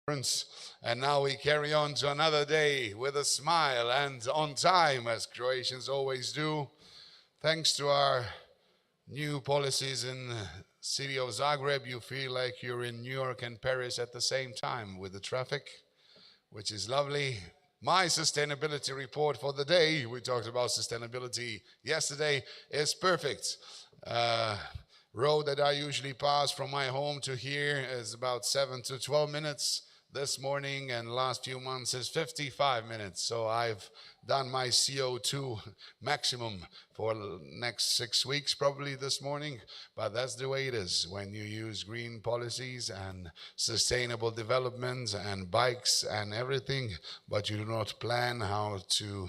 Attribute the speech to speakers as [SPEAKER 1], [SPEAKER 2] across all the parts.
[SPEAKER 1] And now we carry on to another day with a smile and on time, as Croatians always do. Thanks to our new policies in the city of Zagreb, you feel like you're in New York and Paris at the same time with the traffic, which is lovely. My sustainability report for the day, we talked about sustainability yesterday, is perfect. Road that I usually pass from my home to here is about 7 to 12 minutes. This morning and last few months is 55 minutes. So I've done my CO2 maximum for the next 6 weeks probably this morning. But that's the way it is when you use green policies and sustainable development and bikes and everything, but you do not plan how to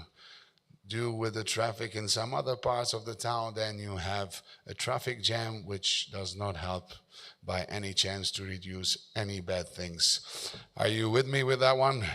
[SPEAKER 1] do with the traffic in some other parts of the town, then you have a traffic jam which does not help by any chance to reduce any bad things. Are you with me with that one?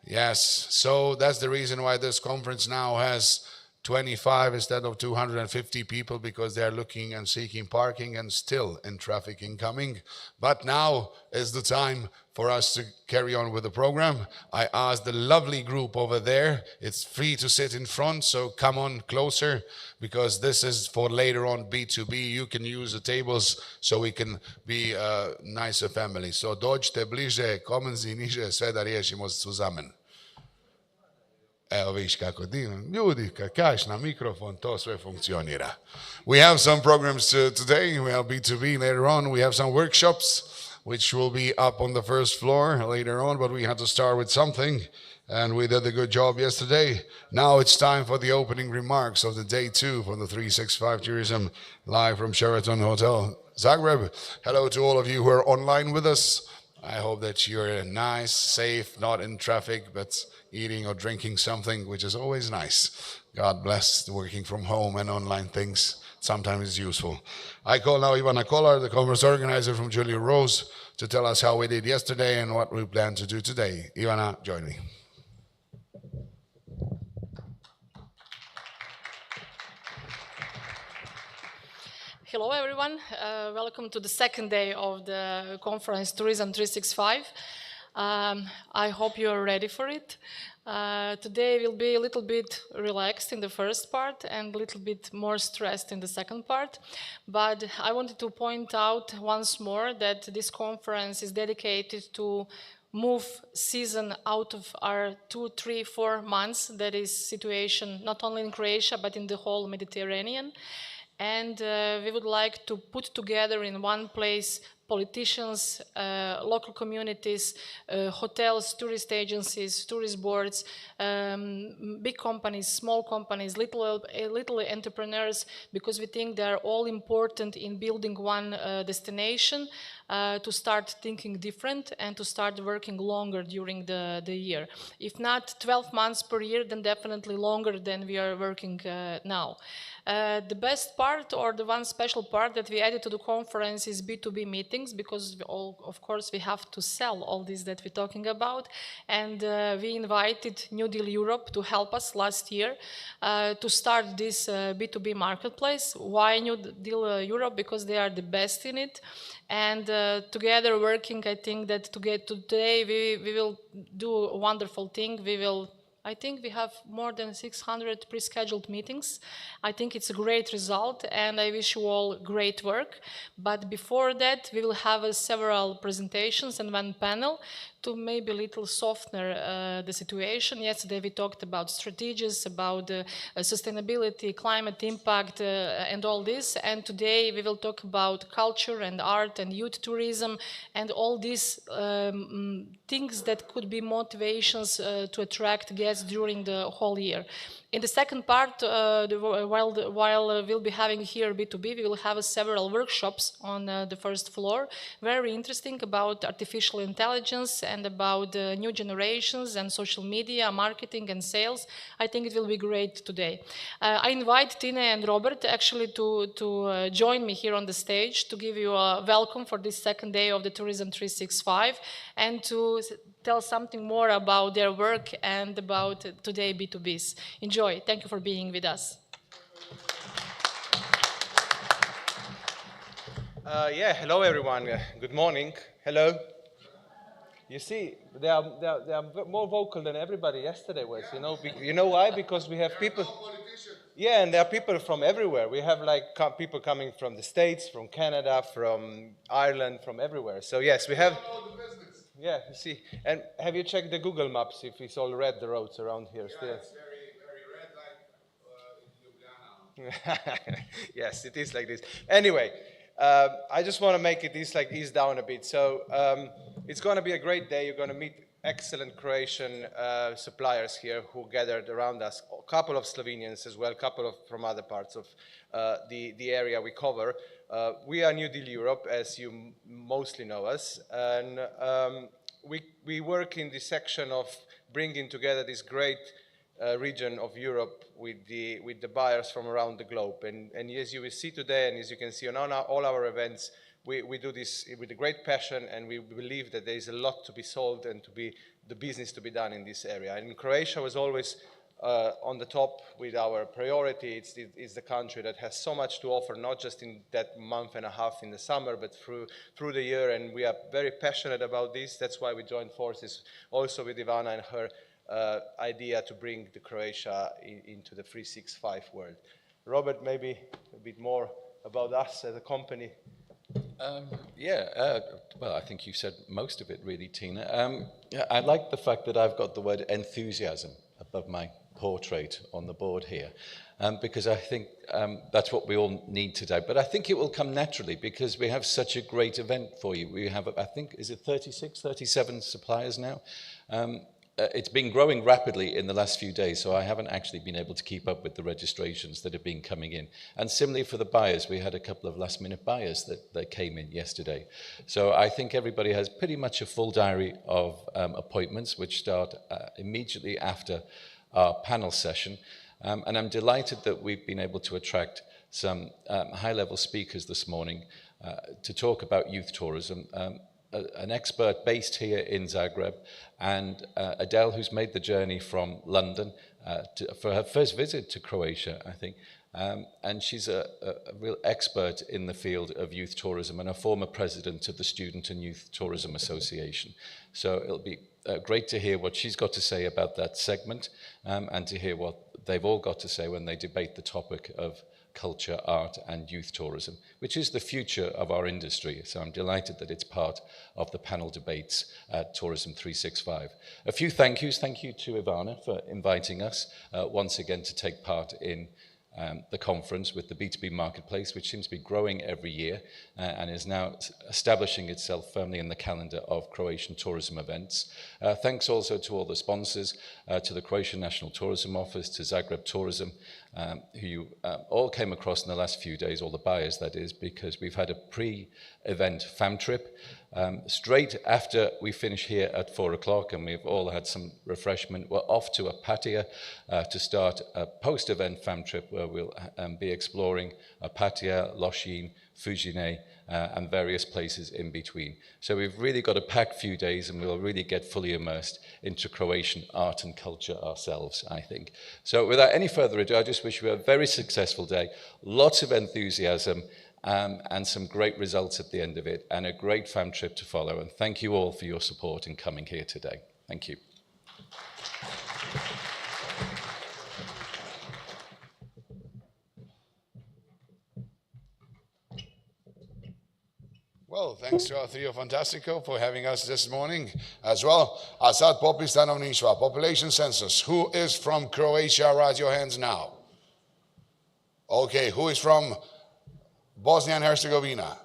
[SPEAKER 1] Yes. So that's the reason why this conference now has 25 instead of 250 people, because they're looking and seeking parking and still in traffic incoming. But now is the time for us to carry on with the program. I asked the lovely group over there, it's free to sit in front, so come on closer, because this is for later on B2B. You can use the tables so we can be a nicer family. So dođite bliže, komenzi niže, sve da riješimo suzamen. Evo viš kako divno. Ljudi, kad kažeš na mikrofon, to sve funkcionira. We have some programs today. We have B2B later on. We have some workshops, which will be up on the first floor later on, but we had to start with something, and we did a good job yesterday. Now it's time for the opening remarks of the day 2 from the 365 Tourism, live from Sheraton Hotel Zagreb. Hello to all of you who are online with us. I hope that you're nice, safe, not in traffic, but eating or drinking something, which is always nice. God bless the working from home and online things. Sometimes it's useful. I call now Ivana Kolar, the conference organizer from Julia Rose, to tell us how we did yesterday and what we plan to do today. Ivana, join me.
[SPEAKER 2] Hello everyone, welcome to the second day of the conference Tourism 365. I hope you are ready for it. Today we'll be a little bit relaxed in the first part and a little bit more stressed in the second part. But I wanted to point out once more that this conference is dedicated to move season out of our 2, 3, 4 months. That is situation not only in Croatia but in the whole Mediterranean. And we would like to put together in one place politicians, local communities, hotels, tourist agencies, tourist boards, big companies, small companies, little entrepreneurs, because we think they are all important in building one destination, to start thinking different and to start working longer during the year. If not 12 months per year, then definitely longer than we are working now. The best part, or the one special part that we added to the conference, is B2B meetings, because of course we have to sell all this that we're talking about. And we invited New Deal Europe to help us last year to start this B2B marketplace. Why New Deal Europe? Because they are the best in it. And together working, I think that today we will do a wonderful thing. I think we have more than 600 pre-scheduled meetings. I think it's a great result, and I wish you all great work. But before that, we will have several presentations and one panel to maybe a little soften the situation. Yesterday we talked about strategies, about sustainability, climate impact, and all this. And today we will talk about culture and art and youth tourism and all these things that could be motivations to attract guests during the whole year. In the second part, while we'll be having here B2B, we will have several workshops on the first floor, very interesting, about artificial intelligence and about new generations and social media, marketing and sales. I think it will be great today. I invite Tina and Robert actually to join me here on the stage to give you a welcome for this second day of the Tourism 365 and to tell something more about their work and about today B2Bs. Enjoy. Thank you for being with us.
[SPEAKER 3] Hello everyone. Good morning. Hello. You see, they are more vocal than everybody yesterday was. You know why? Because we have people. Yeah, and there are people from everywhere. We have like people coming from the States, from Canada, from Ireland, from everywhere. So yes, we have. Yeah, you see. And have you checked the Google Maps if it's all red, the roads around here still?
[SPEAKER 1] It's very red, like in Ljubljana.
[SPEAKER 3] Yes, it is like this. Anyway, I just want to make it ease down a bit. So it's going to be a great day. You're going to meet excellent Croatian suppliers here who gathered around us. A couple of Slovenians as well, a couple of from other parts of the area we cover. We are New Deal Europe, as you mostly know us, and we work in the section of bringing together this great region of Europe with the buyers from around the globe. And as you will see today, and as you can see on all our events, we do this with a great passion, and we believe that there is a lot to be sold and the business to be done in this area. And Croatia was always on the top with our priority. It's the country that has so much to offer, not just in that month and a half in the summer, but through the year. And we are very passionate about this. That's why we joined forces also with Ivana and her idea to bring the Croatia into the 365 world. Robert, maybe a bit more about us as a company.
[SPEAKER 4] Well, I think you said most of it really, Tina. I like the fact that I've got the word enthusiasm above my portrait on the board here, because I think that's what we all need today. But I think it will come naturally because we have such a great event for you. We have, I think, is it 36, 37 suppliers now? It's been growing rapidly in the last few days, so I haven't actually been able to keep up with the registrations that have been coming in. And similarly for the buyers, we had a couple of last-minute buyers that came in yesterday. So I think everybody has pretty much a full diary of appointments, which start immediately after our panel session. And I'm delighted that we've been able to attract some high-level speakers this morning to talk about youth tourism. An expert based here in Zagreb, and Adele, who's made the journey from London for her first visit to Croatia, I think. And she's a real expert in the field of youth tourism and a former president of the Student and Youth Tourism Association. So it'll be great to hear what she's got to say about that segment, and to hear what they've all got to say when they debate the topic of culture, art and youth tourism, which is the future of our industry. So I'm delighted that it's part of the panel debates at Tourism 365. A few thank yous. Thank you to Ivana for inviting us once again to take part in the conference with the B2B marketplace, which seems to be growing every year and is now establishing itself firmly in the calendar of Croatian tourism events. Thanks also to all the sponsors, to the Croatian National Tourism Office, to Zagreb Tourism, who you all came across in the last few days, all the buyers that is, because we've had a pre-event fam trip straight after we finish here at 4 o'clock, and we've all had some refreshment. We're off to Apatia to start a post-event fam trip where we'll be exploring Apatia, Lošinj, Fujine, and various places in between. So we've really got a packed few days, and we'll really get fully immersed into Croatian art and culture ourselves, I think. So without any further ado, I just wish you a very successful day, lots of enthusiasm, and some great results at the end of it, and a great fam trip to follow. And thank you all for your support in coming here today. Thank you.
[SPEAKER 1] Well, thanks to our Trio Fantastico for having us this morning as well. A sad popis stanovništva, population census. Who is from Croatia? Raise your hands now. Okay, who is from Bosnia and Herzegovina?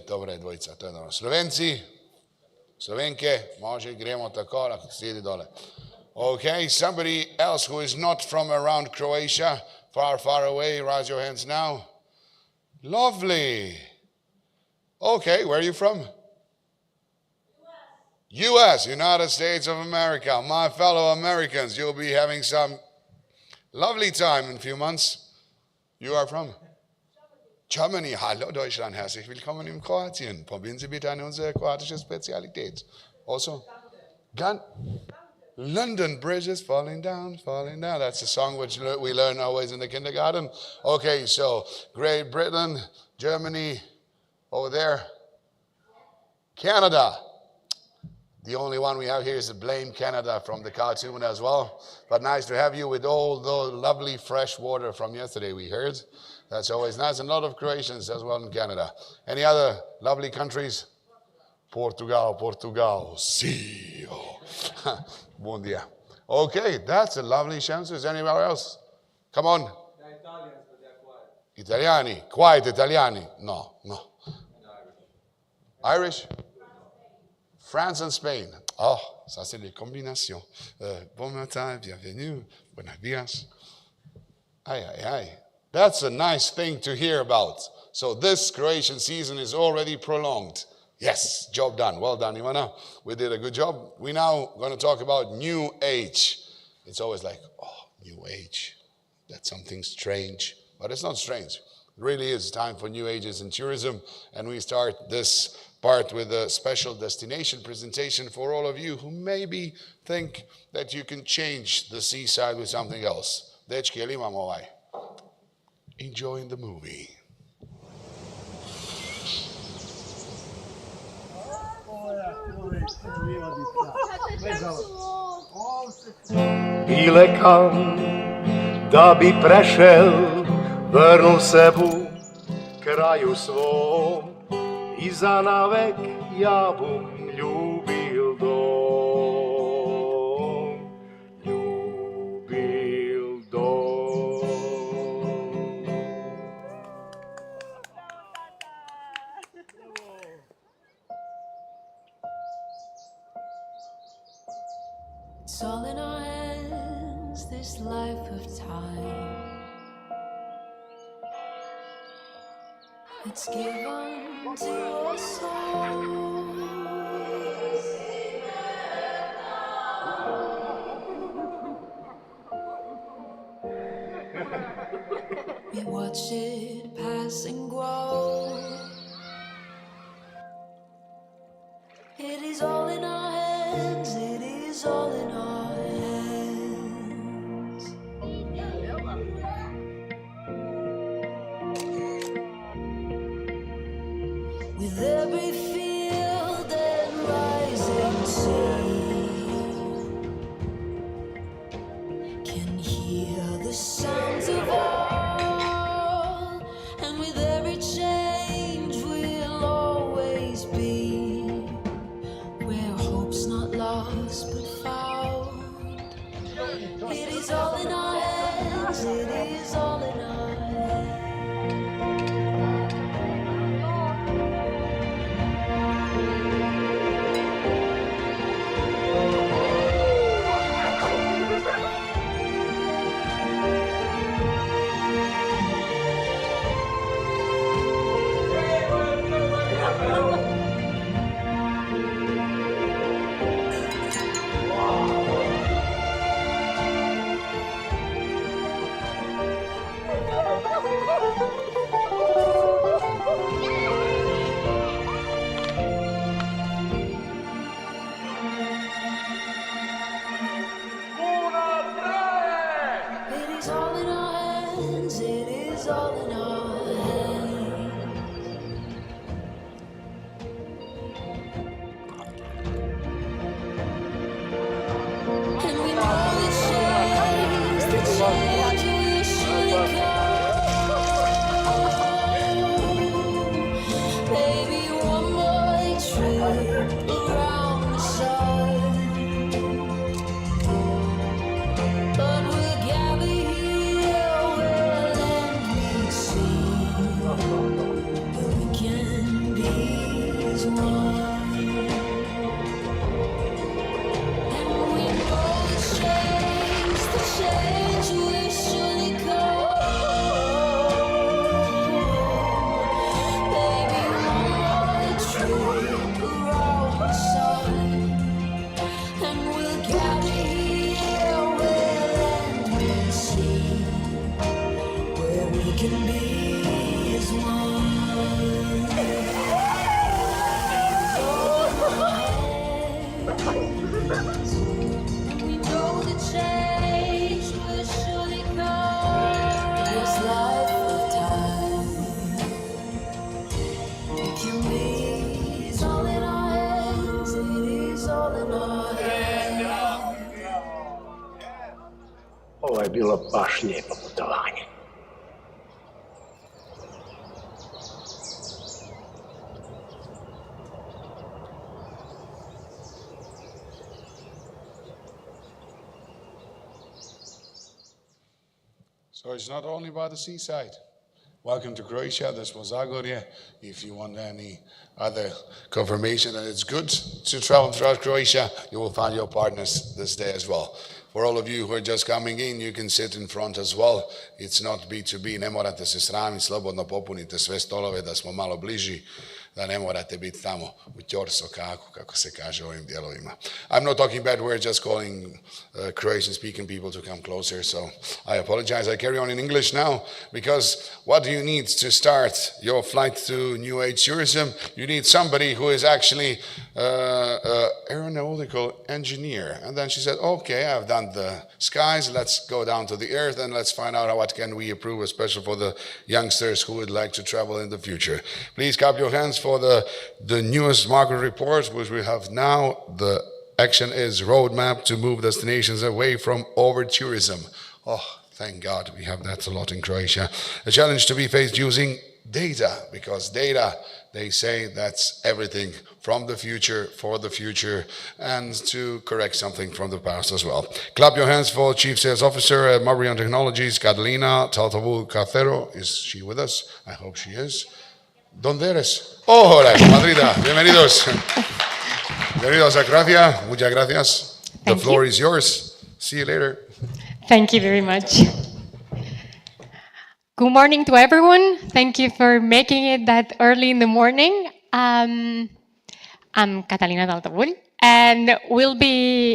[SPEAKER 1] Dobre, dvojica, to je dobro. Slovenci, Slovenke, može, gremo tako, sjedi dole. Okay, somebody else who is not from around Croatia, far, far away, raise your hands now. Lovely. Okay, where are you from? US, United States of America. My fellow Americans, you'll be having some lovely time in a few months. You are from? Germany. Hallo Deutschland, herzlich willkommen in Kroatien. Probieren Sie bitte eine unsere kroatische Spezialität. Also, London Bridge is falling down, falling down. That's a song which we learn always in the kindergarten. Okay, so Great Britain, Germany, over there, Canada. The only one we have here is Blame Canada from the cartoon as well. But nice to have you with all the lovely fresh water from yesterday we heard. That's always nice. And a lot of Croatians as well in Canada. Any other lovely countries? Portugal. See. Buon dia. Okay, that's a lovely chances. Anywhere else? Come on.
[SPEAKER 3] They're Italians, but they're quiet.
[SPEAKER 1] Italiani. Quiet Italiani. No. Irish? France and Spain. Oh, ça c'est les combinations. Bon matin, bienvenue, buenos días. Aye. That's a nice thing to hear about. So this Croatian season is already prolonged. Yes, job done. Well done, Ivana. We did a good job. We're now going to talk about New Age. It's always like, oh, New Age. That's something strange. But it's not strange. It really is time for New Ages in tourism. And we start this part with a special destination presentation for all of you who maybe think that you can change the seaside with something else. Dečki, jel imamo ovaj? Enjoying the movie.
[SPEAKER 5] Ilekam da bi prešel, vrnul se bu kraju svom i za navek ja bum ljubil dom, ljubil dom.
[SPEAKER 6] It's all in our hands, this life of time. It's given to us all. We watch it pass and grow. It is all in our hands, it is all in our hands. With every field and rising sea, can hear the sounds of all, and with every change we'll always be where hope's not lost but found. It is all in our hands, it is all in our hands. It is all in our hands, it is all in our hands. And we know the change will surely come. Maybe one more trip around the sun. But we'll gather here where land meets sea, where we can be as one. And we know the change will surely come. Maybe one more trip around the sun. And we'll gather here where land meets sea, where we can be as one. And we know the change will surely come. This life of time, it can be. It's all in our hands, it is all in
[SPEAKER 5] bilo baš lijepo putovanje.
[SPEAKER 1] So it's not only about the seaside. Welcome to Croatia. This was Zagorje. If you want any other confirmation that it's good to travel throughout Croatia, you will find your partners this day as well. For all of you who are just coming in, you can sit in front as well. It's not B2B, ne morate se sramiti, slobodno popunite sve stolove da smo malo bliži, da ne morate biti tamo u ćorsokaku, kako se kaže u ovim dijelovima. I'm not talking bad, we're just calling Croatian-speaking people to come closer, so I apologize. I carry on in English now, because what do you need to start your flight to New Age tourism? You need somebody who is actually an aeronautical engineer. And then she said, okay, I've done the skies, let's go down to the earth and let's find out what can we improve, especially for the youngsters who would like to travel in the future. Please clap your hands for the newest market report, which we have now. The action is roadmap to move destinations away from over-tourism. Oh, thank God we have that a lot in Croatia. A challenge to be faced using data, because data, they say, that's everything from the future, for the future, and to correct something from the past as well. Clap your hands for Chief Sales Officer at Mabrian Technologies, Catalina, Taltavull Cafero. Is she with us? I hope she is. ¿Dónde eres? Oh, hola, Madrid. Bienvenidos. Bienvenidos a Croacia. Muchas gracias. The floor is yours. See you later.
[SPEAKER 7] Thank you very much. Good morning to everyone. Thank you for making it that early in the morning. I'm Catalina Taltavull, and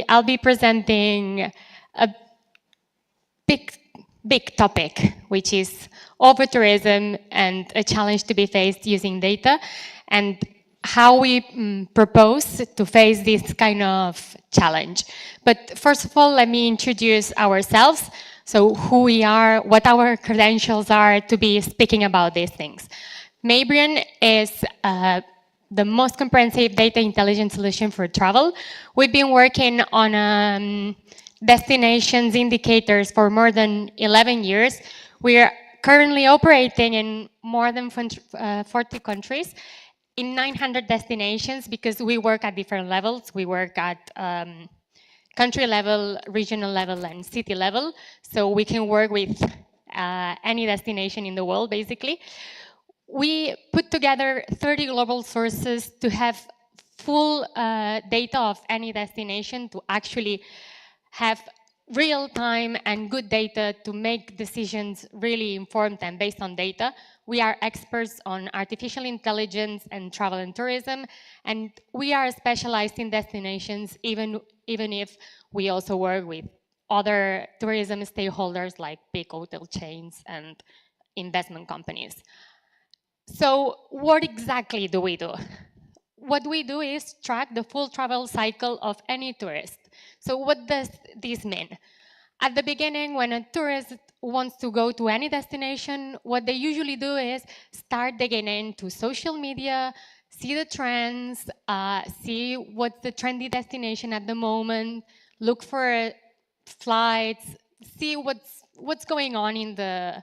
[SPEAKER 7] I'll be presenting a big topic, which is overtourism and a challenge to be faced using data, and how we propose to face this kind of challenge. But first of all, let me introduce ourselves. So who we are, what our credentials are to be speaking about these things. Mabrian is the most comprehensive data intelligence solution for travel. We've been working on destinations indicators for more than 11 years. We are currently operating in more than 40 countries, in 900 destinations, because we work at different levels. We work at country level, regional level, and city level. So we can work with any destination in the world, basically. We put together 30 global sources to have full data of any destination, to actually have real-time and good data to make decisions really informed and based on data. We are experts on artificial intelligence and travel and tourism, and we are specialized in destinations, even if we also work with other tourism stakeholders like big hotel chains and investment companies. So what exactly do we do? What we do is track the full travel cycle of any tourist. So what does this mean? At the beginning, when a tourist wants to go to any destination, what they usually do is start digging into social media, see the trends, see what's the trendy destination at the moment, look for flights, see what's going on in the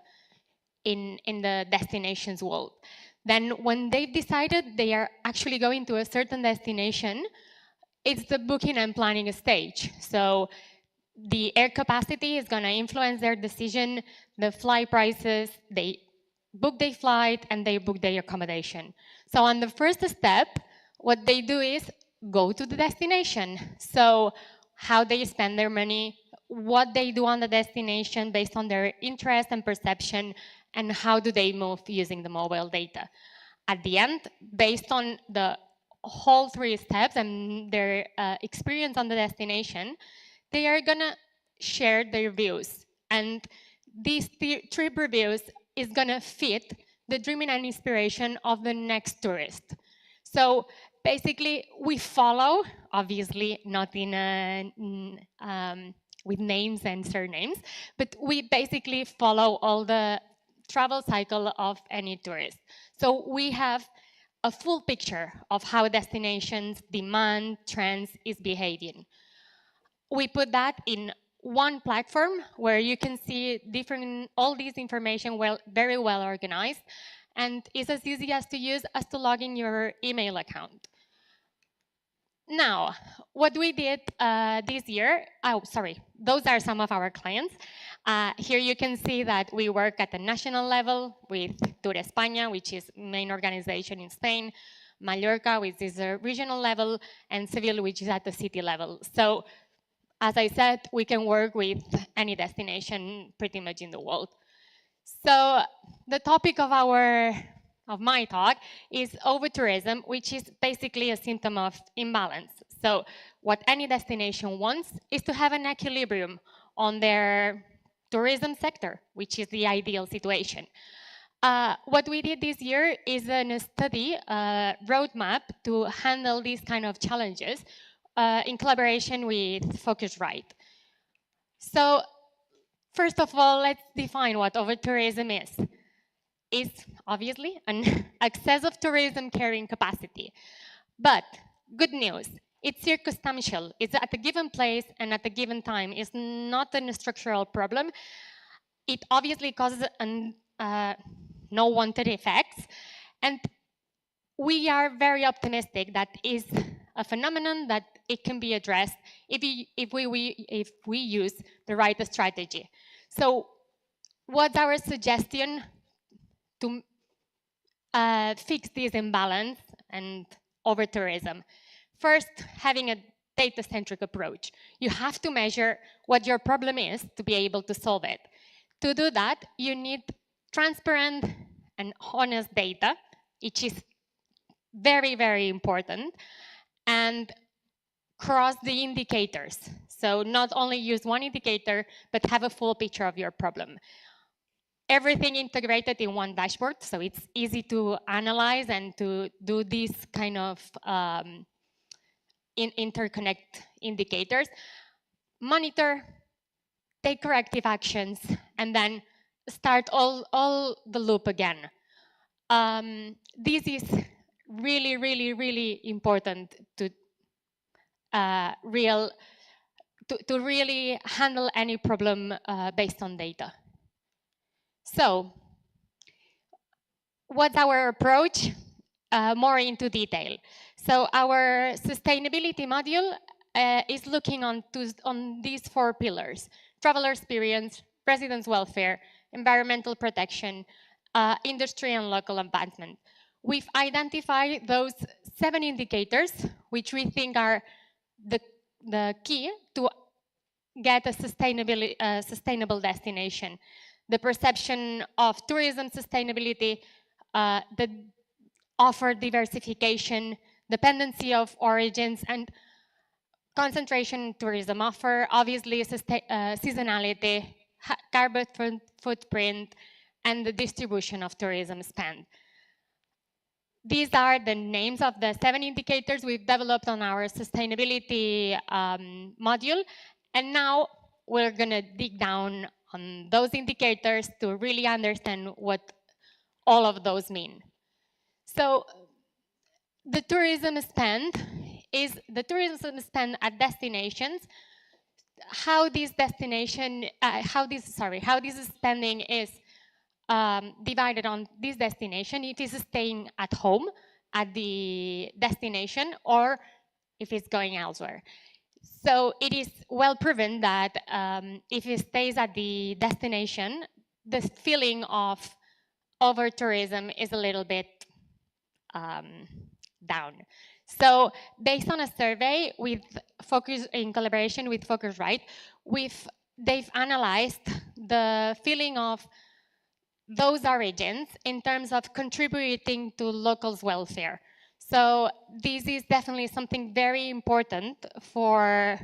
[SPEAKER 7] destinations world. Then when they've decided they are actually going to a certain destination, it's the booking and planning stage. So the air capacity is going to influence their decision, the flight prices, they book their flight and they book their accommodation. So on the first step, what they do is go to the destination. So how they spend their money, what they do on the destination based on their interest and perception, and how do they move using the mobile data. At the end, based on the whole 3 steps and their experience on the destination, they are gonna share their views. And these trip reviews is gonna fit the dreaming and inspiration of the next tourist. So basically, we follow, obviously not in with names and surnames, but we basically follow all the travel cycle of any tourist. So we have a full picture of how destinations, demand, trends is behaving. We put that in one platform where you can see all this information very well organized, and it's as easy as to use as to log in your email account. Now, what we did this year, those are some of our clients. Here you can see that we work at the national level with Tour España, which is main organization in Spain, Mallorca, which is a regional level, and Seville, which is at the city level. So, as I said, we can work with any destination pretty much in the world. So, the topic of my talk is overtourism, which is basically a symptom of imbalance. So what any destination wants is to have an equilibrium on their tourism sector, which is the ideal situation. What we did this year is a study, roadmap to handle these kind of challenges in collaboration with Focusrite. So first of all, let's define what overtourism is. It's obviously an excess of tourism carrying capacity. But good news, it's circumstantial. It's at a given place and at a given time. It's not a structural problem. It obviously causes no wanted effects. And we are very optimistic that is a phenomenon that it can be addressed if we use the right strategy. So what's our suggestion to fix this imbalance and overtourism? First, having a data-centric approach. You have to measure what your problem is to be able to solve it. To do that, you need transparent and honest data, which is very, very important, and cross the indicators. So not only use one indicator, but have a full picture of your problem. Everything integrated in one dashboard, so it's easy to analyze and to do these kind of interconnect indicators. Monitor, take corrective actions, and then start all the loop again. This is really, really, really important to really handle any problem based on data. So, what's our approach? More into detail. So our sustainability module is looking on these 4 pillars: traveler experience, residents' welfare, environmental protection, industry and local advancement. We've identified those 7 indicators, which we think are the key to get a sustainable destination. The perception of tourism sustainability, the offer diversification, dependency of origins, and concentration in tourism offer, obviously seasonality, carbon footprint, and the distribution of tourism spend. These are the names of the 7 indicators we've developed on our sustainability module, and now we're gonna dig down on those indicators to really understand what all of those mean. So the tourism spend at destinations. How this spending is divided on this destination. It is staying at home at the destination, or if it's going elsewhere. So it is well proven that if it stays at the destination, the feeling of over-tourism is a little bit down. So based on a survey in collaboration with Focusrite, they've analyzed the feeling of those origins in terms of contributing to locals' welfare. So this is definitely something very important for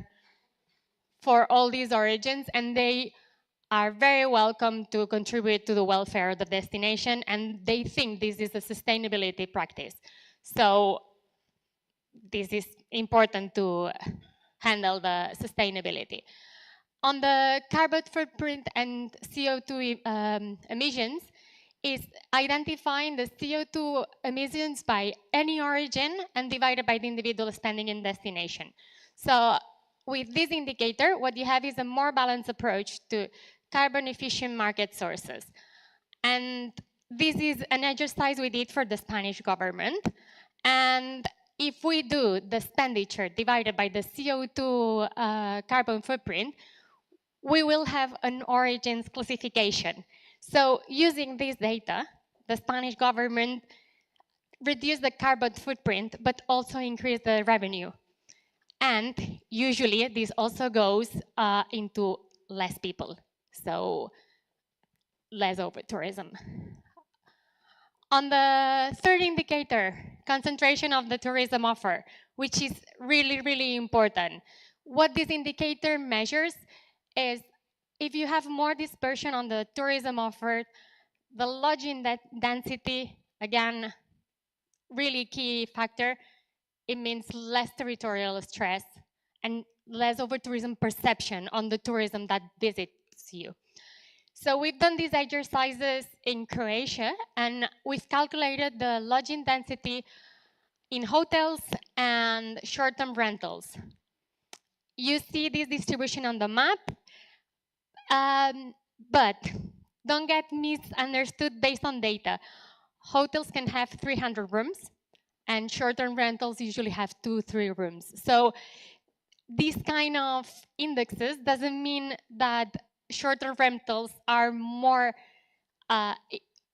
[SPEAKER 7] all these origins, and they are very welcome to contribute to the welfare of the destination, and they think this is a sustainability practice. So this is important to handle the sustainability. On the carbon footprint and CO2 emissions, is identifying the CO2 emissions by any origin and divided by the individual spending in destination. So with this indicator, what you have is a more balanced approach to carbon efficient market sources. And this is an exercise we did for the Spanish government. And if we do the expenditure divided by the CO2 carbon footprint, we will have an origins classification. So using this data, the Spanish government reduced the carbon footprint, but also increased the revenue. And usually this also goes into less people, so less over-tourism. On the third indicator, concentration of the tourism offer, which is really, really important. What this indicator measures is if you have more dispersion on the tourism offer, the lodging density, again, really key factor, it means less territorial stress and less over-tourism perception on the tourism that visits you. So we've done these exercises in Croatia, and we've calculated the lodging density in hotels and short-term rentals. You see this distribution on the map, but don't get misunderstood based on data. Hotels can have 300 rooms, and short-term rentals usually have 2-3 rooms. So these kind of indexes doesn't mean that short-term rentals are more,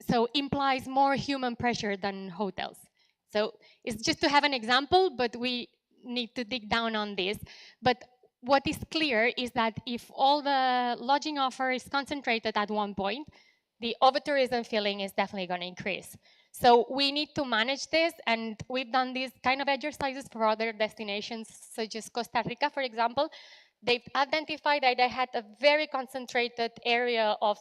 [SPEAKER 7] so implies more human pressure than hotels. So it's just to have an example, but we need to dig down on this. But what is clear is that if all the lodging offer is concentrated at one point, the over-tourism feeling is definitely going to increase. So we need to manage this, and we've done these kind of exercises for other destinations, such as Costa Rica, for example. They've identified that they had a very concentrated area of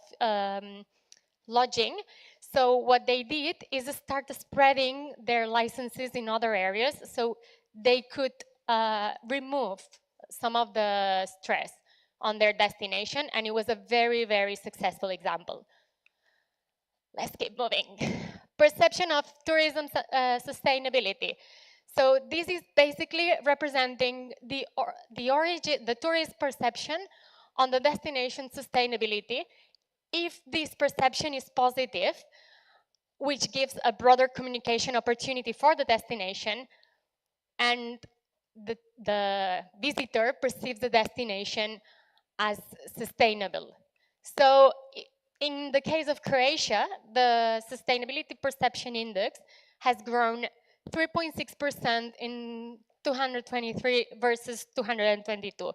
[SPEAKER 7] lodging. So what they did is start spreading their licenses in other areas, so they could remove some of the stress on their destination, and it was a very, very successful example. Let's keep moving. Perception of tourism sustainability. So this is basically representing the tourist perception on the destination sustainability. If this perception is positive, which gives a broader communication opportunity for the destination, and the visitor perceives the destination as sustainable. So in the case of Croatia, the Sustainability Perception Index has grown 3.6% in 223 versus 222.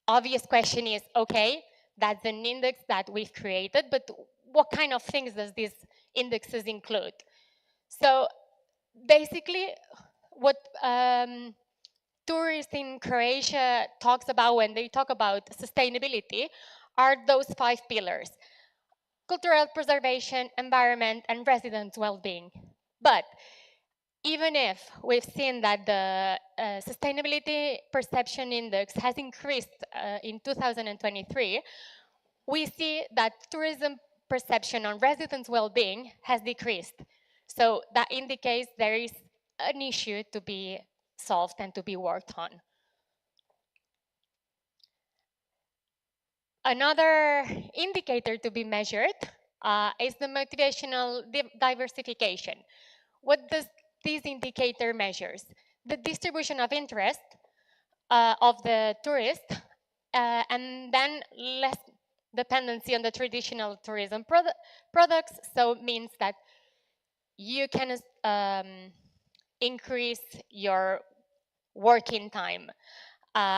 [SPEAKER 7] Obvious question is, okay, that's an index that we've created, but what kind of things does these indexes include? So basically, what tourists in Croatia talks about when they talk about sustainability are those 5 pillars: cultural preservation, environment, and residents' well-being. But even if we've seen that the Sustainability Perception Index has increased in 2023, we see that tourism perception on residents' well-being has decreased. So that indicates there is an issue to be solved and to be worked on. Another indicator to be measured is the motivational diversification. What does this indicator measures? The distribution of interest of the tourist, and then less dependency on the traditional tourism products. So it means that you can increase your working time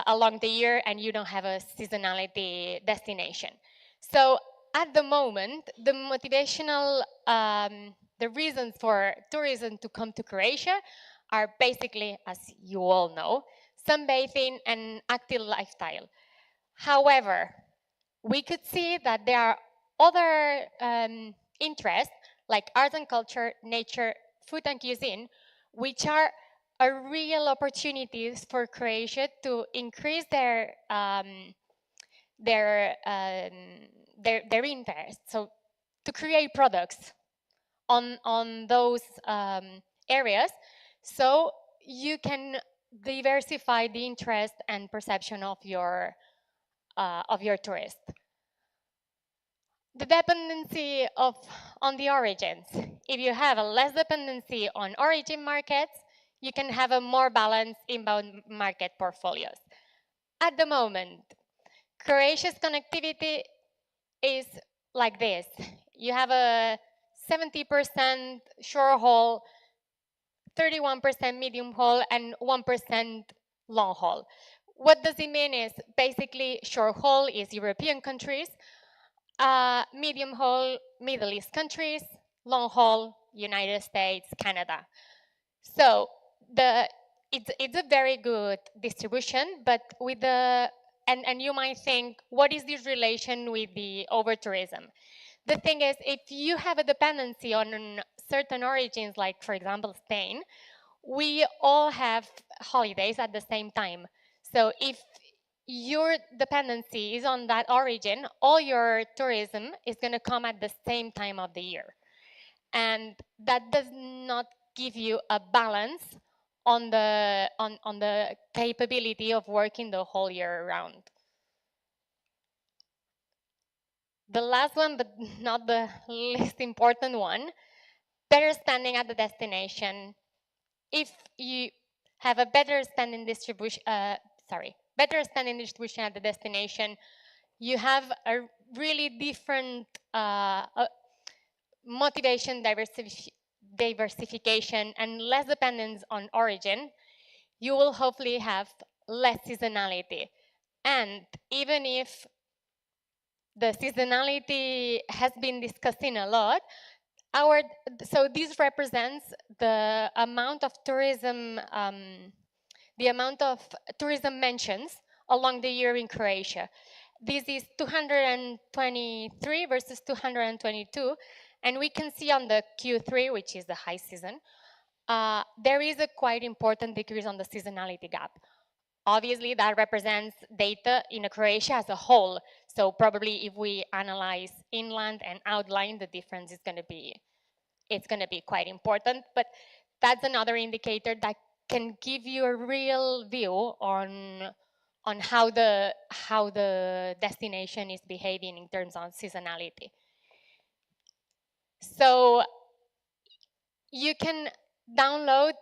[SPEAKER 7] along the year, and you don't have a seasonality destination. So at the moment, the motivational, the reasons for tourism to come to Croatia are basically, as you all know, sunbathing and active lifestyle. However, we could see that there are other interests like art and culture, nature, food and cuisine, which are real opportunities for Croatia to increase their interest. So to create products on those areas, so you can diversify the interest and perception of your tourist. The dependency on the origins. If you have a less dependency on origin markets, you can have a more balanced inbound market portfolios. At the moment, Croatia's connectivity is like this. You have a 70% short haul, 31% medium haul, and 1% long haul. What does it mean is basically short haul is European countries, medium haul, Middle East countries, long haul, United States, Canada. So it's a very good distribution, but with the and you might think, what is this relation with the over-tourism? The thing is, if you have a dependency on certain origins, like for example Spain, we all have holidays at the same time. So if your dependency is on that origin, all your tourism is going to come at the same time of the year. And that does not give you a balance on the capability of working the whole year round. The last one, but not the least important one, better spending at the destination. If you have a better spending distribution, better spending distribution at the destination, you have a really different motivation, diversification, and less dependence on origin. You will hopefully have less seasonality. And even if the seasonality has been discussing a lot, so this represents the amount of tourism mentions along the year in Croatia. This is 223 versus 222, and we can see on the Q3, which is the high season, there is a quite important decrease on the seasonality gap. Obviously, that represents data in Croatia as a whole. So probably if we analyze inland and outline, the difference is going to be quite important. But that's another indicator that can give you a real view on how the destination is behaving in terms of seasonality. So you can download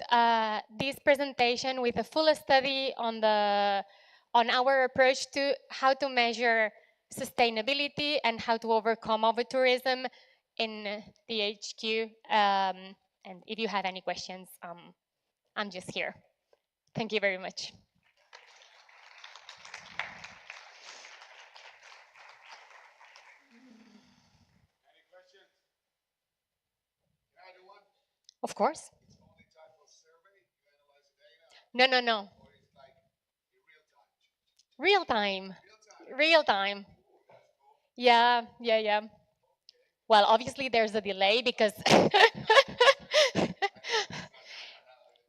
[SPEAKER 7] this presentation with a full study on our approach to how to measure sustainability and how to overcome over-tourism in the HQ. And if you have any questions, I'm just here. Thank you very much.
[SPEAKER 1] Any questions? Can I do one?
[SPEAKER 7] Of course.
[SPEAKER 1] It's the only type of survey you analyze the data?
[SPEAKER 7] No.
[SPEAKER 1] Or it's like in
[SPEAKER 7] Real time.
[SPEAKER 1] real time?
[SPEAKER 7] Ooh, that's cool. Yeah. Well, obviously there's a delay because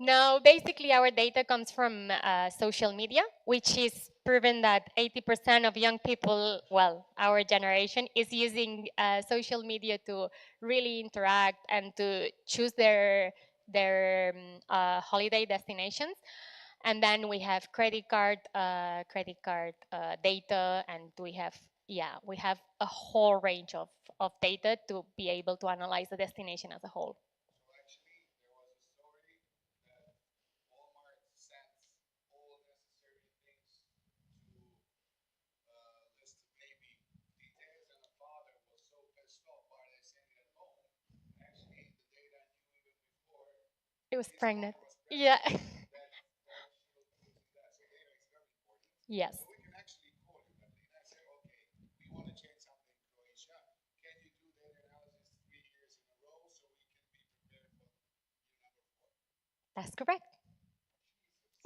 [SPEAKER 7] no, basically our data comes from social media, which is proven that 80% of young people, well, our generation, is using social media to really interact and to choose their holiday destinations. And then we have credit card data, and we have a whole range of data to be able to analyze the destination as a whole.
[SPEAKER 1] So actually, there was a story that Walmart sent all necessary things to list the baby details, and the father was so pissed off why they sent it at home. Actually, the data knew even before
[SPEAKER 7] It was
[SPEAKER 1] his
[SPEAKER 7] pregnant.
[SPEAKER 1] mom was pregnant.
[SPEAKER 7] Yeah.
[SPEAKER 1] that she was using that. So data is very important.
[SPEAKER 7] Yes.
[SPEAKER 1] So we can actually call you, Catalina, and say, okay, we want to change something in Croatia. Can you do data analysis 3 years in a row so we can be prepared for year number 4?
[SPEAKER 7] That's correct.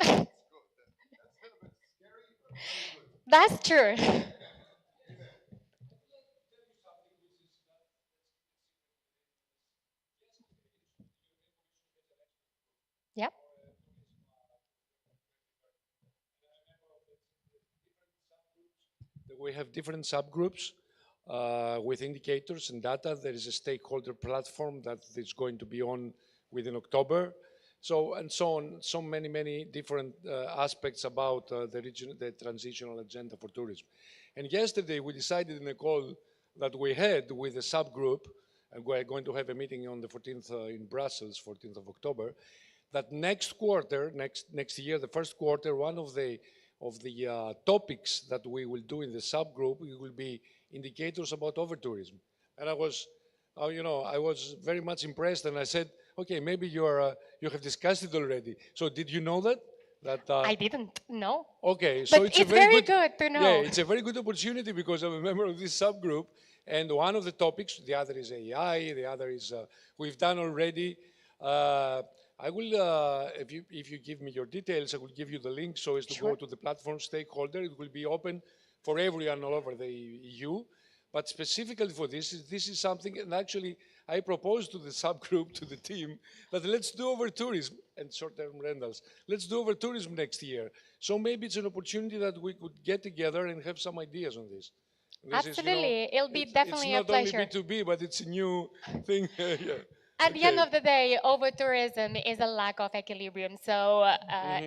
[SPEAKER 1] Jesus, that's good. That's a little bit scary, but very good.
[SPEAKER 7] That's true. Yep.
[SPEAKER 8] We have different subgroups with indicators and data. There is a stakeholder platform that is going to be on within October. So and so on, so many different aspects about the transitional agenda for tourism. And yesterday we decided in a call that we had with a subgroup, and we're going to have a meeting on the 14th in Brussels, 14th of October, that next quarter, next year, the first quarter, one of the topics that we will do in the subgroup will be indicators about overtourism. And I was, I was very much impressed, and I said, okay, maybe you have discussed it already. So did you know that?
[SPEAKER 7] I didn't know.
[SPEAKER 8] Okay, so
[SPEAKER 7] But
[SPEAKER 8] it's a very
[SPEAKER 7] good to know.
[SPEAKER 8] Yeah, it's a very good opportunity because I'm a member of this subgroup, and one of the topics, the other is AI, the other is we've done already. I will, if you give me your details, I will give you the link so as to go to the platform stakeholder. It will be open for everyone all over the EU. But specifically for this is something, and actually I proposed to the subgroup, to the team, that let's do over-tourism and short-term rentals. Let's do over-tourism next year. So maybe it's an opportunity that we could get together and have some ideas on this.
[SPEAKER 7] Absolutely, it'll be definitely a pleasure.
[SPEAKER 8] It's not only B2B, but it's a new thing. Yeah.
[SPEAKER 7] At the end of the day, over-tourism is a lack of equilibrium. So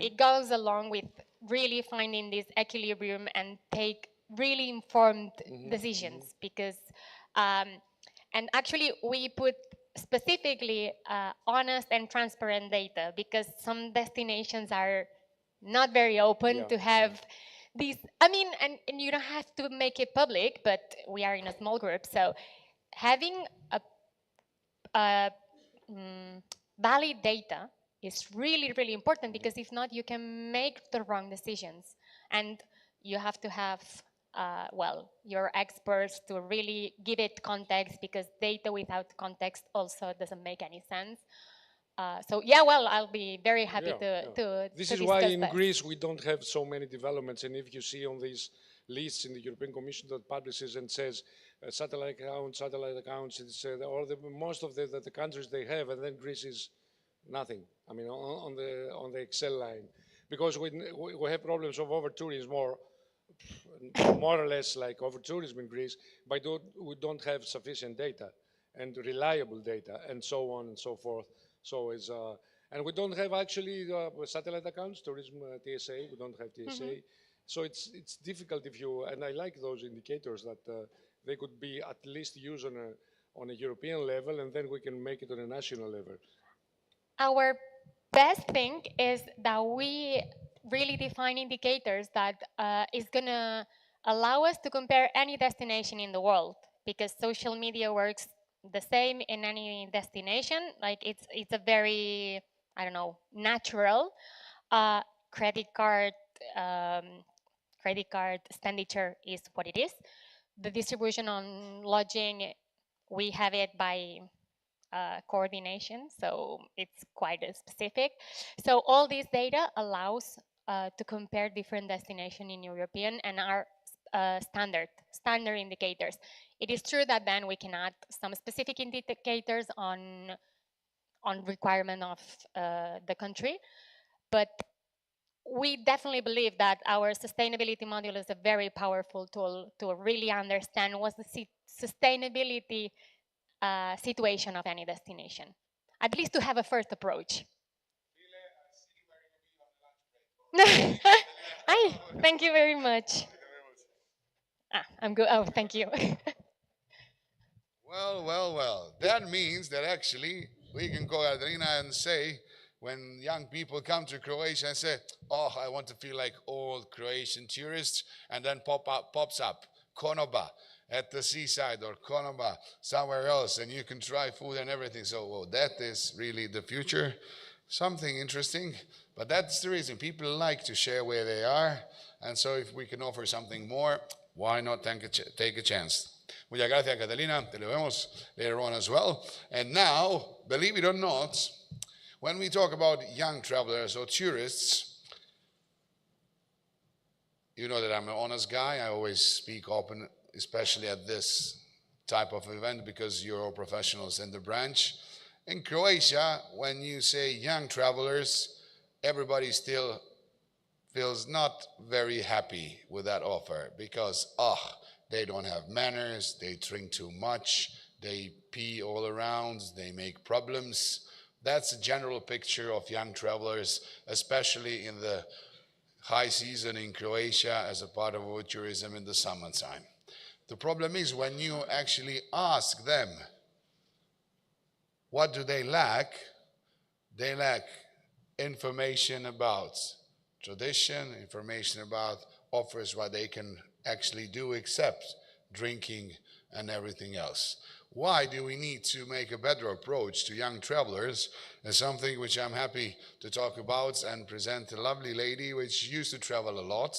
[SPEAKER 7] it goes along with really finding this equilibrium and take really informed decisions because, and actually we put specifically honest and transparent data because some destinations are not very open to have these, I mean, and you don't have to make it public, but we are in a small group. So having a valid data is really, really important because if not, you can make the wrong decisions. And you have to have, your experts to really give it context because data without context also doesn't make any sense. So yeah, well, I'll be very happy to
[SPEAKER 8] This is why in Greece we don't have so many developments. And if you see on these lists in the European Commission that publishes and says satellite accounts, it's most of the countries they have, and then Greece is nothing. I mean, on the Excel line, because we have problems of over-tourism, more or less like over-tourism in Greece, but we don't have sufficient data and reliable data, and so on and so forth. So it's and we don't have actually satellite accounts, tourism TSA. We don't have TSA. So it's difficult if you, and I like those indicators that they could be at least used on a European level, and then we can make it on a national level.
[SPEAKER 7] Our best thing is that we really define indicators that is going to allow us to compare any destination in the world because social media works the same in any destination. Like it's a very, I don't know, natural credit card expenditure is what it is. The distribution on lodging, we have it by coordination, so it's quite specific. So all this data allows to compare different destinations in European and our standard indicators. It is true that then we can add some specific indicators on requirement of the country, but we definitely believe that our sustainability module is a very powerful tool to really understand what's the sustainability situation of any destination, at least to have a first approach. Hi, thank you very much. I'm good. Oh, thank you.
[SPEAKER 1] Well. That means that actually we can go, Catalina, and say, when young people come to Croatia and say, oh, I want to feel like old Croatian tourists, and then pops up Konoba at the seaside or Konoba somewhere else, and you can try food and everything. So that is really the future. Something interesting, but that's the reason. People like to share where they are, and so if we can offer something more, why not take a chance? Muchas gracias, Catalina. Te lo vemos later on as well. And now, believe it or not, when we talk about young travelers or tourists, you know that I'm an honest guy. I always speak open, especially at this type of event, because you're all professionals in the branch. In Croatia, when you say young travelers, everybody still feels not very happy with that offer because, they don't have manners, they drink too much, they pee all around, they make problems. That's a general picture of young travelers, especially in the high season in Croatia as a part of overtourism in the summertime. The problem is when you actually ask them, what do they lack? They lack information about tradition, information about offers what they can actually do except drinking and everything else. Why do we need to make a better approach to young travelers? Is something which I'm happy to talk about and present a lovely lady which used to travel a lot.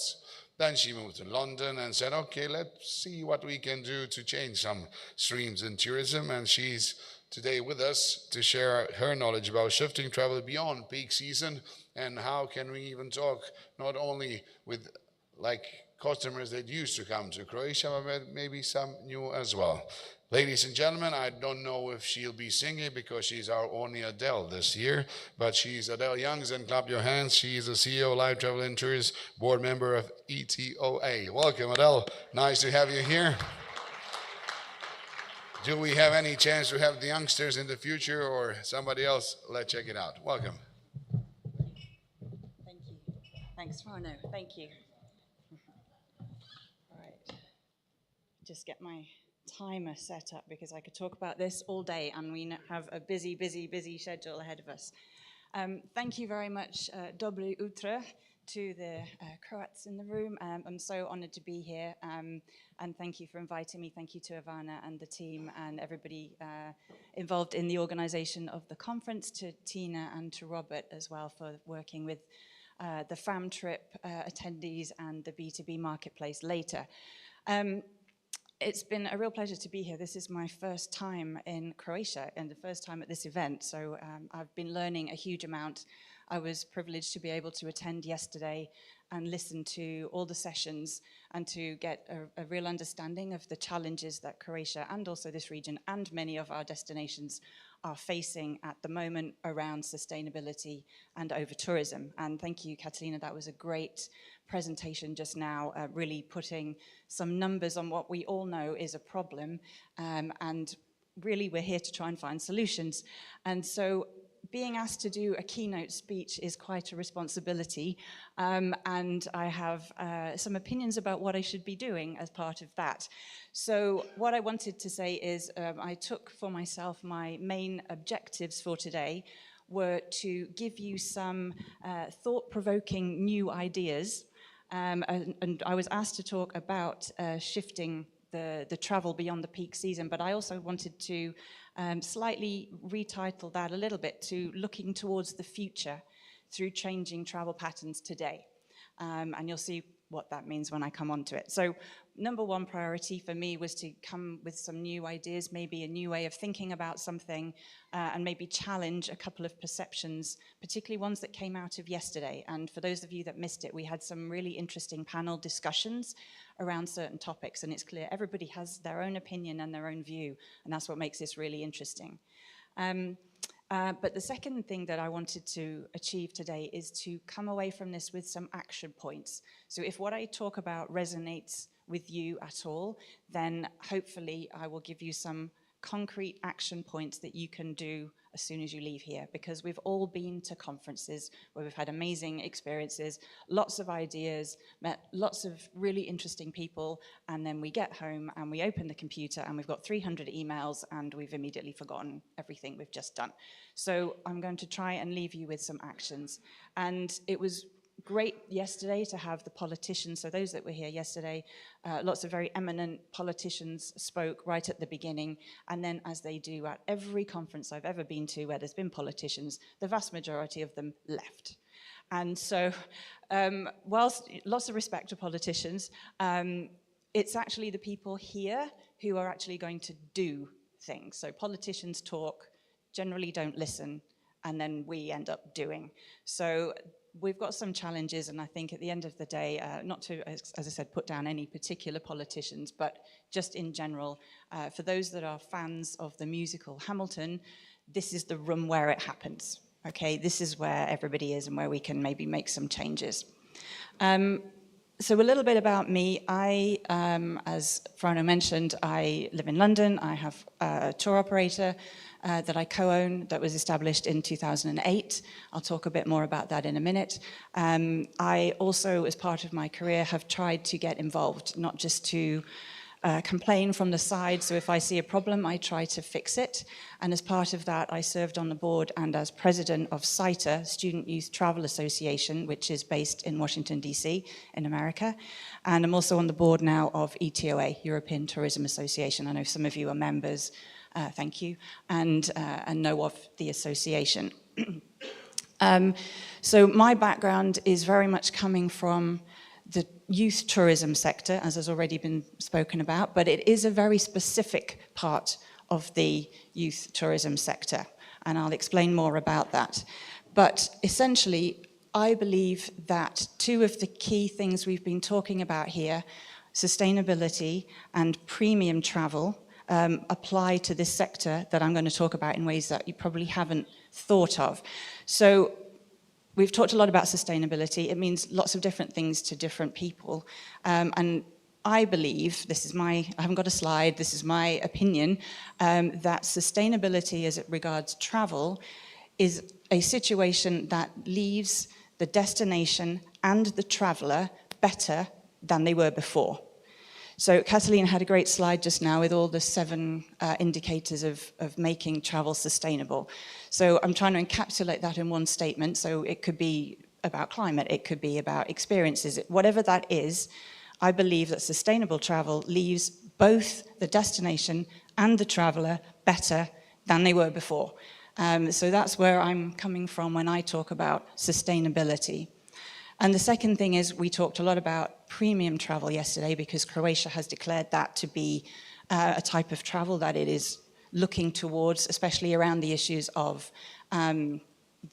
[SPEAKER 1] Then she moved to London and said, okay, let's see what we can do to change some streams in tourism. And she's today with us to share her knowledge about shifting travel beyond peak season and how can we even talk not only with like customers that used to come to Croatia, but maybe some new as well. Ladies and gentlemen, I don't know if she'll be singing because she's our only Adele this year, but she's Adele Youngs, and clap your hands. She's the CEO of Live Travel and Tours, board member of ETOA. Welcome, Adele. Nice to have you here. Do we have any chance to have the youngsters in the future or somebody else? Let's check it out. Welcome.
[SPEAKER 9] Thank you. Thanks, Rano. Thank you. All right. Just get my timer set up because I could talk about this all day and we have a busy schedule ahead of us. Thank you very much, Dobre Utra, to the Croats in the room. I'm so honored to be here and thank you for inviting me. Thank you to Ivana and the team and everybody involved in the organization of the conference, to Tina and to Robert as well for working with the FAM trip attendees and the B2B marketplace later. It's been a real pleasure to be here. This is my first time in Croatia and the first time at this event, so I've been learning a huge amount. I was privileged to be able to attend yesterday and listen to all the sessions and to get a real understanding of the challenges that Croatia and also this region and many of our destinations are facing at the moment around sustainability and over-tourism. And thank you, Catalina, that was a great presentation just now, really putting some numbers on what we all know is a problem, and really we're here to try and find solutions. And so being asked to do a keynote speech is quite a responsibility, and I have some opinions about what I should be doing as part of that. So what I wanted to say is I took for myself my main objectives for today were to give you some thought-provoking new ideas, and I was asked to talk about shifting the travel beyond the peak season, but I also wanted to slightly retitle that a little bit to looking towards the future through changing travel patterns today. And you'll see what that means when I come on to it. So number one priority for me was to come with some new ideas, maybe a new way of thinking about something, and maybe challenge a couple of perceptions, particularly ones that came out of yesterday. And for those of you that missed it, we had some really interesting panel discussions around certain topics, and it's clear everybody has their own opinion and their own view, and that's what makes this really interesting. But the second thing that I wanted to achieve today is to come away from this with some action points. So if what I talk about resonates with you at all, then hopefully I will give you some concrete action points that you can do as soon as you leave here, because we've all been to conferences where we've had amazing experiences, lots of ideas, met lots of really interesting people, and then we get home and we open the computer and we've got 300 emails and we've immediately forgotten everything we've just done. So I'm going to try and leave you with some actions. And it was great yesterday to have the politicians, so those that were here yesterday, lots of very eminent politicians spoke right at the beginning, and then as they do at every conference I've ever been to where there's been politicians, the vast majority of them left. And so whilst lots of respect to politicians, it's actually the people here who are actually going to do things. So politicians talk, generally don't listen, and then we end up doing. So we've got some challenges, and I think at the end of the day, not to, as I said, put down any particular politicians, but just in general, for those that are fans of the musical Hamilton, this is the room where it happens, okay? This is where everybody is and where we can maybe make some changes. So a little bit about me. As Frano mentioned, I live in London. I have a tour operator that I co-own that was established in 2008. I'll talk a bit more about that in a minute. I also, as part of my career, have tried to get involved, not just to complain from the side. So if I see a problem, I try to fix it. And as part of that, I served on the board and as president of CITA, Student Youth Travel Association, which is based in Washington, D.C. in America. And I'm also on the board now of ETOA, European Tourism Association. I know some of you are members, thank you, and know of the association. So my background is very much coming from the youth tourism sector, as has already been spoken about, but it is a very specific part of the youth tourism sector, and I'll explain more about that. But essentially, I believe that two of the key things we've been talking about here, sustainability and premium travel, apply to this sector that I'm going to talk about in ways that you probably haven't thought of. So we've talked a lot about sustainability. It means lots of different things to different people. And I believe, I haven't got a slide, this is my opinion, that sustainability as it regards travel is a situation that leaves the destination and the traveller better than they were before. So Catalina had a great slide just now with all the 7 indicators of making travel sustainable. So I'm trying to encapsulate that in one statement. So it could be about climate, it could be about experiences, whatever that is. I believe that sustainable travel leaves both the destination and the traveller better than they were before. So that's where I'm coming from when I talk about sustainability. And the second thing is we talked a lot about premium travel yesterday because Croatia has declared that to be a type of travel that it is looking towards, especially around the issues of the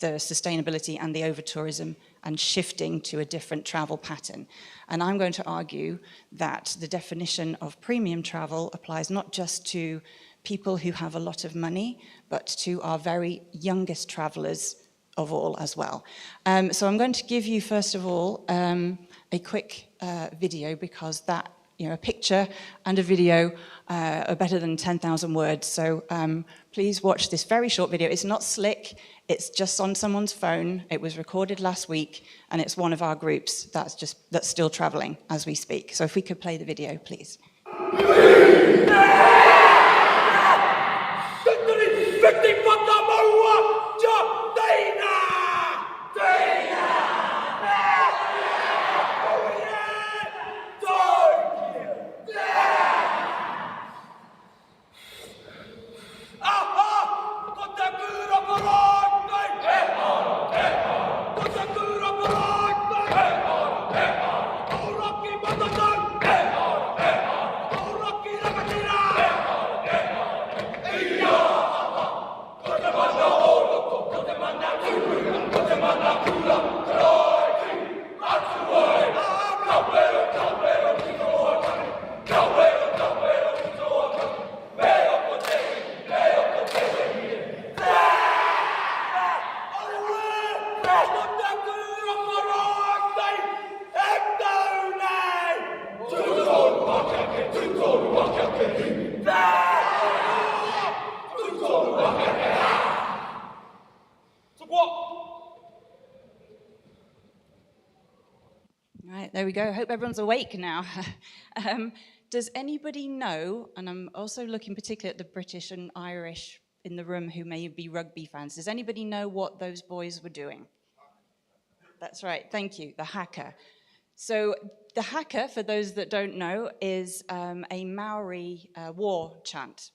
[SPEAKER 9] sustainability and the overtourism and shifting to a different travel pattern. And I'm going to argue that the definition of premium travel applies not just to people who have a lot of money, but to our very youngest travelers of all as well. So I'm going to give you, first of all, a quick video because that, a picture and a video are better than 10,000 words. So please watch this very short video. It's not slick, it's just on someone's phone. It was recorded last week, and it's one of our groups that's still traveling as we speak. So if we could play the video, please. There we go. I hope everyone's awake now. Does anybody know, and I'm also looking particularly at the British and Irish in the room who may be rugby fans, does anybody know what those boys were doing? That's right, thank you, the haka. So the haka, for those that don't know, is a Maori war chant.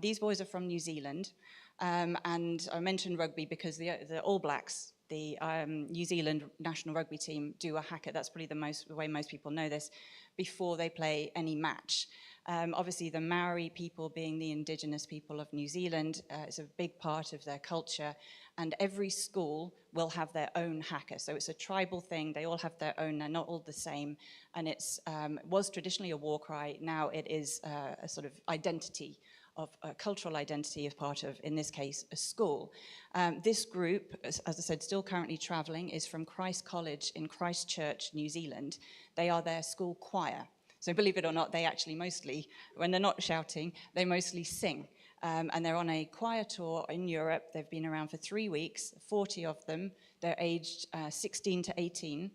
[SPEAKER 9] These boys are from New Zealand, and I mentioned rugby because the All Blacks, the New Zealand national rugby team, do a haka. That's probably the way most people know this, before they play any match. Obviously, the Maori people, being the indigenous people of New Zealand, is a big part of their culture, and every school will have their own haka. So it's a tribal thing. They all have their own. They're not all the same, and it was traditionally a war cry. Now it is a sort of identity of cultural identity as part of, in this case, a school. This group, as I said, still currently traveling, is from Christ College in Christchurch, New Zealand. They are their school choir. So believe it or not, they actually mostly, when they're not shouting, they mostly sing. And they're on a choir tour in Europe. They've been around for 3 weeks, 40 of them. They're aged 16 to 18.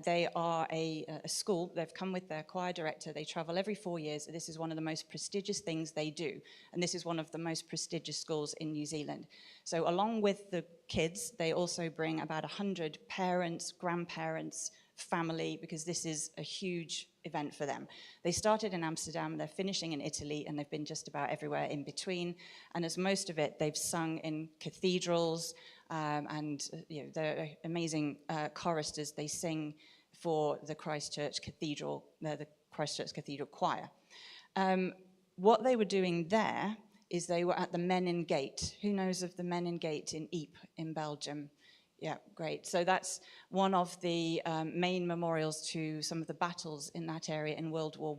[SPEAKER 9] They are a school. They've come with their choir director. They travel every 4 years. This is one of the most prestigious things they do. And this is one of the most prestigious schools in New Zealand. So along with the kids, they also bring about 100 parents, grandparents, family, because this is a huge event for them. They started in Amsterdam, they're finishing in Italy, and they've been just about everywhere in between. And as most of it, they've sung in cathedrals, and they're amazing choristers. They sing for the Christchurch Cathedral, the Christchurch Cathedral Choir. What they were doing there is they were at the Menin Gate. Who knows of the Menin Gate in Ypres in Belgium? Yeah, great. So that's one of the main memorials to some of the battles in that area in World War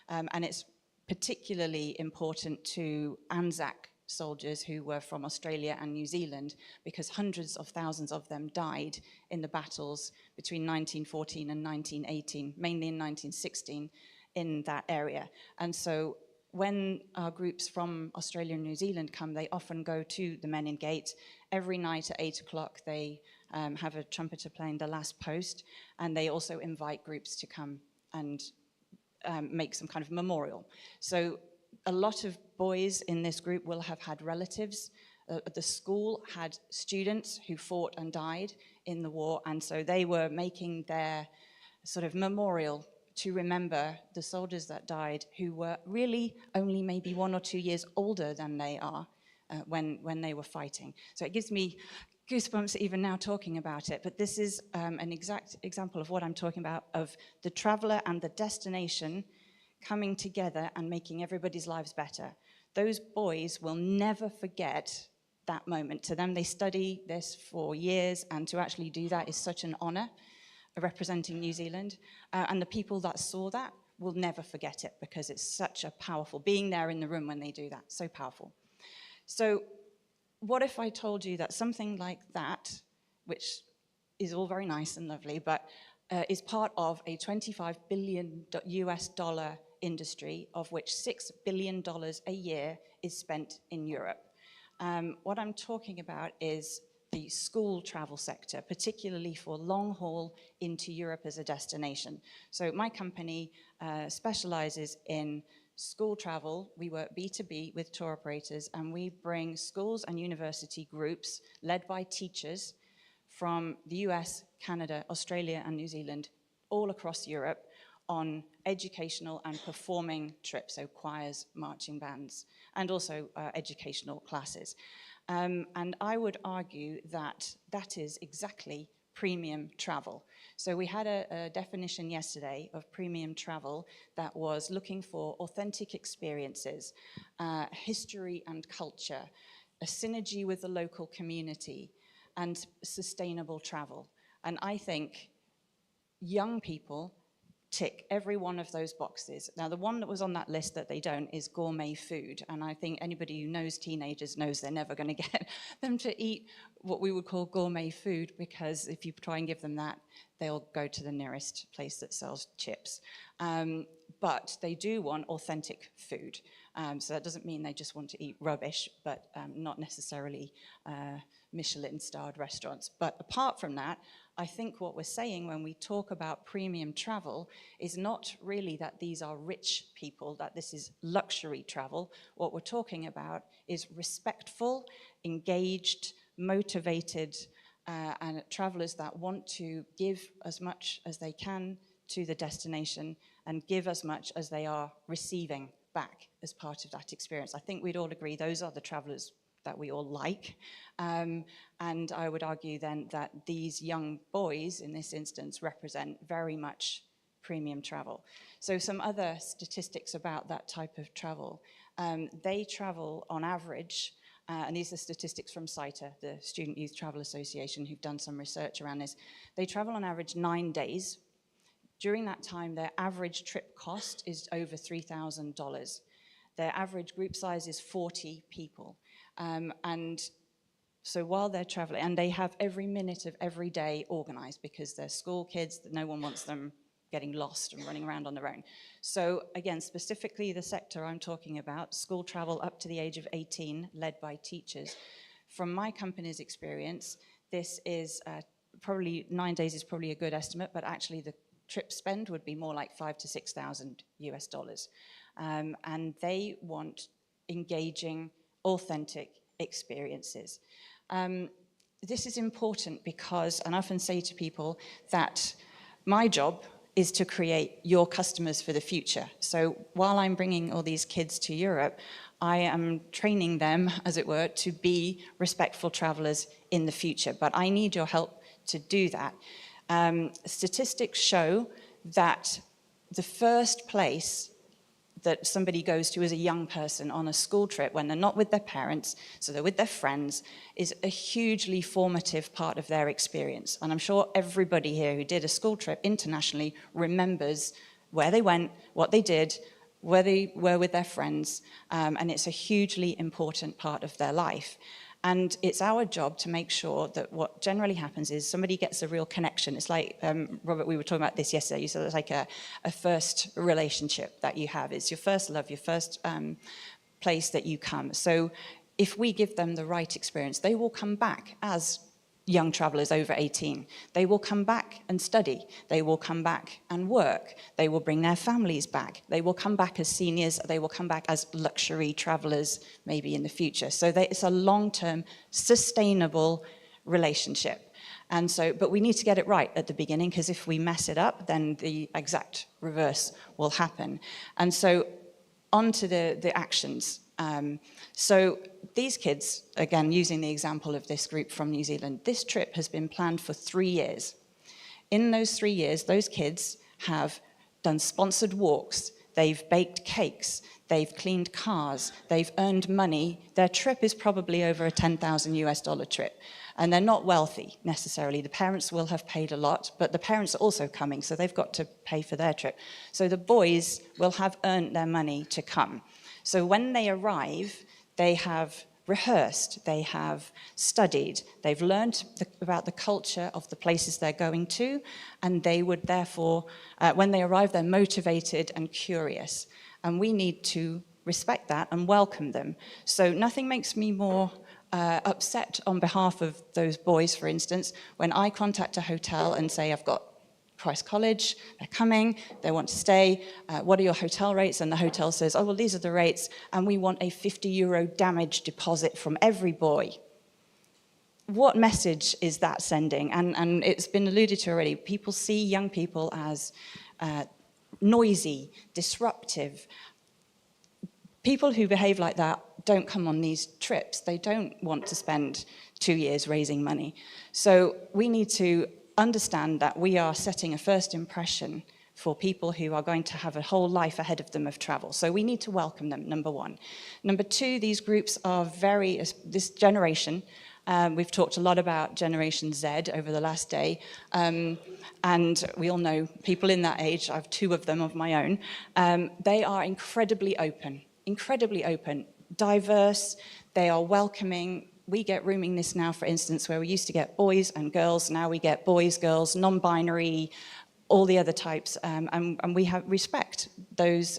[SPEAKER 9] I. And it's particularly important to Anzac soldiers who were from Australia and New Zealand, because hundreds of thousands of them died in the battles between 1914 and 1918, mainly in 1916 in that area. And so when our groups from Australia and New Zealand come, they often go to the Menin Gate. Every night at 8 o'clock, they have a trumpeter playing the last post, and they also invite groups to come and make some kind of memorial. So a lot of boys in this group will have had relatives. The school had students who fought and died in the war, and so they were making their sort of memorial to remember the soldiers that died, who were really only maybe 1 or 2 years older than they are when they were fighting. So it gives me goosebumps even now talking about it, but this is an exact example of what I'm talking about, of the traveler and the destination coming together and making everybody's lives better. Those boys will never forget that moment. To them, they study this for years, and to actually do that is such an honor, representing New Zealand. And the people that saw that will never forget it, because it's such a powerful, being there in the room when they do that, so powerful. So what if I told you that something like that, which is all very nice and lovely, but is part of a $25 billion US industry, of which $6 billion a year is spent in Europe. What I'm talking about is the school travel sector, particularly for long haul into Europe as a destination. So my company specializes in school travel. We work B2B with tour operators, and we bring schools and university groups led by teachers from the US, Canada, Australia, and New Zealand, all across Europe, on educational and performing trips, so choirs, marching bands, and also educational classes. And I would argue that that is exactly premium travel. So we had a definition yesterday of premium travel that was looking for authentic experiences, history and culture, a synergy with the local community, and sustainable travel. And I think young people tick every one of those boxes. Now, the one that was on that list that they don't is gourmet food. And I think anybody who knows teenagers knows they're never going to get them to eat what we would call gourmet food, because if you try and give them that, they'll go to the nearest place that sells chips. But they do want authentic food. So that doesn't mean they just want to eat rubbish, but not necessarily Michelin-starred restaurants. But apart from that, I think what we're saying when we talk about premium travel is not really that these are rich people, that this is luxury travel. What we're talking about is respectful, engaged, motivated, and travelers that want to give as much as they can to the destination and give as much as they are receiving back as part of that experience. I think we'd all agree those are the travelers that we all like. And I would argue then that these young boys in this instance represent very much premium travel. So some other statistics about that type of travel. They travel on average, and these are statistics from CITA, the Student Youth Travel Association, who've done some research around this. They travel on average 9 days. During that time, their average trip cost is over $3,000. Their average group size is 40 people. And so while they're traveling, and they have every minute of every day organized because they're school kids, no one wants them getting lost and running around on their own. So again, specifically the sector I'm talking about, school travel up to the age of 18, led by teachers. From my company's experience, this is probably 9 days is probably a good estimate, but actually the trip spend would be more like $5,000 to $6,000 US. And they want engaging, authentic experiences. This is important because, and I often say to people that my job is to create your customers for the future. So while I'm bringing all these kids to Europe, I am training them, as it were, to be respectful travelers in the future. But I need your help to do that. Statistics show that the first place that somebody goes to as a young person on a school trip when they're not with their parents, so they're with their friends, is a hugely formative part of their experience. And I'm sure everybody here who did a school trip internationally remembers where they went, what they did, where they were with their friends, and it's a hugely important part of their life. And it's our job to make sure that what generally happens is somebody gets a real connection. It's like, Robert, we were talking about this yesterday. You said it's like a first relationship that you have. It's your first love, your first place that you come. So if we give them the right experience, they will come back as young travelers over 18. They will come back and study. They will come back and work. They will bring their families back. They will come back as seniors. They will come back as luxury travelers maybe in the future. So it's a long-term, sustainable relationship. And so, but we need to get it right at the beginning, because if we mess it up, then the exact reverse will happen. And so on to the actions. So these kids, again, using the example of this group from New Zealand, this trip has been planned for 3 years. In those 3 years, those kids have done sponsored walks, they've baked cakes, they've cleaned cars, they've earned money. Their trip is probably over a $10,000 US trip. And they're not wealthy, necessarily. The parents will have paid a lot, but the parents are also coming, so they've got to pay for their trip. So the boys will have earned their money to come. So when they arrive, they have rehearsed, they have studied, they've learned about the culture of the places they're going to, and they would therefore, when they arrive, they're motivated and curious. And we need to respect that and welcome them. So nothing makes me more upset on behalf of those boys, for instance, when I contact a hotel and say, I've got Christ College, they're coming, they want to stay, what are your hotel rates? And the hotel says, oh, well, these are the rates, and we want a €50 damage deposit from every boy. What message is that sending? And it's been alluded to already. People see young people as noisy, disruptive. People who behave like that don't come on these trips. They don't want to spend 2 years raising money. So we need to understand that we are setting a first impression for people who are going to have a whole life ahead of them of travel. So we need to welcome them, number one. Number two, these groups are this generation, we've talked a lot about Generation Z over the last day, and we all know people in that age, I have 2 of them of my own, they are incredibly open, diverse, they are welcoming. We get rooming this now, for instance, where we used to get boys and girls, now we get boys, girls, non-binary, all the other types, and we respect those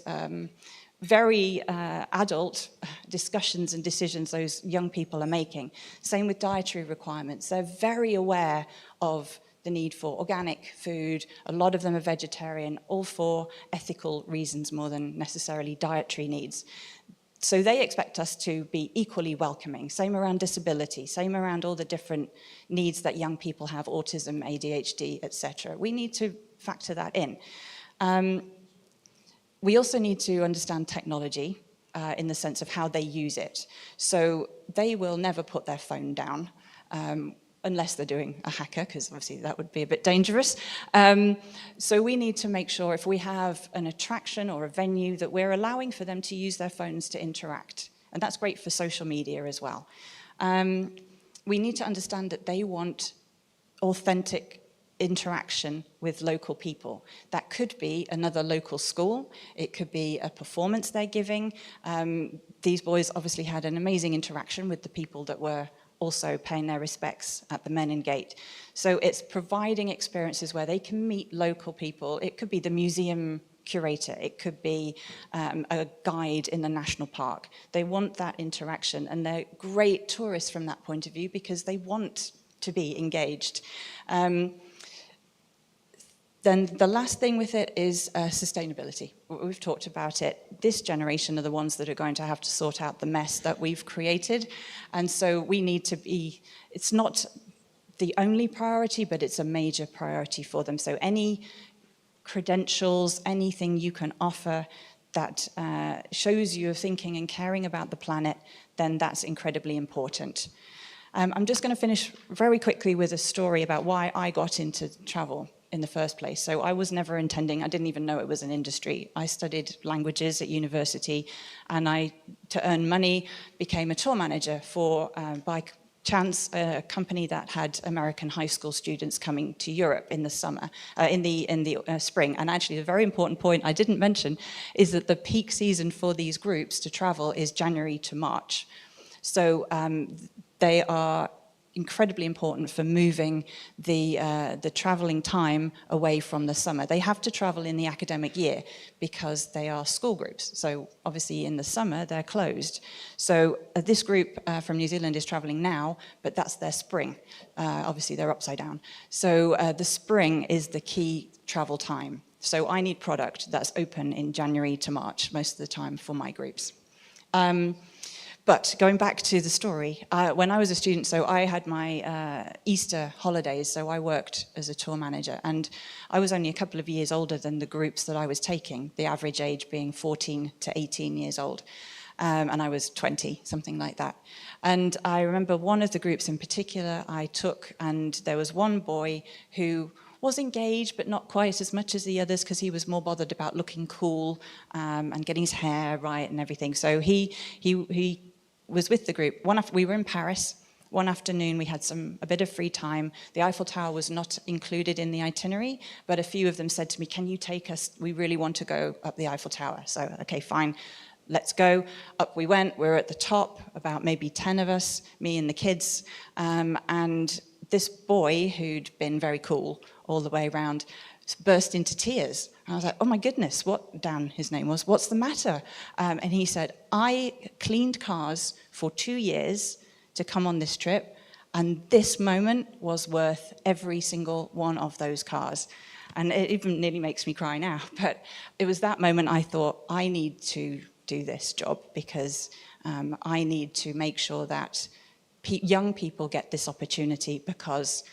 [SPEAKER 9] very adult discussions and decisions those young people are making. Same with dietary requirements. They're very aware of the need for organic food. A lot of them are vegetarian, all for ethical reasons more than necessarily dietary needs. So they expect us to be equally welcoming. Same around disability, same around all the different needs that young people have, autism, ADHD, etc. We need to factor that in. We also need to understand technology in the sense of how they use it. So they will never put their phone down unless they're doing a hacker, because obviously that would be a bit dangerous. So we need to make sure if we have an attraction or a venue that we're allowing for them to use their phones to interact. And that's great for social media as well. We need to understand that they want authentic interaction with local people. That could be another local school. It could be a performance they're giving. These boys obviously had an amazing interaction with the people that were also paying their respects at the Menin Gate. So it's providing experiences where they can meet local people. It could be the museum curator, it could be a guide in the national park. They want that interaction, and they're great tourists from that point of view because they want to be engaged. Then the last thing with it is sustainability. We've talked about it. This generation are the ones that are going to have to sort out the mess that we've created. And so we need to be, it's not the only priority, but it's a major priority for them. So any credentials, anything you can offer that shows you're thinking and caring about the planet, then that's incredibly important. I'm just going to finish very quickly with a story about why I got into travel in the first place. So I was never intending, I didn't even know it was an industry. I studied languages at university, and to earn money, became a tour manager for, by chance, a company that had American high school students coming to Europe in the summer, in the spring. And actually, a very important point I didn't mention is that the peak season for these groups to travel is January to March. So they are incredibly important for moving the traveling time away from the summer. They have to travel in the academic year because they are school groups. So obviously in the summer, they're closed. So this group from New Zealand is traveling now, but that's their spring. Obviously they're upside down. So the spring is the key travel time. So I need product that's open in January to March most of the time for my groups. But going back to the story, when I was a student, so I had my Easter holidays, so I worked as a tour manager, and I was only a couple of years older than the groups that I was taking, the average age being 14 to 18 years old, and I was 20, something like that. And I remember one of the groups in particular I took, and there was one boy who was engaged, but not quite as much as the others because he was more bothered about looking cool and getting his hair right and everything. So he was with the group. We were in Paris. One afternoon we had a bit of free time. The Eiffel Tower was not included in the itinerary, but a few of them said to me, "Can you take us? We really want to go up the Eiffel Tower." So, okay, fine, let's go. Up we went. We were at the top, about maybe 10 of us, me and the kids. And this boy, who'd been very cool all the way around, burst into tears. And I was like, "Oh my goodness," Dan, his name was, "what's the matter?" And he said, "I cleaned cars for 2 years to come on this trip, and this moment was worth every single one of those cars." And it even nearly makes me cry now. But it was that moment I thought, I need to do this job because I need to make sure that young people get this opportunity, because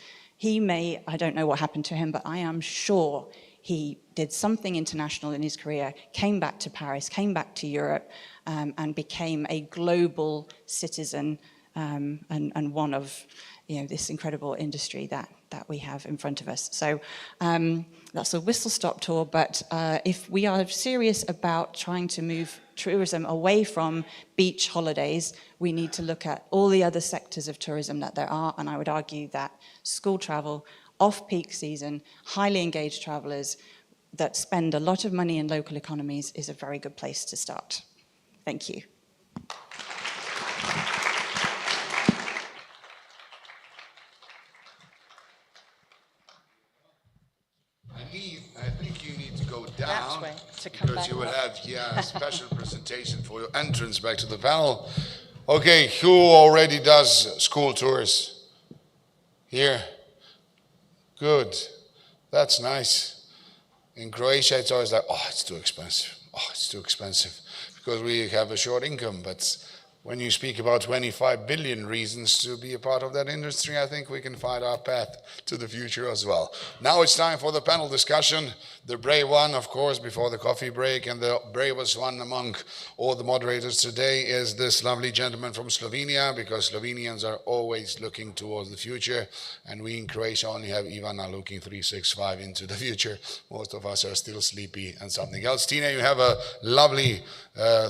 [SPEAKER 9] I don't know what happened to him, but I am sure he did something international in his career, came back to Paris, came back to Europe, and became a global citizen and one of this incredible industry that we have in front of us. So that's a whistle-stop tour, but if we are serious about trying to move tourism away from beach holidays, we need to look at all the other sectors of tourism that there are, and I would argue that school travel, off-peak season, highly engaged travelers that spend a lot of money in local economies is a very good place to start. Thank you.
[SPEAKER 1] I think you need to go down
[SPEAKER 9] That way, to come
[SPEAKER 1] because
[SPEAKER 9] back
[SPEAKER 1] you will
[SPEAKER 9] up.
[SPEAKER 1] have a special presentation for your entrance back to the panel. Okay, who already does school tours? Here? Good. That's nice. In Croatia, it's always like, "Oh, it's too expensive. Oh, it's too expensive," because we have a short income. But when you speak about 25 billion reasons to be a part of that industry, I think we can find our path to the future as well. Now it's time for the panel discussion. The brave one, of course, before the coffee break, and the bravest one among all the moderators today is this lovely gentleman from Slovenia, because Slovenians are always looking towards the future, and we in Croatia only have Ivana looking 365 into the future. Most of us are still sleepy and something else. Tina, you have a lovely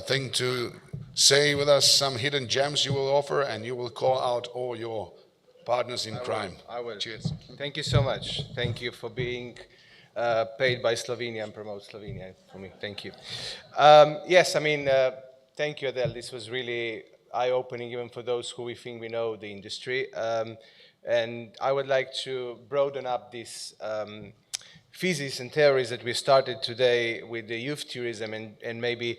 [SPEAKER 1] thing to say with us, some hidden gems you will offer, and you will call out all your partners in crime.
[SPEAKER 3] I will.
[SPEAKER 1] Cheers.
[SPEAKER 3] Thank you so much. Thank you for being paid by Slovenia and promote Slovenia for me. Thank you. Yes, I mean, thank you, Adele. This was really eye-opening, even for those who we think we know the industry. And I would like to broaden up this thesis and theories that we started today with the youth tourism and maybe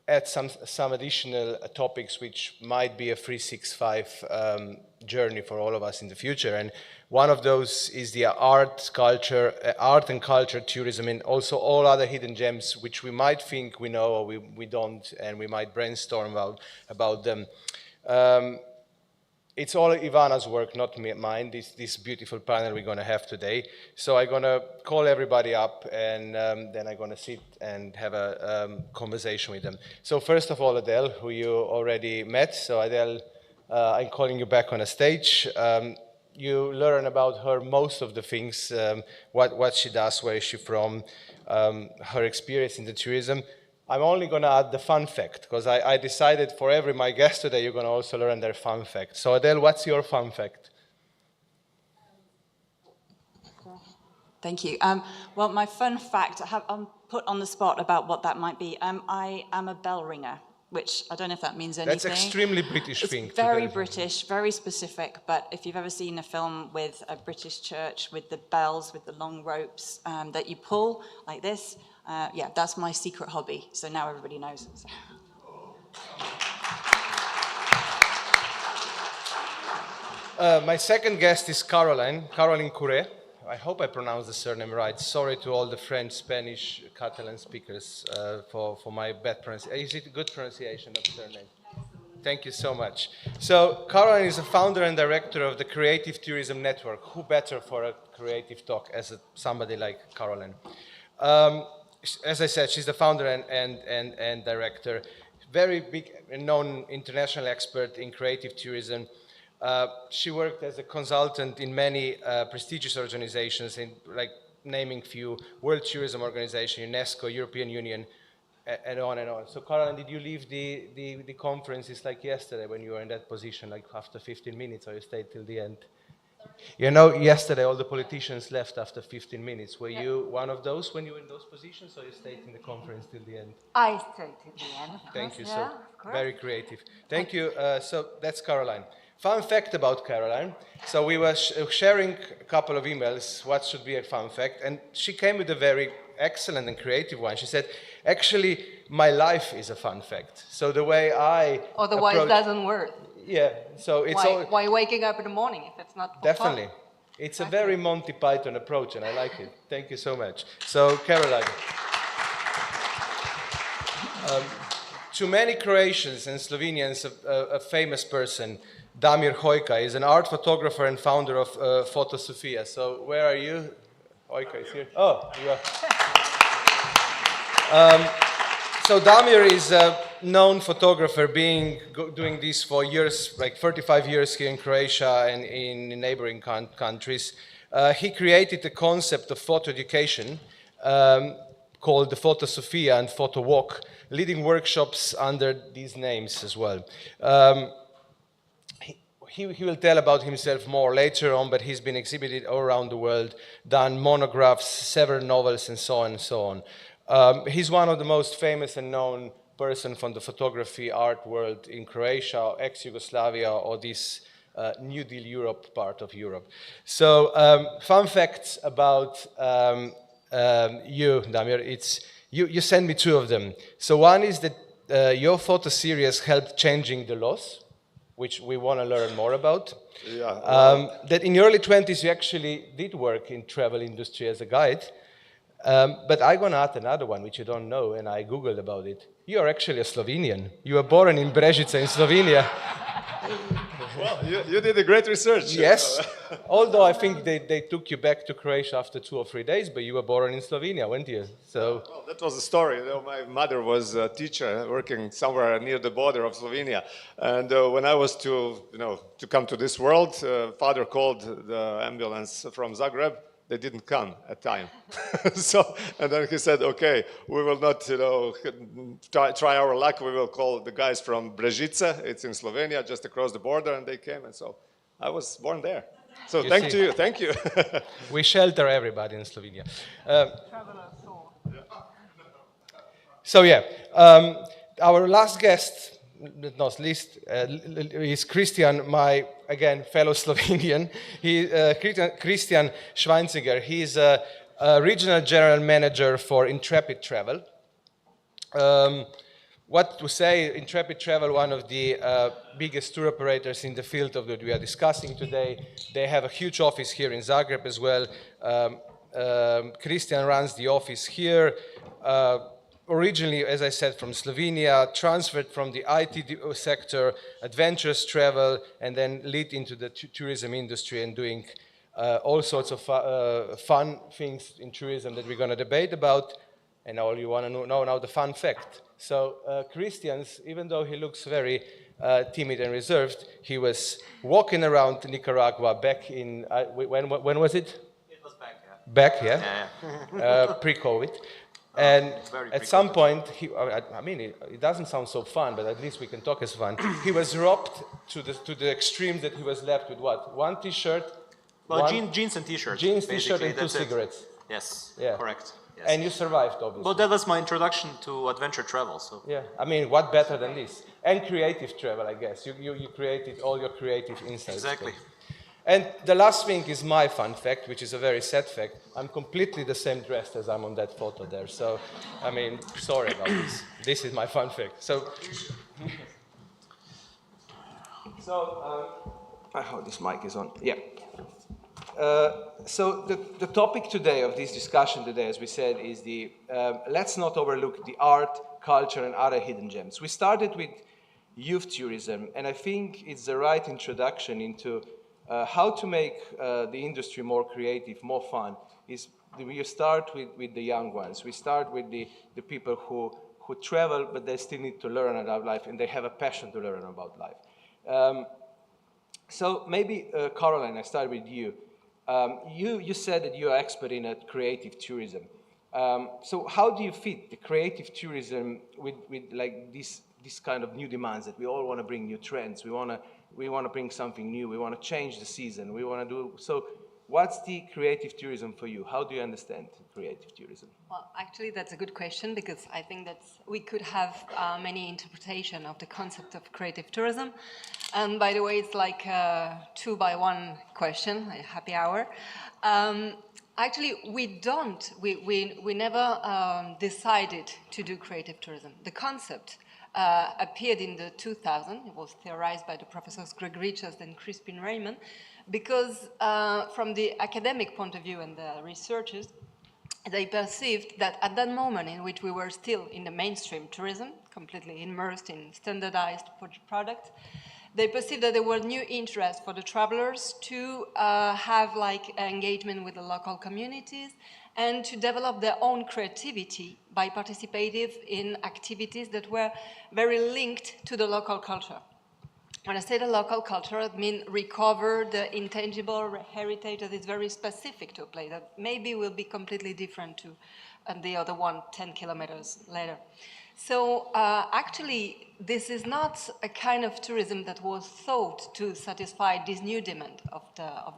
[SPEAKER 3] add some additional topics which might be a 365 journey for all of us in the future. And one of those is the art and culture tourism, and also all other hidden gems which we might think we know or we don't, and we might brainstorm about them. It's all Ivana's work, not mine, this beautiful panel we're going to have today. So I'm going to call everybody up, and then I'm going to sit and have a conversation with them. So first of all, Adele, who you already met. So Adele, I'm calling you back on a stage. You learn about her most of the things, what she does, where is she from, her experience in the tourism. I'm only going to add the fun fact, because I decided for every my guest today, you're going to also learn their fun fact. So Adele, what's your fun fact?
[SPEAKER 9] Thank you. Well, my fun fact, I'm put on the spot about what that might be. I am a bell ringer, which I don't know if that means anything.
[SPEAKER 3] That's extremely British thing.
[SPEAKER 9] It's very British, very specific, but if you've ever seen a film with a British church with the bells, with the long ropes that you pull like this, yeah, that's my secret hobby. So now everybody knows.
[SPEAKER 3] My second guest is Caroline Curé. I hope I pronounced the surname right. Sorry to all the French, Spanish, Catalan speakers for my bad pronunciation. Is it a good pronunciation of the surname? Thank you so much. So Caroline is the founder and director of the Creative Tourism Network. Who better for a creative talk as somebody like Caroline? As I said, she's the founder and director. Very big and known international expert in creative tourism. She worked as a consultant in many prestigious organizations, like naming few, World Tourism Organization, UNESCO, European Union, and on and on. So Caroline, did you leave the conferences like yesterday when you were in that position, like after 15 minutes, or you stayed till the end? You know, yesterday all the politicians left after 15 minutes. Were you one of those when you were in those positions, or you stayed in the conference till the end?
[SPEAKER 10] I stayed till the end.
[SPEAKER 3] Thank you,
[SPEAKER 10] yeah,
[SPEAKER 3] so very creative. Thank you. So that's Caroline. Fun fact about Caroline. So we were sharing a couple of emails, what should be a fun fact, and she came with a very excellent and creative one. She said, actually, my life is a fun fact. So the way I
[SPEAKER 10] Otherwise it doesn't work.
[SPEAKER 3] Yeah, so it's
[SPEAKER 10] why waking up in the morning if it's not for
[SPEAKER 3] definitely.
[SPEAKER 10] fun?
[SPEAKER 3] It's a very Monty Python approach, and I like it. Thank you so much. So, Caroline. To many Croatians and Slovenians, a famous person, Damir Hojka, is an art photographer and founder of Photo Sofia. So, where are you? Hojka is here. Oh, you are. So Damir is a known photographer, doing this for years, like 35 years here in Croatia and in neighboring countries. He created the concept of photo education called the Photo Sofia and Photo Walk, leading workshops under these names as well. He will tell about himself more later on, but he's been exhibited all around the world, done monographs, several novels, and so on and so on. He's one of the most famous and known person from the photography art world in Croatia, ex-Yugoslavia, or this New Deal Europe part of Europe. So, fun facts about you, Damir. You sent me two of them. So one is that your photo series helped changing the laws, which we want to learn more about. Yeah. That in your early 20s you actually did work in travel industry as a guide. But I'm going to add another one, which you don't know, and I Googled about it. You are actually a Slovenian. You were born in Brežice in Slovenia.
[SPEAKER 11] Well, you did a great research.
[SPEAKER 3] Yes. Although I think they took you back to Croatia after 2 or 3 days, but you were born in Slovenia, weren't you? So.
[SPEAKER 11] Well, that was the story. You know, my mother was a teacher working somewhere near the border of Slovenia. And when I was to come to this world, father called the ambulance from Zagreb. They didn't come at time. And then he said, okay, we will not, try our luck. We will call the guys from Brežice. It's in Slovenia, just across the border. And they came. And so I was born there. So
[SPEAKER 3] You
[SPEAKER 11] thank
[SPEAKER 3] see.
[SPEAKER 11] you, thank you.
[SPEAKER 3] We shelter everybody in Slovenia. So yeah, our last guest, not least, is Christian, my, again, fellow Slovenian. Christian Schweinziger. He's a regional general manager for Intrepid Travel. What to say, Intrepid Travel, one of the biggest tour operators in the field of that we are discussing today. They have a huge office here in Zagreb as well. Christian runs the office here. Originally, as I said, from Slovenia, transferred from the IT sector, adventurous travel, and then lead into the tourism industry and doing all sorts of fun things in tourism that we're going to debate about. And all you want to know now the fun fact. So Christians, even though he looks very timid and reserved, he was walking around Nicaragua back in, when was it?
[SPEAKER 12] It was back, yeah.
[SPEAKER 3] Back, yeah? Pre-COVID. And at some point, I mean, it doesn't sound so fun, but at least we can talk as fun. He was robbed to the extreme that he was left with what? One T-shirt?
[SPEAKER 12] Well, jeans and T-shirt.
[SPEAKER 3] Jeans, T-shirt, and 2 cigarettes.
[SPEAKER 12] Yes,
[SPEAKER 3] yeah.
[SPEAKER 12] Correct. Yes.
[SPEAKER 3] And you survived, obviously.
[SPEAKER 12] Well, that was my introduction to adventure travel. So.
[SPEAKER 3] Yeah, I mean, what better than this? And creative travel, I guess. You created all your creative insights.
[SPEAKER 12] Exactly.
[SPEAKER 3] And the last thing is my fun fact, which is a very sad fact. I'm completely the same dressed as I'm on that photo there. So, I mean, sorry about this. This is my fun fact. So, I hope this mic is on. Yeah. So the topic today of this discussion today, as we said, is the let's not overlook the art, culture, and other hidden gems. We started with youth tourism, and I think it's the right introduction into how to make the industry more creative, more fun. Is we start with the young ones. We start with the people who travel, but they still need to learn about life, and they have a passion to learn about life. So maybe, Caroline, I start with you. You said that you are expert in creative tourism. So how do you fit the creative tourism with like this kind of new demands that we all want to bring new trends? We want to bring something new. We want to change the season. We want to do so. What's the creative tourism for you? How do you understand creative tourism?
[SPEAKER 10] Well, actually, that's a good question because I think that we could have many interpretations of the concept of creative tourism. And by the way, it's like a 2-by-1 question, a happy hour. Actually, we never decided to do creative tourism. The concept appeared in the 2000. It was theorized by the professors Greg Richards and Crispin Raymond, because from the academic point of view and the researchers, they perceived that at that moment in which we were still in the mainstream tourism, completely immersed in standardized products, they perceived that there were new interests for the travelers to have like engagement with the local communities and to develop their own creativity by participating in activities that were very linked to the local culture. When I say the local culture, I mean recover the intangible heritage that is very specific to a place that maybe will be completely different to the other one 10 kilometers later. So actually, this is not a kind of tourism that was thought to satisfy this new demand of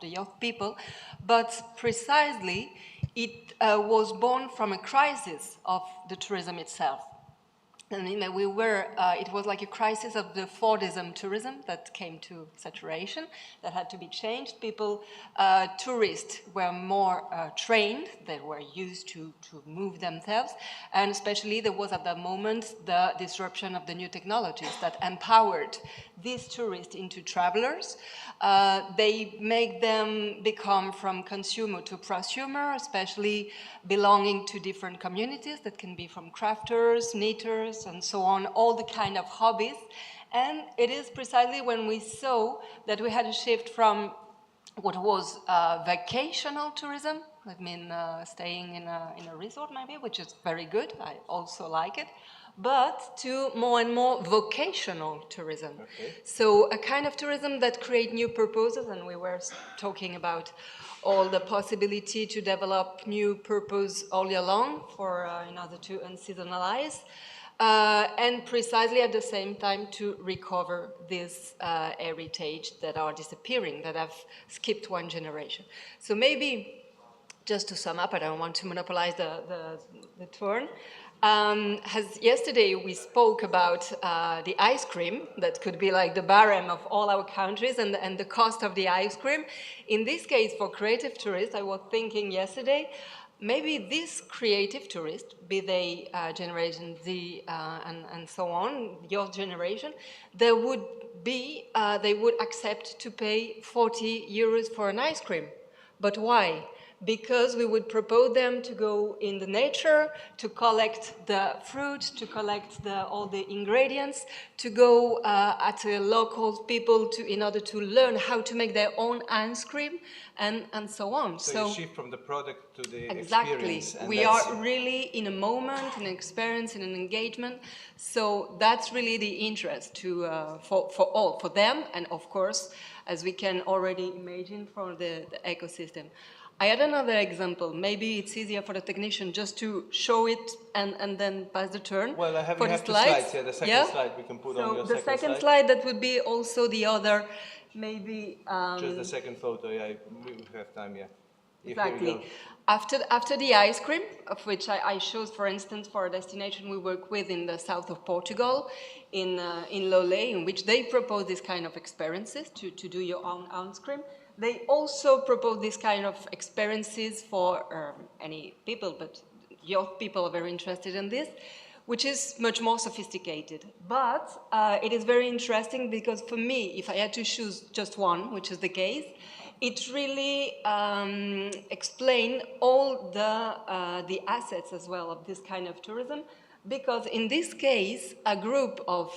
[SPEAKER 10] the young people, but precisely it was born from a crisis of the tourism itself. I mean, it was like a crisis of the Fordism tourism that came to saturation, that had to be changed. Tourists were more trained, they were used to move themselves, and especially there was at that moment the disruption of the new technologies that empowered these tourists into travelers. They make them become from consumer to prosumer, especially belonging to different communities that can be from crafters, knitters, and so on, all the kind of hobbies. And it is precisely when we saw that we had a shift from what was vacational tourism, I mean staying in a resort maybe, which is very good, I also like it, but to more and more vocational tourism. Okay. So a kind of tourism that create new purposes, and we were talking about all the possibility to develop new purpose all year long in order to unseasonalize. and precisely at the same time to recover this heritage that are disappearing, that have skipped one generation. So maybe, just to sum up, I don't want to monopolize the turn, as yesterday we spoke about the ice cream, that could be like the barem of all our countries and the cost of the ice cream. In this case, for creative tourists, I was thinking yesterday, maybe these creative tourists, be they Generation Z and so on, your generation, they would accept to pay 40 euros for an ice cream. But why? Because we would propose them to go in the nature, to collect the fruit, to collect all the ingredients, to go at local people in order to learn how to make their own ice cream, and so on.
[SPEAKER 3] So you shift from the product to the
[SPEAKER 10] exactly.
[SPEAKER 3] experience. And
[SPEAKER 10] we are really in a moment, an experience, in an engagement. So that's really the interest for them, and of course, as we can already imagine, for the ecosystem. I had another example. Maybe it's easier for the technician just to show it and then pass the turn.
[SPEAKER 3] Well,
[SPEAKER 10] for
[SPEAKER 3] we
[SPEAKER 10] the
[SPEAKER 3] have two
[SPEAKER 10] slides.
[SPEAKER 3] slides. Yeah, the second slide we can put on your
[SPEAKER 10] the second slide, that would be also the other, maybe.
[SPEAKER 3] Just the second photo. Yeah, we have time. Yeah.
[SPEAKER 10] Exactly. After the ice cream, of which I showed, for instance, for a destination we work with in the south of Portugal, in Lolé, in which they propose this kind of experiences to do your own ice cream. They also propose this kind of experiences for any people, but your people are very interested in this, which is much more sophisticated. But it is very interesting because for me, if I had to choose just one, which is the case, it really explains all the assets as well of this kind of tourism, because in this case, a group of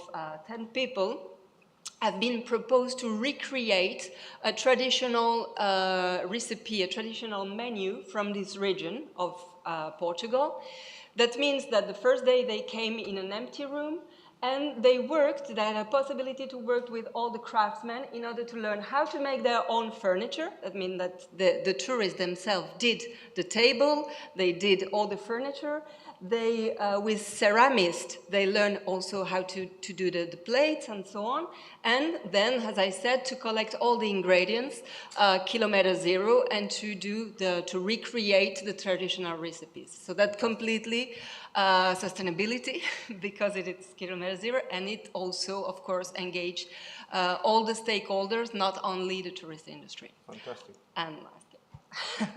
[SPEAKER 10] 10 people have been proposed to recreate a traditional recipe, a traditional menu from this region of Portugal. That means that the first day they came in an empty room, and they had a possibility to work with all the craftsmen in order to learn how to make their own furniture. That means that the tourists themselves did the table, they did all the furniture. They, with ceramists, they learn also how to do the plates and so on. And then, as I said, to collect all the ingredients, kilometer zero, and to recreate the traditional recipes. So that completely sustainability, because it is kilometer zero, and it also, of course, engage all the stakeholders, not only the tourist industry.
[SPEAKER 3] Fantastic.
[SPEAKER 10] And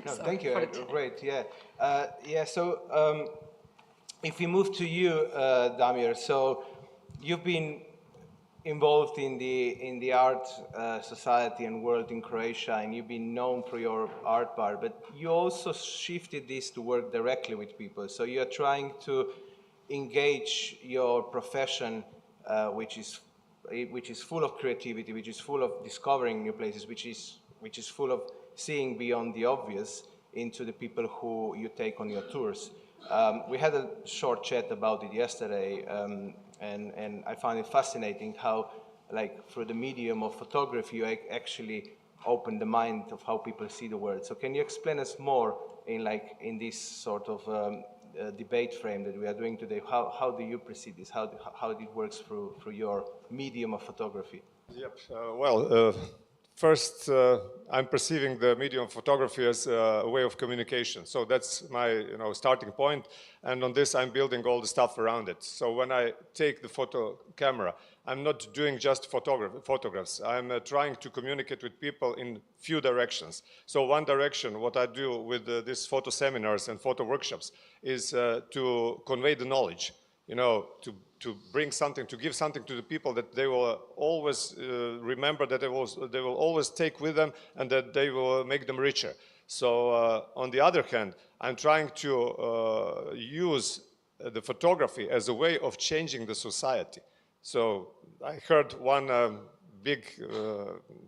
[SPEAKER 3] no, thank you. Great. Yeah. So. If we move to you, Damir, so you've been involved in the art society and world in Croatia, and you've been known for your art bar, but you also shifted this to work directly with people. So you're trying to engage your profession, which is full of creativity, which is full of discovering new places, which is full of seeing beyond the obvious, into the people who you take on your tours. We had a short chat about it yesterday, and I found it fascinating how, like, through the medium of photography, you actually open the mind of how people see the world. So can you explain us more in this sort of debate frame that we are doing today? How do you perceive this? How it works through your medium of photography?
[SPEAKER 11] Yep. First, I'm perceiving the medium of photography as a way of communication. So that's my starting point. And on this, I'm building all the stuff around it. So when I take the photo camera, I'm not doing just photographs. I'm trying to communicate with people in few directions. So one direction, what I do with these photo seminars and photo workshops, is to convey the knowledge, to bring something, to give something to the people that they will always remember, that they will always take with them, and that they will make them richer. So on the other hand, I'm trying to use the photography as a way of changing the society. So I heard one big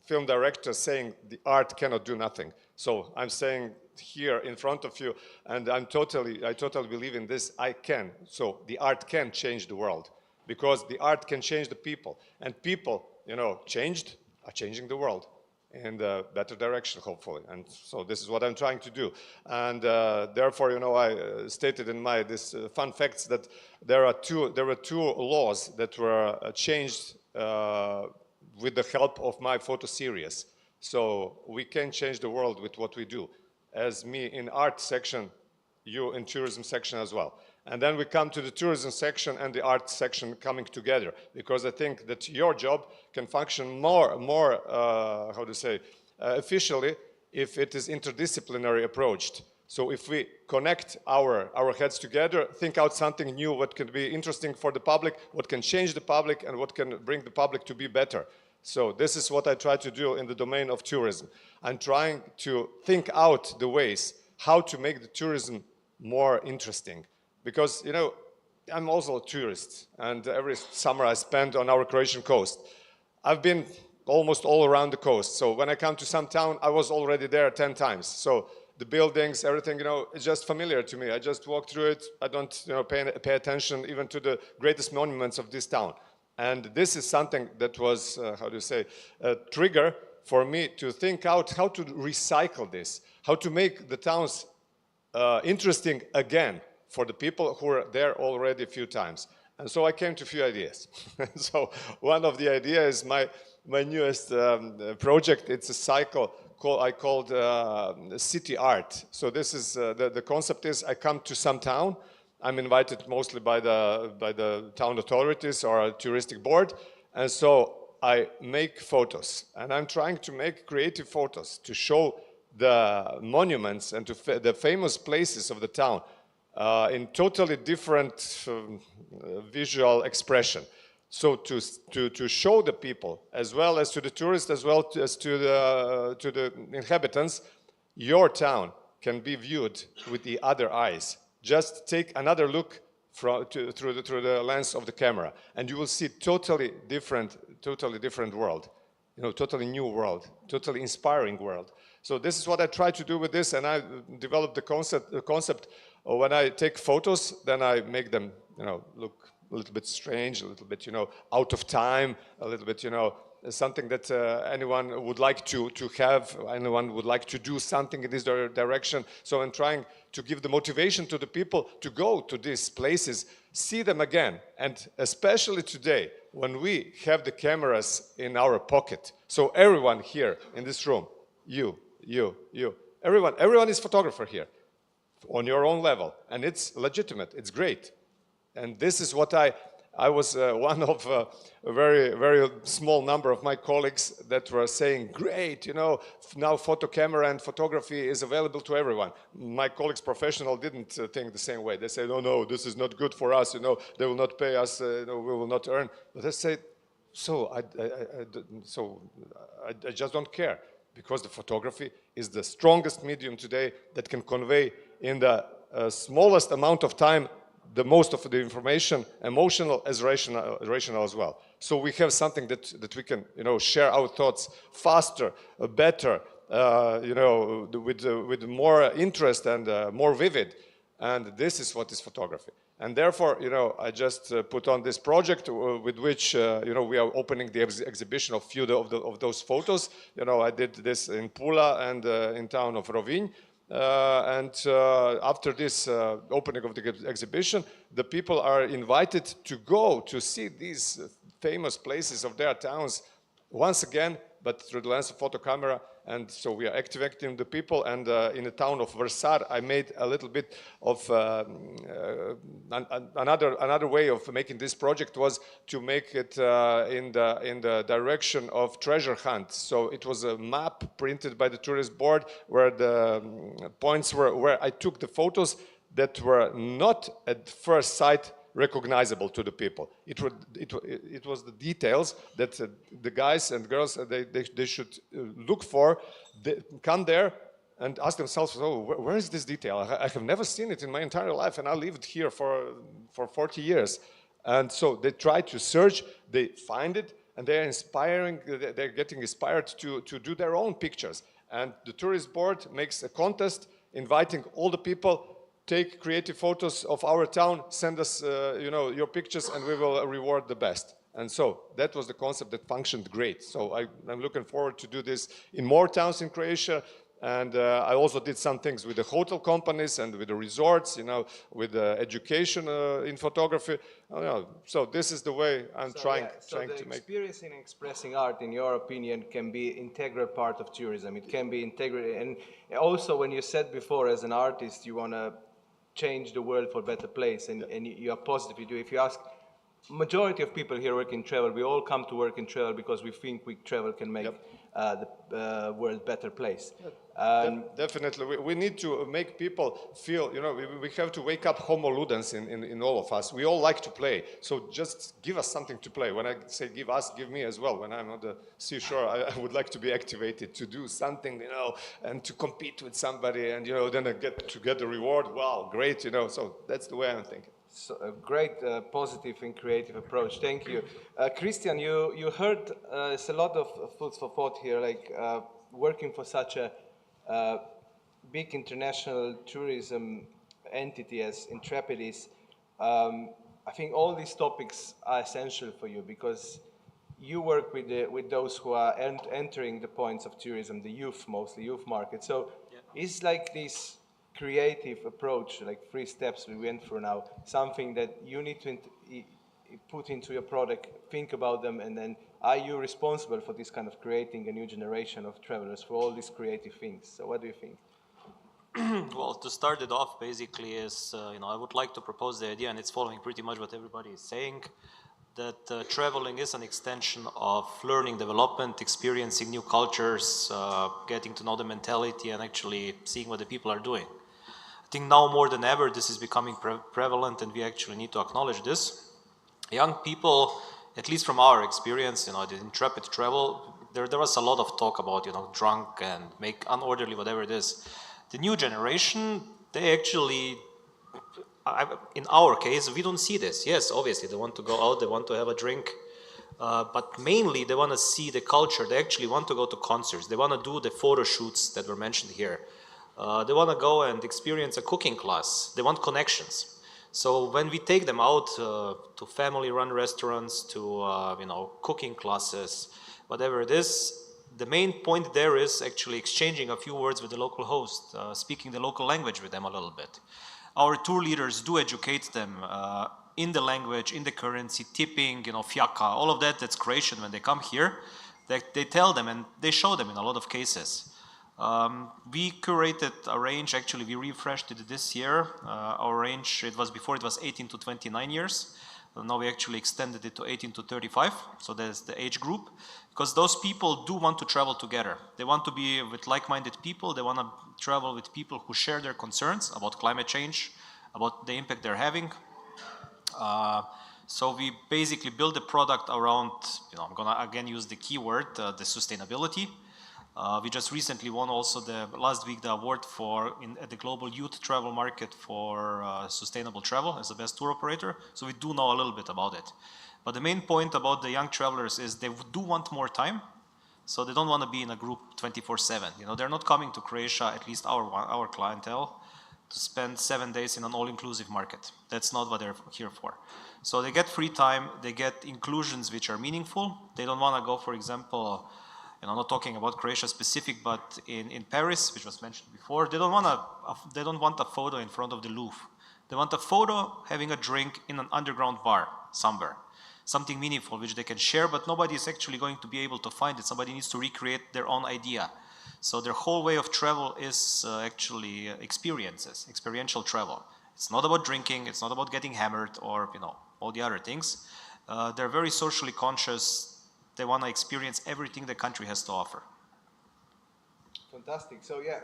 [SPEAKER 11] film director saying the art cannot do nothing. So I'm saying here in front of you, and I totally believe in this, I can. So the art can change the world, because the art can change the people, and people, are changing the world. in the better direction, hopefully. And so this is what I'm trying to do. And therefore, you know, I stated in my fun facts that there were two laws that were changed with the help of my photo series. So we can change the world with what we do. As me in art section, you in tourism section as well. And then we come to the tourism section and the art section coming together, because I think that your job can function more how to say, officially if it is interdisciplinary approached. So if we connect our heads together, think out something new, what can be interesting for the public, what can change the public, and what can bring the public to be better. So this is what I try to do in the domain of tourism. I'm trying to think out the ways how to make the tourism more interesting. Because, you know, I'm also a tourist, and every summer I spend on our Croatian coast. I've been almost all around the coast. So when I come to some town, I was already there 10 times. So the buildings, everything, you know, it's just familiar to me. I just walk through it. I don't, you know, pay attention even to the greatest monuments of this town. And this is something that was, how do you say, a trigger for me to think out how to recycle this, how to make the towns interesting again for the people who are there already a few times. And so I came to a few ideas. So one of the ideas is my newest project. It's a cycle I called city art. So this is, the concept is I come to some town. I'm invited mostly by the town authorities or a touristic board. And so I make photos. And I'm trying to make creative photos to show the monuments and to the famous places of the town in totally different visual expression. So to show the people, as well as to the tourists, as well as to the inhabitants, your town can be viewed with the other eyes. Just take another look through the lens of the camera, and you will see totally different world, you know, totally new world, totally inspiring world. So this is what I try to do with this, and I developed the concept. When I take photos, then I make them, you know, look a little bit strange, a little bit, you know, out of time, a little bit, you know, something that anyone would like to have, anyone would like to do something in this direction. So I'm trying to give the motivation to the people to go to these places, see them again, and especially today, when we have the cameras in our pocket. So everyone here in this room, you, everyone is photographer here, on your own level, and it's legitimate, it's great. And this is what I was one of a very small number of my colleagues that were saying, great, you know, now photo camera and photography is available to everyone. My colleagues professional didn't think the same way. They said, oh no, this is not good for us, you know, they will not pay us, you know, we will not earn. But I said, so I just don't care, because the photography is the strongest medium today that can convey in the smallest amount of time the most of the information, emotional as rational as well. So we have something that we can, you know, share our thoughts faster, better, you know, with more interest and more vivid. And this is what is photography. And therefore, you know, I just put on this project with which, you know, we are opening the exhibition of few of those photos. You know, I did this in Pula and in town of Rovinj. After this opening of the exhibition, the people are invited to go to see these famous places of their towns once again, but through the lens of photo camera. And so we are activating the people. And in the town of Vrsar, I made a little bit of another way of making this project was to make it in the direction of treasure hunt. So it was a map printed by the tourist board where the points were where I took the photos that were not at first sight recognizable to the people. It was the details that the guys and girls they should look for. They come there and ask themselves, oh, where is this detail? I have never seen it in my entire life, and I lived here for 40 years. And so they try to search, they find it, and they're getting inspired to do their own pictures. And the tourist board makes a contest inviting all the people, take creative photos of our town, send us, you know, your pictures, and we will reward the best. And so that was the concept that functioned great. So I'm looking forward to do this in more towns in Croatia. And I also did some things with the hotel companies and with the resorts, you know, with the education in photography. So this is the way I'm trying to make.
[SPEAKER 3] Experiencing and expressing art, in your opinion, can be integral part of tourism. It can be integral, and also when you said before, as an artist, you want to change the world for a better place, and you are positive. You do. If you ask, majority of people here work in travel. We all come to work in travel because we think travel can make the world a better place.
[SPEAKER 11] Definitely, we need to make people feel, you know, we have to wake up homo ludens in all of us. We all like to play, so just give us something to play. When I say give us, give me as well. When I'm on the seashore, I would like to be activated to do something, you know, and to compete with somebody, and, you know, then I get the reward. Wow, great, you know, so that's the way I'm thinking.
[SPEAKER 3] So a great positive and creative approach. Thank you. Christian, you heard there's a lot of food for thought here, like working for such a big international tourism entity as Intrepides. I think all these topics are essential for you because you work with those who are entering the points of tourism, the youth, mostly youth market. So it's like this creative approach, like 3 steps we went through now, something that you need to put into your product, think about them, and then are you responsible for this kind of creating a new generation of travelers for all these creative things? So what do you think?
[SPEAKER 12] Well, to start it off, basically, is you know, I would like to propose the idea, and it's following pretty much what everybody is saying, that traveling is an extension of learning, development, experiencing new cultures, getting to know the mentality, and actually seeing what the people are doing. I think now more than ever, this is becoming prevalent, and we actually need to acknowledge this. Young people, at least from our experience, you know, the intrepid travel, there was a lot of talk about, you know, drunk and make unorderly, whatever it is. The new generation, they actually, in our case, we don't see this. Yes, obviously, they want to go out, they want to have a drink, but mainly they want to see the culture. They actually want to go to concerts. They want to do the photo shoots that were mentioned here. They want to go and experience a cooking class. They want connections. So when we take them out to family-run restaurants, to you know, cooking classes, whatever it is, the main point there is actually exchanging a few words with the local host, speaking the local language with them a little bit. Our tour leaders do educate them in the language, in the currency, tipping, you know, fiaka, all of that. That's Croatian. When they come here, they tell them and they show them in a lot of cases. We curated a range, actually we refreshed it this year. Our range, before it was 18 to 29 years. Now we actually extended it to 18 to 35, so there's the age group. Because those people do want to travel together. They want to be with like-minded people, they want to travel with people who share their concerns about climate change, about the impact they're having. So we basically build a product around, you know, I'm gonna again use the keyword, the sustainability. We just recently won also last week the award at the Global Youth Travel Market for sustainable travel as the best tour operator. So we do know a little bit about it. But the main point about the young travelers is they do want more time. So they don't want to be in a group 24/7. You know, they're not coming to Croatia, at least our clientele, to spend 7 days in an all-inclusive market. That's not what they're here for. So they get free time, they get inclusions which are meaningful. They don't want to go, for example, and I'm not talking about Croatia specific, but in Paris, which was mentioned before, they don't want a photo in front of the Louvre. They want a photo having a drink in an underground bar somewhere. Something meaningful which they can share, but nobody is actually going to be able to find it. Somebody needs to recreate their own idea. So their whole way of travel is actually experiences, experiential travel. It's not about drinking, it's not about getting hammered or, you know, all the other things. They're very socially conscious. They want to experience everything the country has to offer.
[SPEAKER 3] Fantastic. So yeah,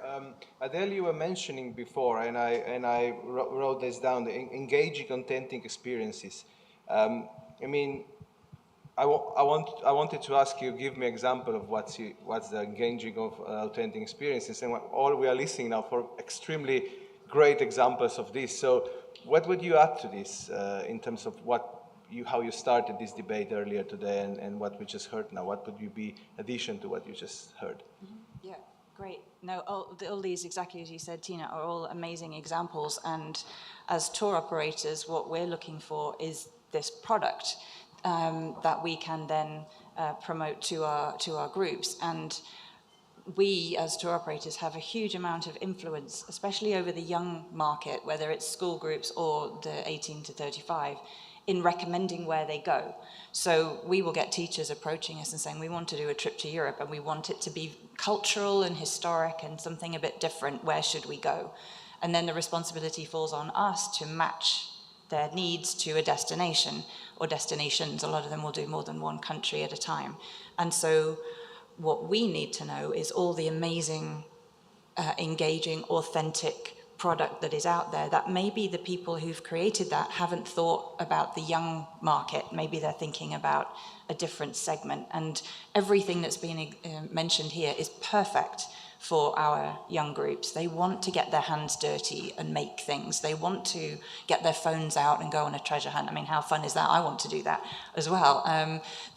[SPEAKER 3] Adele, you were mentioning before, and I wrote this down: the engaging, authentic experiences. I mean, I wanted to ask you, give me an example of what's the engaging of authentic experiences, and all we are listening now for extremely great examples of this. So, what would you add to this in terms of how you started this debate earlier today and what we just heard now? What would you be addition to what you just heard?
[SPEAKER 9] Yeah, great. No, all these, exactly as you said, Tina, are all amazing examples. And as tour operators, what we're looking for is this product that we can then promote to our groups. And we, as tour operators, have a huge amount of influence, especially over the young market, whether it's school groups or the 18 to 35, in recommending where they go. So we will get teachers approaching us and saying, we want to do a trip to Europe and we want it to be cultural and historic and something a bit different. Where should we go? And then the responsibility falls on us to match their needs to a destination or destinations. A lot of them will do more than one country at a time. And so what we need to know is all the amazing, engaging, authentic product that is out there that maybe the people who've created that haven't thought about the young market. Maybe they're thinking about a different segment. And everything that's been mentioned here is perfect for our young groups. They want to get their hands dirty and make things. They want to get their phones out and go on a treasure hunt. I mean, how fun is that? I want to do that as well.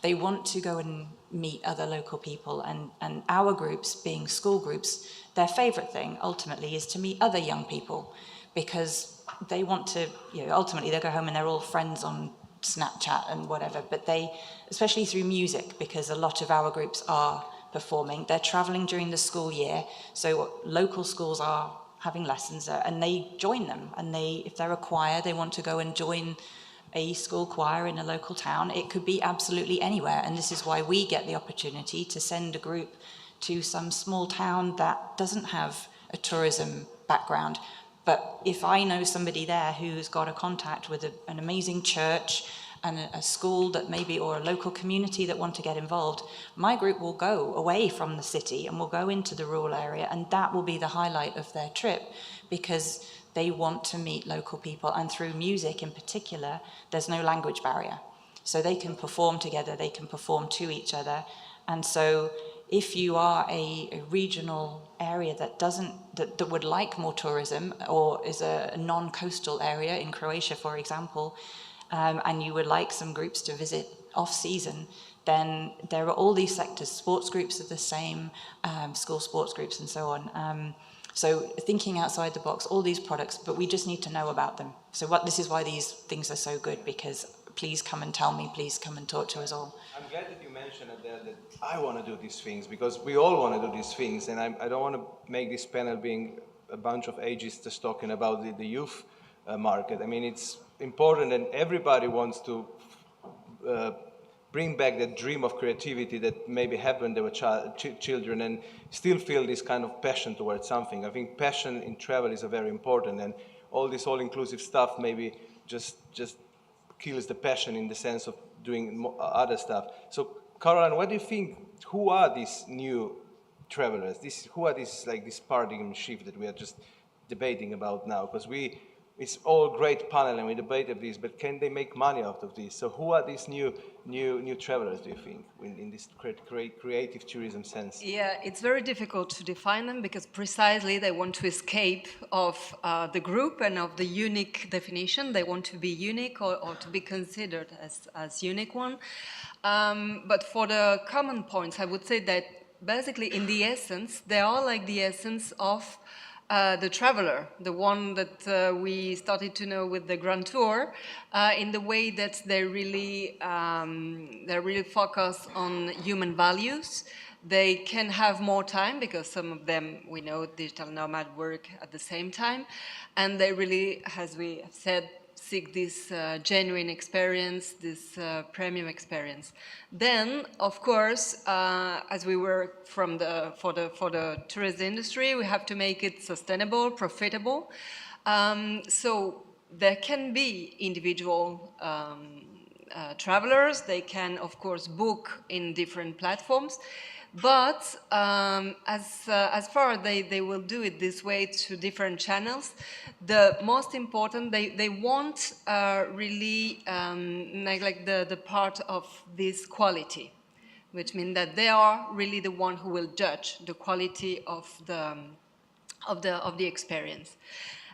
[SPEAKER 9] They want to go and meet other local people, and our groups, being school groups, their favorite thing ultimately is to meet other young people, because they want to, ultimately they go home and they're all friends on Snapchat and whatever, but they, especially through music, because a lot of our groups are performing, they're traveling during the school year, so local schools are having lessons and they join them, and if they're a choir, they want to go and join a school choir in a local town. It could be absolutely anywhere, and this is why we get the opportunity to send a group to some small town that doesn't have a tourism background. But if I know somebody there who's got a contact with an amazing church and a school that maybe, or a local community that want to get involved, my group will go away from the city and will go into the rural area, and that will be the highlight of their trip, because they want to meet local people. And through music in particular, there's no language barrier. So they can perform together, they can perform to each other. And so if you are a regional area that would like more tourism, or is a non-coastal area in Croatia, for example, and you would like some groups to visit off-season, then there are all these sectors. Sports groups are the same, school sports groups and so on. So thinking outside the box, all these products, but we just need to know about them. So this is why these things are so good, because please come and tell me, please come and talk to us all.
[SPEAKER 3] I'm glad that you mentioned, Adele, that I want to do these things, because we all want to do these things, and I don't want to make this panel being a bunch of agists just talking about the youth market. I mean, it's important, and everybody wants to bring back that dream of creativity that maybe had when they were children, and still feel this kind of passion towards something. I think passion in travel is very important, and all this all-inclusive stuff maybe just kills the passion in the sense of doing other stuff. So, Caroline, what do you think? Who are these new travelers? Who are this paradigm shift that we are just debating about now? Because it's all great panel and we debated this, but can they make money out of this? So who are these new travelers, do you think, in this creative tourism sense?
[SPEAKER 10] Yeah, it's very difficult to define them, because precisely they want to escape of the group and of the unique definition. They want to be unique or to be considered as unique one. But for the common points, I would say that basically in the essence, they are like the essence of the traveler, the one that we started to know with the Grand Tour, in the way that they really focus on human values. They can have more time, because some of them, we know, digital nomad work at the same time, and they really, as we have said, seek this genuine experience, this premium experience. Then, of course, as we work for the tourism industry, we have to make it sustainable, profitable. So there can be individual travelers. They can, of course, book in different platforms. But as far as they will do it this way to different channels, the most important, they want really like the part of this quality, which means that they are really the one who will judge the quality of the experience.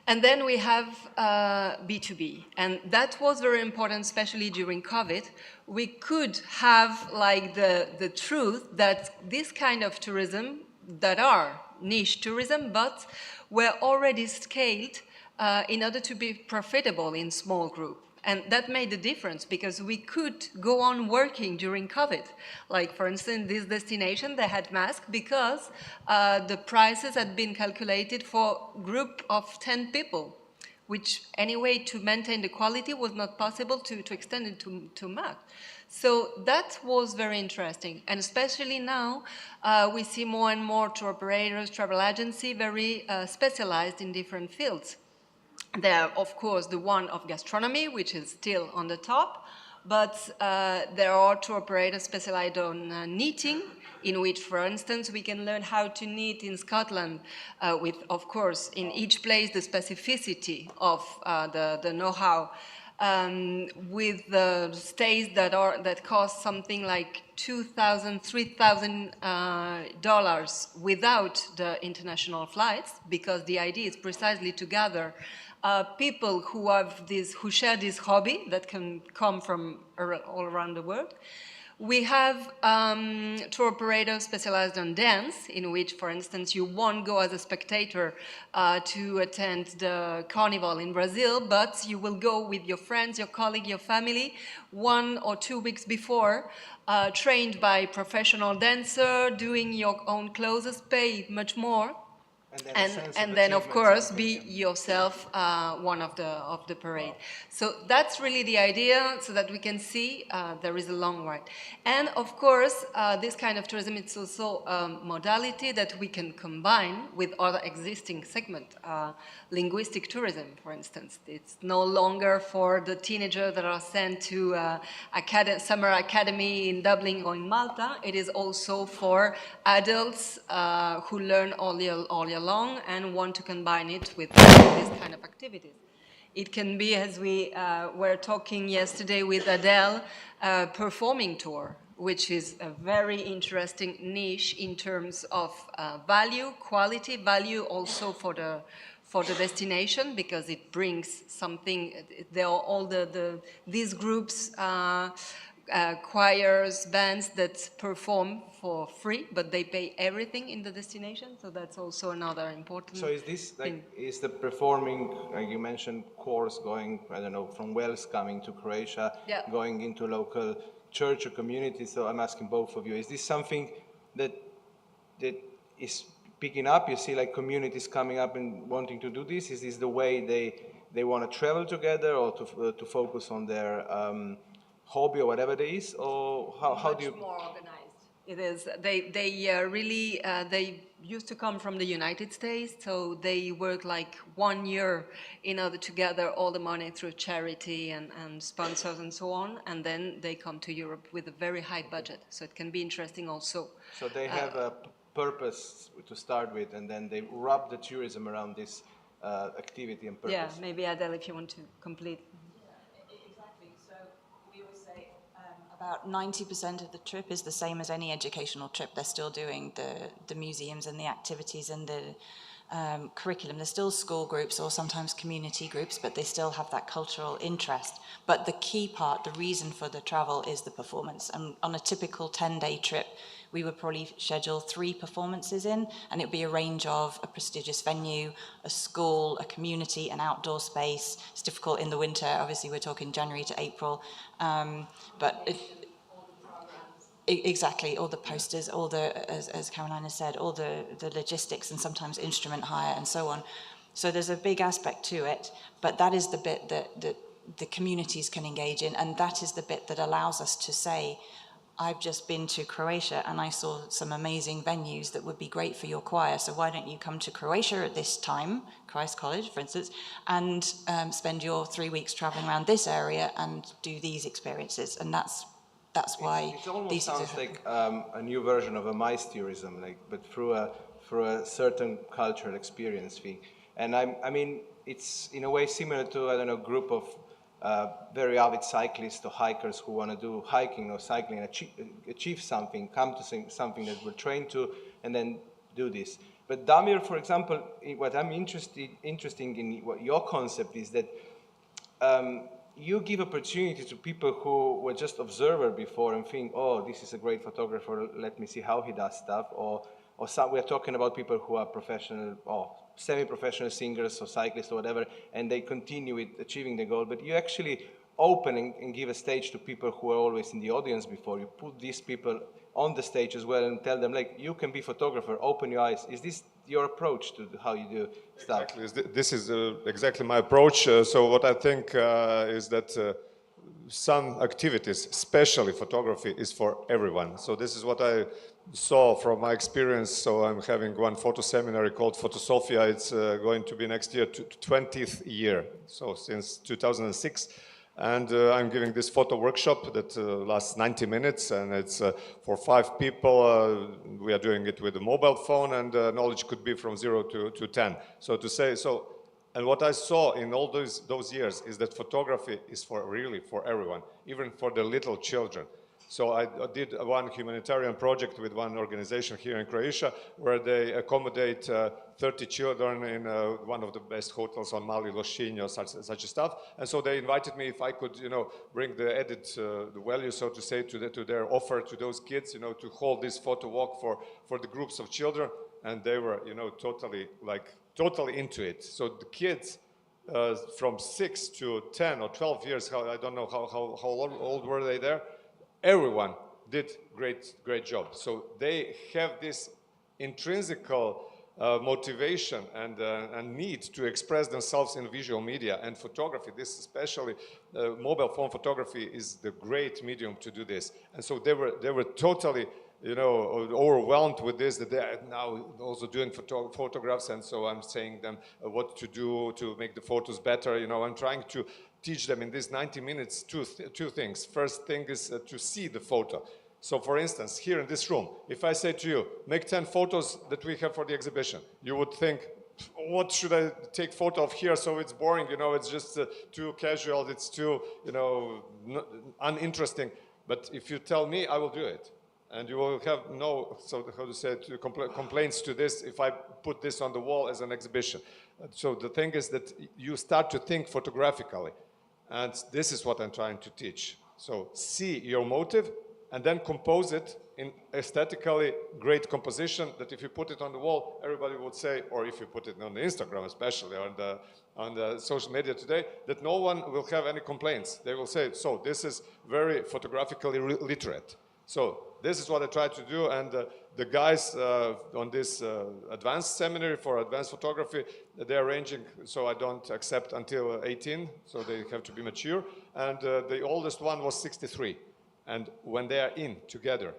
[SPEAKER 10] And then we have B2B, and that was very important, especially during COVID. We could have like the truth that this kind of tourism that are niche tourism, but were already scaled in order to be profitable in small group. And that made a difference because we could go on working during COVID. Like, for instance, this destination, they had masks because the prices had been calculated for a group of 10 people, which anyway, to maintain the quality was not possible to extend it to masks. So that was very interesting. And especially now, we see more and more tour operators, travel agency, very specialized in different fields. There are, of course, the one of gastronomy, which is still on the top, but there are tour operators specialized on knitting, in which, for instance, we can learn how to knit in Scotland with, of course, in each place, the specificity of the know-how, with the stays that cost something like $2,000, $3,000 without the international flights, because the idea is precisely to gather people who share this hobby that can come from all around the world. We have tour operators specialized on dance, in which, for instance, you won't go as a spectator to attend the carnival in Brazil, but you will go with your friends, your colleague, your family, 1 or 2 weeks before, trained by professional dancer, doing your own clothes, pay much more. And then of course, be yourself one of the parade. So that's really the idea, so that we can see there is a long ride. And of course, this kind of tourism, it's also a modality that we can combine with other existing segments. Linguistic tourism, for instance. It's no longer for the teenagers that are sent to summer academy in Dublin or in Malta. It is also for adults who learn all year long and want to combine it with this kind of activities. It can be, as we were talking yesterday with Adele, a performing tour, which is a very interesting niche in terms of value, quality, value also for the destination, because it brings something. There are all these groups, choirs, bands that perform for free, but they pay everything in the destination. So that's also another important.
[SPEAKER 3] So is this is the performing? You mentioned course going, I don't know, from Wales coming to Croatia, going into local church or community. So I'm asking both of you: is this something that is picking up? You see, like, communities coming up and wanting to do this. Is this the way they want to travel together, or to focus on their hobby or whatever it is, or how do you?
[SPEAKER 10] Much more organized. It is. They really they used to come from the United States, so they work like 1 year in order to gather all the money through charity and sponsors and so on, and then they come to Europe with a very high budget. So it can be interesting also.
[SPEAKER 3] So they have a purpose to start with, and then they wrap the tourism around this activity and purpose.
[SPEAKER 10] Yeah, maybe Adele, if you want to complete.
[SPEAKER 9] Exactly. So we always say about 90% of the trip is the same as any educational trip. They're still doing the museums and the activities and the curriculum. There's still school groups or sometimes community groups, but they still have that cultural interest. But the key part, the reason for the travel, is the performance. And on a typical 10-day trip, we would probably schedule 3 performances in, and it would be a range of a prestigious venue, a school, a community, an outdoor space. It's difficult in the winter. Obviously, we're talking January to April. Exactly, all the posters, all the, as Carolina said, all the logistics and sometimes instrument hire and so on. So there's a big aspect to it, but that is the bit that the communities can engage in, and that is the bit that allows us to say, I've just been to Croatia and I saw some amazing venues that would be great for your choir, so why don't you come to Croatia at this time, Christ College, for instance, and spend your 3 weeks traveling around this area and do these experiences, and that's why
[SPEAKER 3] it almost sounds like a new version of a MICE tourism, but through a certain cultural experience fee. And I mean, it's in a way similar to, I don't know, a group of very avid cyclists or hikers who want to do hiking or cycling, achieve something, come to something that we're trained to, and then do this. But Damir, for example, what I'm interested in what your concept is that you give opportunity to people who were just observer before and think, oh, this is a great photographer, let me see how he does stuff, or we're talking about people who are professional or semi-professional singers or cyclists or whatever, and they continue with achieving the goal. But you actually open and give a stage to people who are always in the audience before. You put these people on the stage as well and tell them, like, you can be photographer, open your eyes. Is this your approach to how you do stuff?
[SPEAKER 11] Exactly. This is exactly my approach. So what I think is that some activities, especially photography, is for everyone. So this is what I saw from my experience. So I'm having one photo seminary called Photo Sofia. It's going to be next year, 20th year. So since 2006. And I'm giving this photo workshop that lasts 90 minutes, and it's for 5 people. We are doing it with a mobile phone, and knowledge could be from 0 to 10. So to say, and what I saw in all those years is that photography is really for everyone, even for the little children. So I did one humanitarian project with one organization here in Croatia, where they accommodate 30 children in one of the best hotels on Mali, Lošinj, such stuff. And so they invited me if I could, bring the added the value, so to say, to their offer to those kids, to hold this photo walk for the groups of children. And they were, totally into it. So the kids from 6 to 10 or 12 years, I don't know how old were they there. Everyone did great job. So they have this intrinsic motivation and need to express themselves in visual media and photography. This especially mobile phone photography is the great medium to do this. And so they were totally overwhelmed with this, that they are now also doing photographs, and so I'm saying them what to do to make the photos better. I'm trying to teach them in these 90 minutes two things. First thing is to see the photo. So for instance, here in this room, if I say to you, make 10 photos that we have for the exhibition, you would think, what should I take photo of here? So it's boring, it's just too casual, it's too, uninteresting. But if you tell me, I will do it. And you will have no, complaints to this if I put this on the wall as an exhibition. So the thing is that you start to think photographically. And this is what I'm trying to teach. So see your motive and then compose it in aesthetically great composition that if you put it on the wall, everybody would say, or if you put it on the Instagram especially, or on the social media today, that no one will have any complaints. They will say, so this is very photographically literate. So this is what I try to do, and the guys on this advanced seminary for advanced photography, they're ranging, so I don't accept until 18, so they have to be mature, and the oldest one was 63. And when they are in together,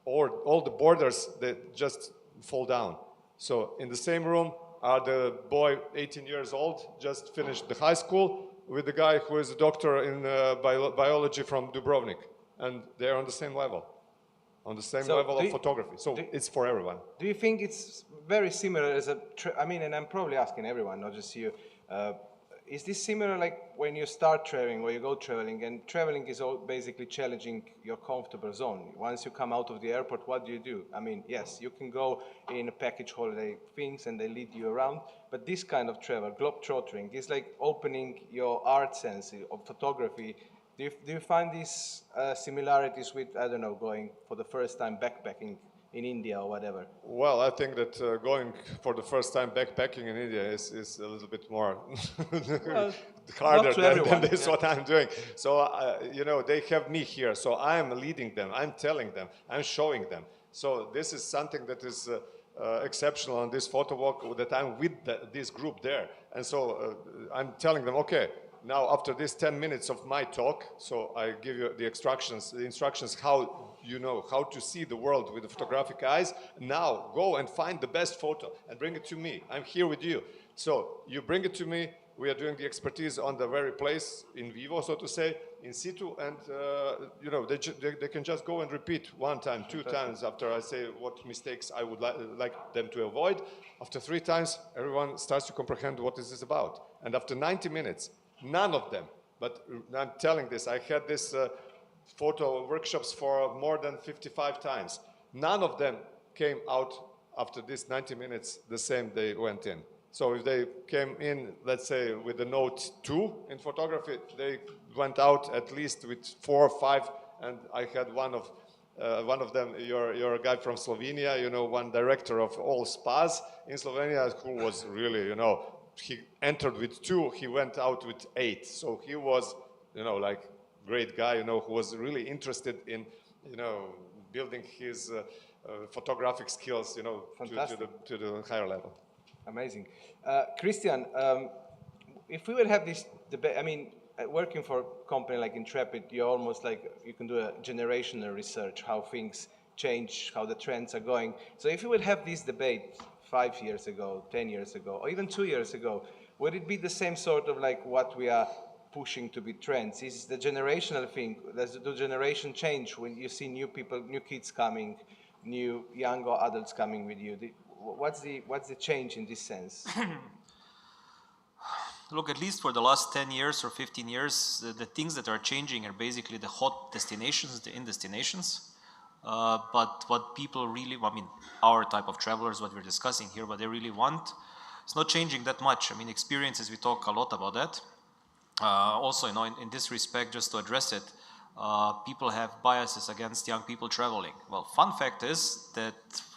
[SPEAKER 11] all the borders, they just fall down. So in the same room are the boy, 18 years old, just finished the high school, with the guy who is a doctor in biology from Dubrovnik, and they're on the same level. On the same level of photography. So it's for everyone.
[SPEAKER 3] Do you think it's very similar as and I'm probably asking everyone, not just you, is this similar like when you start traveling or you go traveling, and traveling is all basically challenging your comfortable zone. Once you come out of the airport, what do? Yes, you can go in a package holiday things and they lead you around, but this kind of travel, globe-trottering, is like opening your art sense of photography. Do you find these similarities with, I don't know, going for the first time backpacking in India or whatever?
[SPEAKER 11] Well, I think that going for the first time backpacking in India is a little bit more harder than this, what I'm doing. So, they have me here, so I'm leading them, I'm telling them, I'm showing them. So this is something that is exceptional on this photo walk, that I'm with this group there. And so I'm telling them, okay, now after this 10 minutes of my talk, so I give you the instructions how to see the world with the photographic eyes. Now go and find the best photo and bring it to me. I'm here with you. So you bring it to me. We are doing the expertise on the very place, in vivo, so to say, in situ, and they can just go and repeat 1 time, 2 times after I say what mistakes I would like them to avoid. After 3 times, everyone starts to comprehend what this is about. And after 90 minutes, none of them, but I'm telling this, I had this photo workshops for more than 55 times. None of them came out after this 90 minutes the same they went in. So if they came in, let's say, with the note 2 in photography, they went out at least with 4 or 5, and I had one of them, your guy from Slovenia, one director of all spas in Slovenia, who was really, he entered with 2, he went out with 8. So he was like great guy, who was really interested in, building his photographic skills, to the higher level.
[SPEAKER 3] Amazing. Christian, if we would have this debate, I mean, working for a company like Intrepid, you're almost like, you can do a generational research, how things change, how the trends are going. So if we would have this debate 5 years ago, 10 years ago, or even 2 years ago, would it be the same sort of like what we are pushing to be trends? Is the generational thing, does the generation change when you see new people, new kids coming, new young or adults coming with you? What's the change in this sense?
[SPEAKER 12] Look, at least for the last 10 years or 15 years, the things that are changing are basically the hot destinations, the in destinations. But what people really, I mean, our type of travelers, what we're discussing here, what they really want, it's not changing that much. I mean, experiences, we talk a lot about that. Also, in this respect, just to address it, people have biases against young people traveling. Well, fun fact is that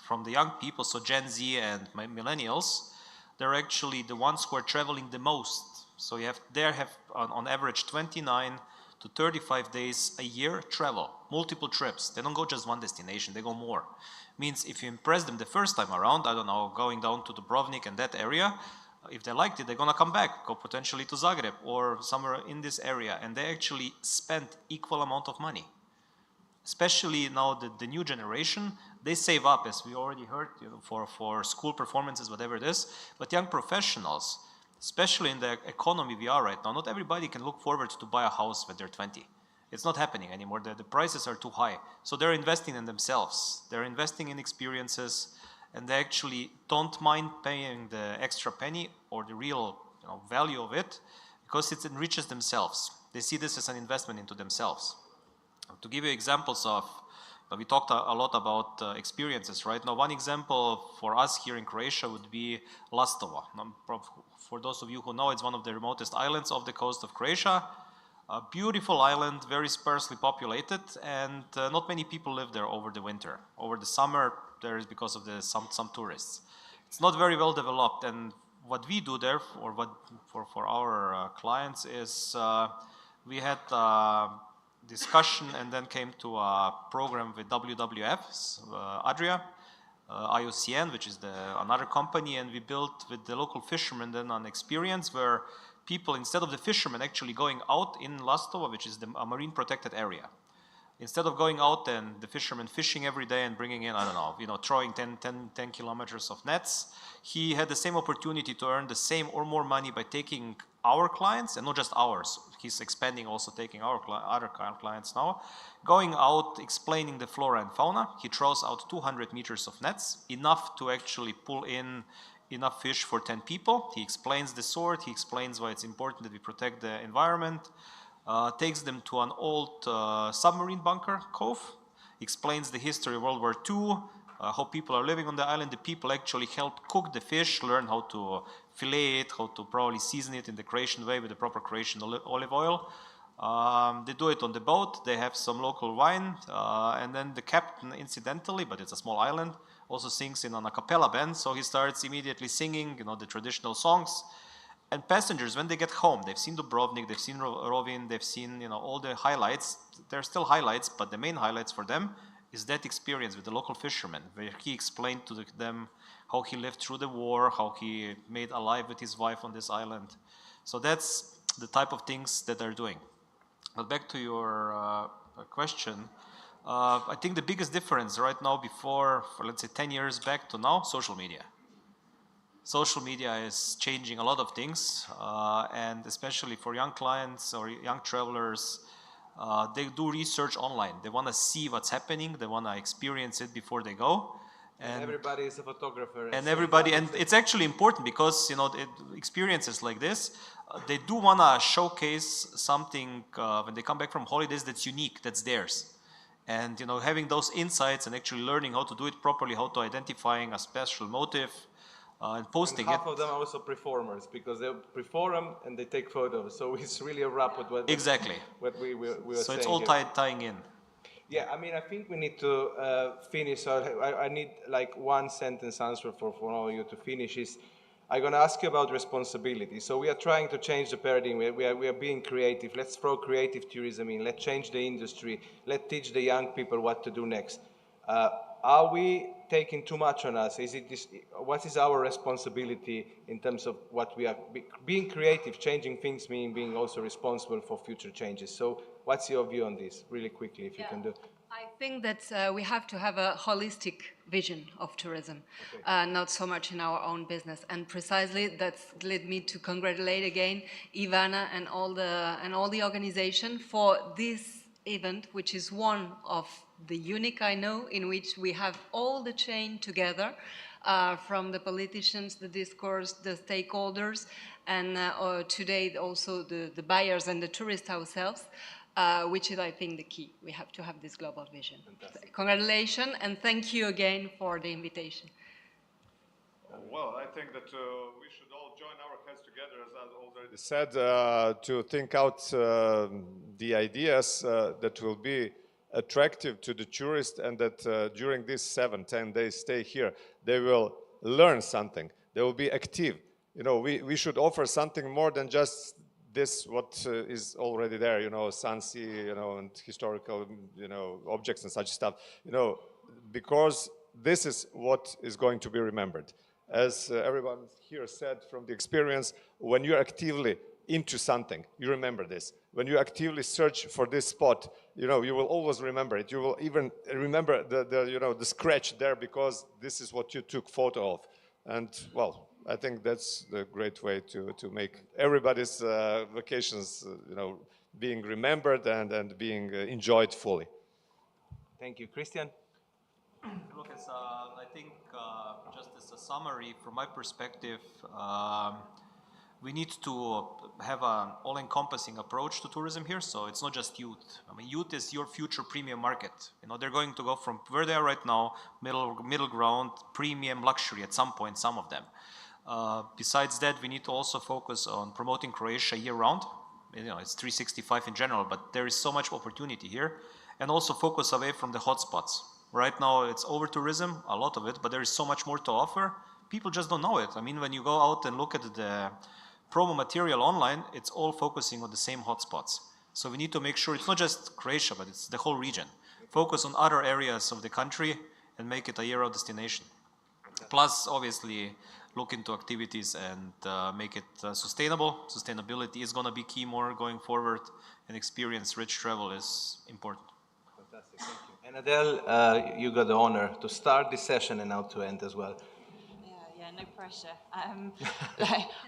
[SPEAKER 12] from the young people, so Gen Z and millennials, they're actually the ones who are traveling the most. So they have on average 29 to 35 days a year travel, multiple trips. They don't go just one destination, they go more. Means if you impress them the first time around, I don't know, going down to Dubrovnik and that area, if they liked it, they're gonna come back, go potentially to Zagreb or somewhere in this area, and they actually spend equal amount of money. Especially now the new generation, they save up, as we already heard, for school performances, whatever it is. But young professionals, especially in the economy we are right now, not everybody can look forward to buy a house when they're 20. It's not happening anymore. The prices are too high. So they're investing in themselves. They're investing in experiences, and they actually don't mind paying the extra penny or the real value of it, because it enriches themselves. They see this as an investment into themselves. To give you examples of, we talked a lot about experiences, right? Now, one example for us here in Croatia would be Lastova. For those of you who know, it's one of the remotest islands off the coast of Croatia. A beautiful island, very sparsely populated, and not many people live there over the winter. Over the summer, there is because of some tourists. It's not very well developed, and what we do there, or what for our clients, is we had discussion and then came to a program with WWF, Adria, IOCN, which is another company, and we built with the local fishermen then an experience where people, instead of the fishermen actually going out in Lastova, which is a marine protected area, instead of going out and the fishermen fishing every day and bringing in, I don't know, throwing 10 kilometers of nets, he had the same opportunity to earn the same or more money by taking our clients, and not just ours, he's expanding also taking our other clients now, going out explaining the flora and fauna. He throws out 200 meters of nets, enough to actually pull in enough fish for 10 people. He explains the sort, he explains why it's important that we protect the environment, takes them to an old submarine bunker cove, explains the history of World War II, how people are living on the island. The people actually help cook the fish, learn how to fillet it, how to probably season it in the Croatian way with the proper Croatian olive oil. They do it on the boat, they have some local wine, and then the captain, incidentally, but it's a small island, also sings in an a cappella band, so he starts immediately singing, the traditional songs. And passengers, when they get home, they've seen Dubrovnik, they've seen Rovin, they've seen all the highlights. They're still highlights, but the main highlights for them is that experience with the local fisherman, where he explained to them how he lived through the war, how he made alive with his wife on this island. So that's the type of things that they're doing. But back to your question, I think the biggest difference right now for let's say 10 years back to now, social media. Social media is changing a lot of things, and especially for young clients or young travelers, they do research online. They want to see what's happening, they want to experience it before they go.
[SPEAKER 3] And everybody is a photographer.
[SPEAKER 12] And it's actually important because experiences like this, they do want to showcase something when they come back from holidays that's unique, that's theirs. And having those insights and actually learning how to do it properly, how to identifying a special motive, and posting
[SPEAKER 3] and half of them are also performers, because they perform and they take photos. So it's really a wrap with what what we were
[SPEAKER 12] so
[SPEAKER 3] saying.
[SPEAKER 12] it's all tying in.
[SPEAKER 3] Yeah, I mean, I think we need to finish. So I need like one sentence answer for all of you to finish. Is I'm going to ask you about responsibility. So we are trying to change the paradigm. We are being creative. Let's throw creative tourism in. Let's change the industry. Let's teach the young people what to do next. Are we taking too much on us? What is our responsibility in terms of what we are being creative? Changing things mean being also responsible for future changes. So what's your view on this, really quickly, if you can do?
[SPEAKER 10] I think that we have to have a holistic vision of tourism, not so much in our own business. And precisely that's led me to congratulate again Ivana and all the organization for this event, which is one of the unique, I know, in which we have all the chain together, from the politicians, the discourse, the stakeholders, and today also the buyers and the tourists ourselves. Which is, I think, the key. We have to have this global vision. Fantastic. Congratulations, and thank you again for the invitation.
[SPEAKER 11] Well, I think that we should all join our heads together, as I already said, to think out the ideas that will be attractive to the tourist, and that during these 7-10 days stay here, they will learn something. They will be active. You know, we should offer something more than just this, what is already there, you know, sun, sea, you know, and historical, you know, objects and such stuff, you know, because this is what is going to be remembered. As everyone here said from the experience, when you're actively into something, you remember this. When you actively search for this spot, you know, you will always remember it. You will even remember the scratch there, because this is what you took photo of. And, well, I think that's the great way to make everybody's vacations, you know, being remembered and being enjoyed fully.
[SPEAKER 3] Thank you. Christian?
[SPEAKER 12] Look, I think just as a summary, from my perspective, we need to have an all-encompassing approach to tourism here. So it's not just youth. I mean, youth is your future premium market. You know, they're going to go from where they are right now, middle ground, premium, luxury at some point, some of them. Besides that, we need to also focus on promoting Croatia year-round. You know, it's 365 in general, but there is so much opportunity here. And also focus away from the hotspots. Right now, it's over-tourism, a lot of it, but there is so much more to offer. People just don't know it. I mean, when you go out and look at the promo material online, it's all focusing on the same hotspots. So we need to make sure it's not just Croatia, but it's the whole region. Focus on other areas of the country and make it a year-round destination. Plus, obviously, look into activities and make it sustainable. Sustainability is going to be key more going forward, and experience-rich travel is important.
[SPEAKER 3] Fantastic, thank you. And Adele, you got the honor to start this session and now to end as well.
[SPEAKER 9] Yeah, no pressure.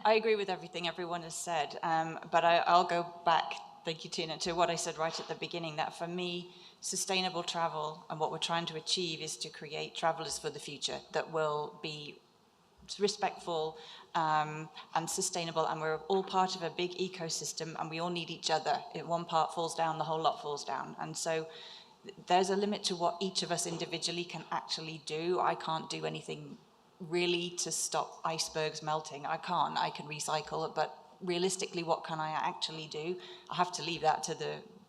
[SPEAKER 9] I agree with everything everyone has said, but I'll go back, thank you, Tina, to what I said right at the beginning, that for me, sustainable travel and what we're trying to achieve is to create travelers for the future that will be respectful and sustainable, and we're all part of a big ecosystem, and we all need each other. If one part falls down, the whole lot falls down. And so there's a limit to what each of us individually can actually do. I can't do anything really to stop icebergs melting. I can't. I can recycle, but realistically, what can I actually do? I have to leave that to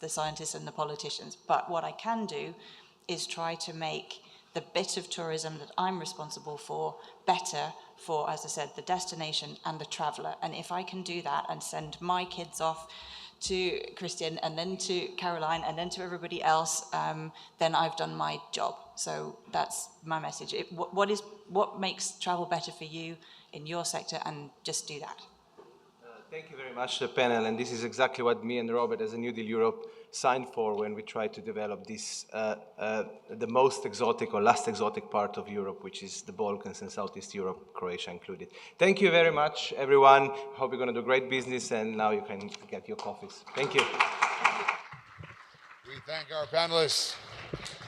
[SPEAKER 9] the scientists and the politicians. But what I can do is try to make the bit of tourism that I'm responsible for better for, as I said, the destination and the traveller. And if I can do that and send my kids off to Christian and then to Caroline and then to everybody else, then I've done my job. So that's my message. What makes travel better for you in your sector, and just do that.
[SPEAKER 3] Thank you very much, the panel, and this is exactly what me and Robert as a New Deal Europe signed for when we tried to develop this, the most exotic or last exotic part of Europe, which is the Balkans and Southeast Europe, Croatia included. Thank you very much, everyone. Hope you're going to do great business, and now you can get your coffees. Thank you.
[SPEAKER 1] We thank our panelists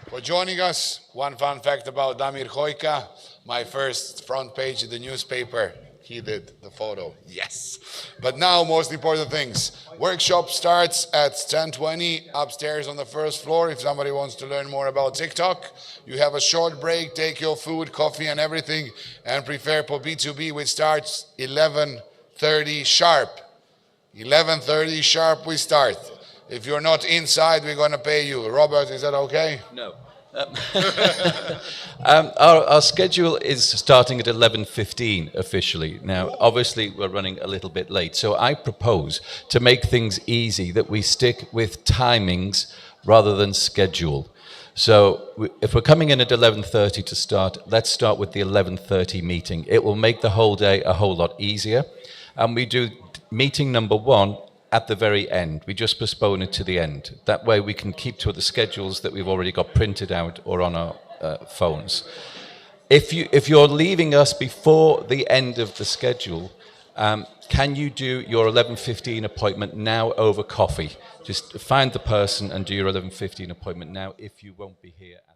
[SPEAKER 1] for joining us. One fun fact about Damir Hojka, my first front page in the newspaper. He did the photo, yes. But now, most important things. Workshop starts at 10:20 upstairs on the first floor. If somebody wants to learn more about TikTok, you have a short break, take your food, coffee and everything, and prepare for B2B, which starts 11:30 sharp. 11:30 sharp we start. If you're not inside, we're gonna pay you. Robert, is that okay?
[SPEAKER 4] No. Our schedule is starting at 11:15 officially. Now, obviously, we're running a little bit late. So I propose to make things easy that we stick with timings rather than schedule. So if we're coming in at 11:30 to start, let's start with the 11:30 meeting. It will make the whole day a whole lot easier. And we do meeting number 1 at the very end. We just postpone it to the end. That way we can keep to the schedules that we've already got printed out or on our phones. If you're leaving us before the end of the schedule, can you do your 11:15 appointment now over coffee? Just find the person and do your 11:15 appointment now if you won't be here at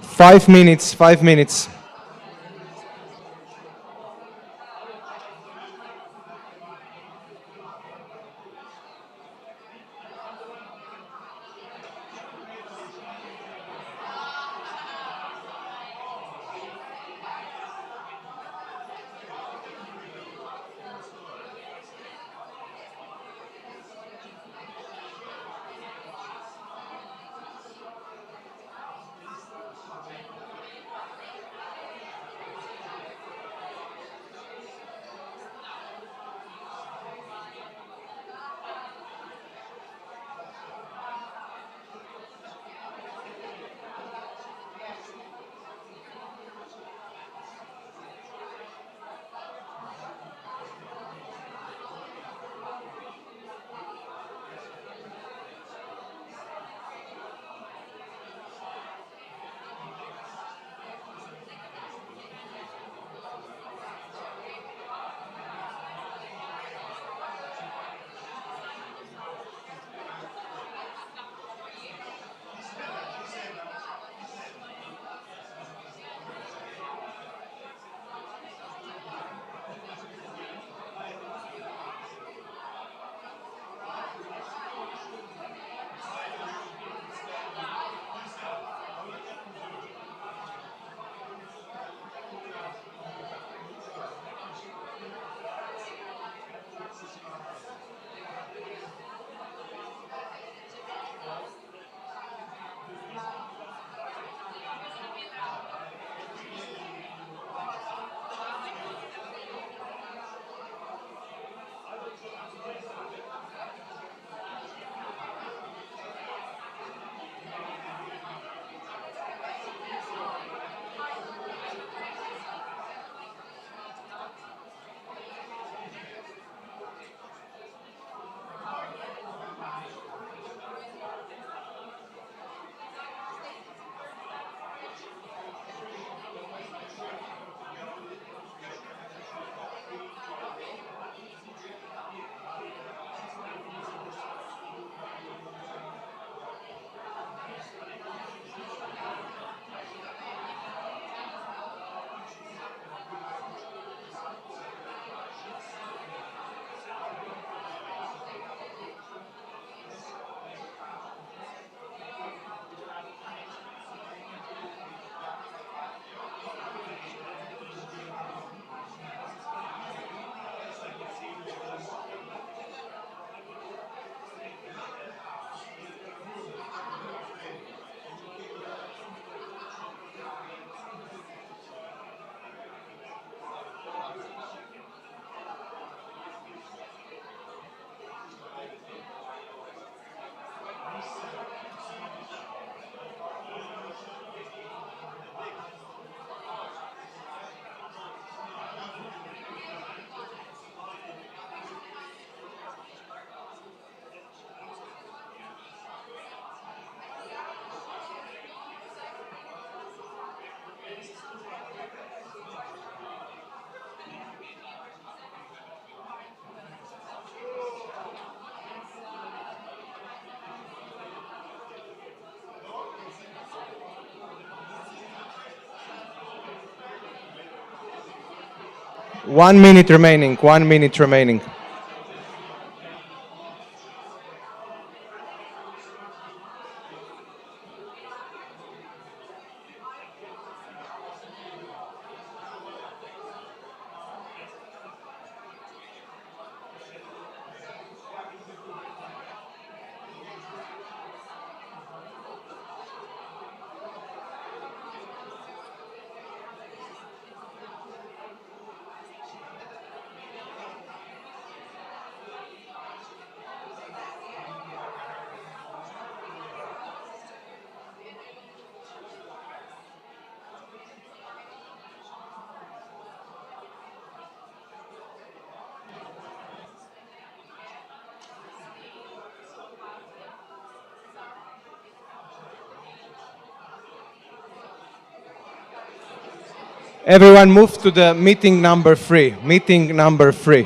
[SPEAKER 3] 5 minutes, 5 minutes. One minute remaining, 1 minute remaining. Everyone move to the meeting number 3. Meeting number 3.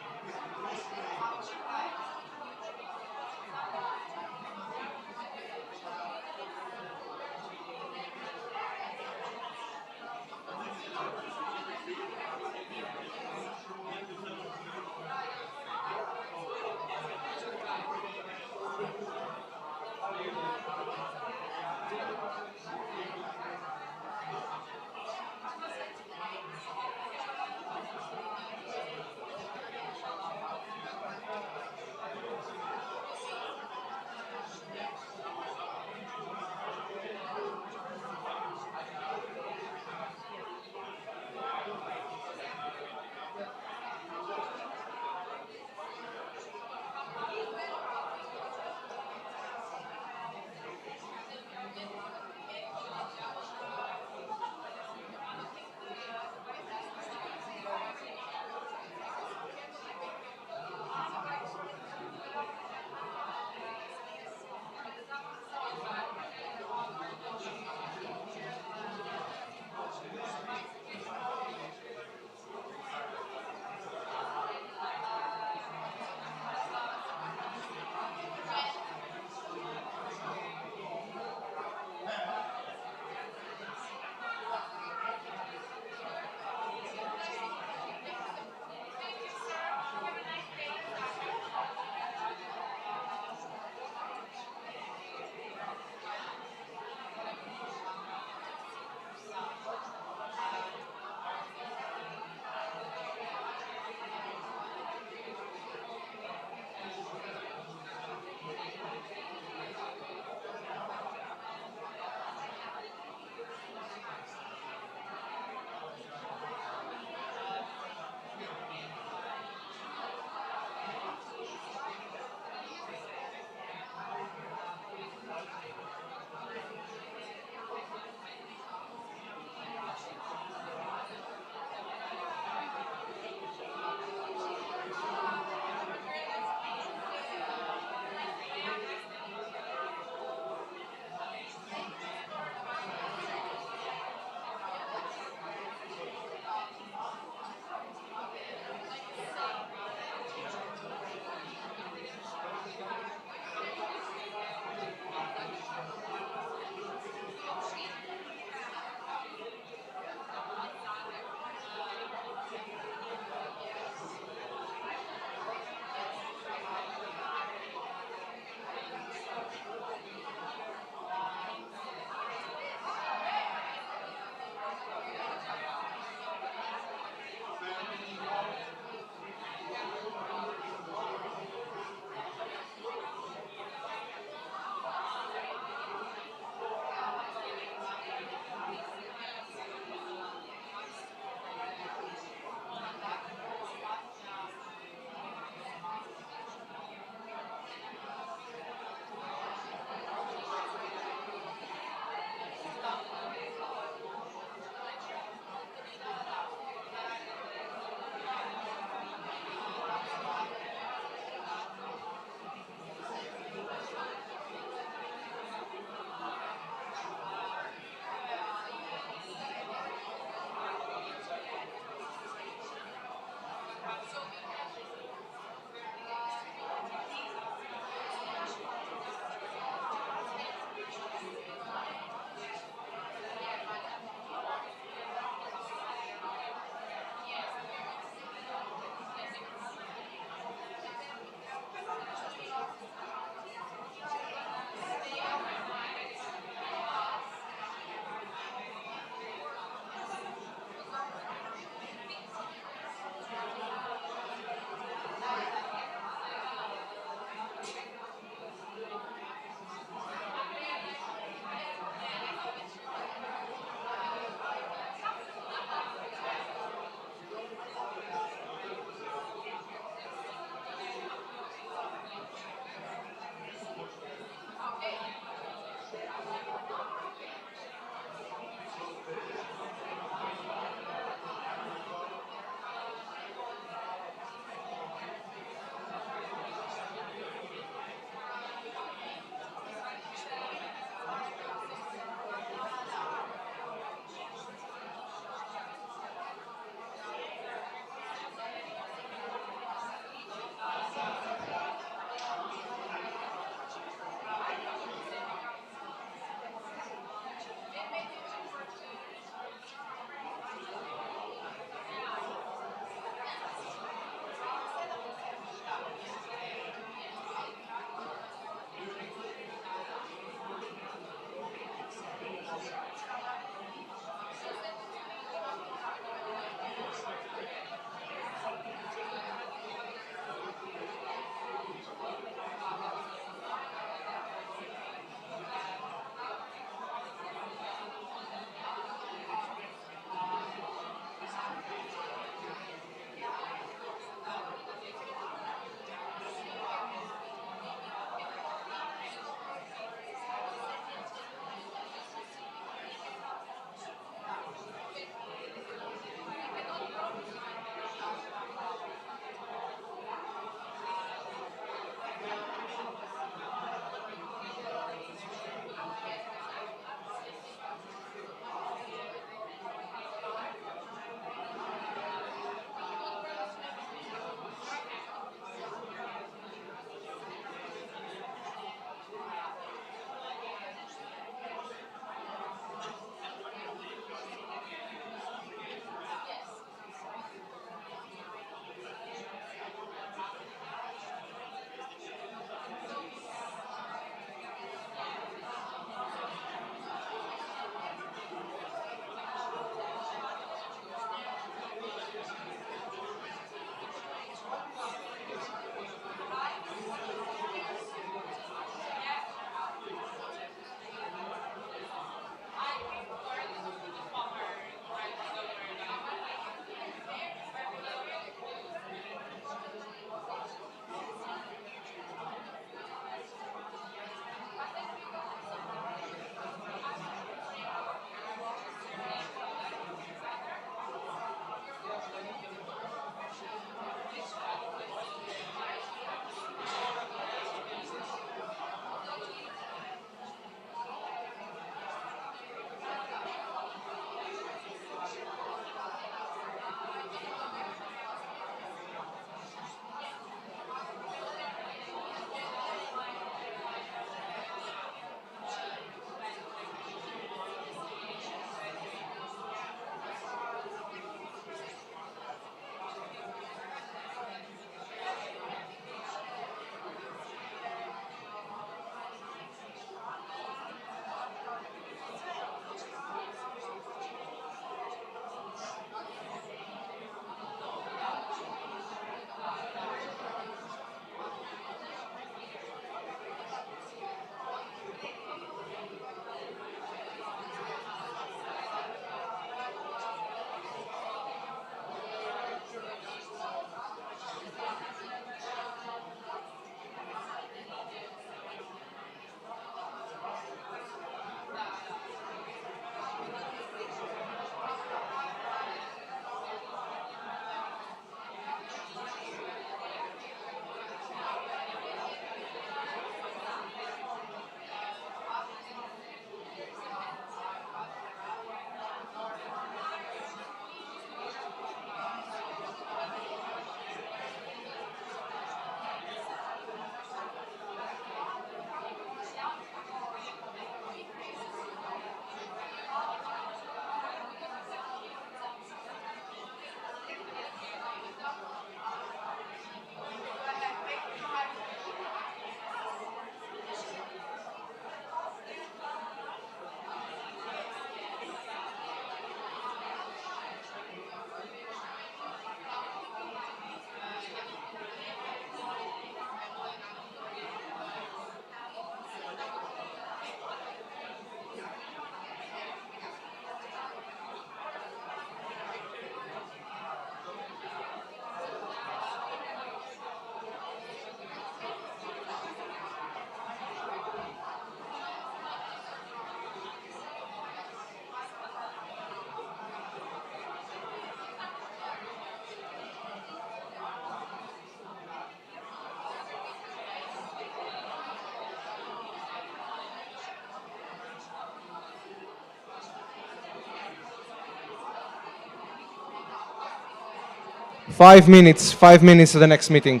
[SPEAKER 3] 5 minutes to the next meeting.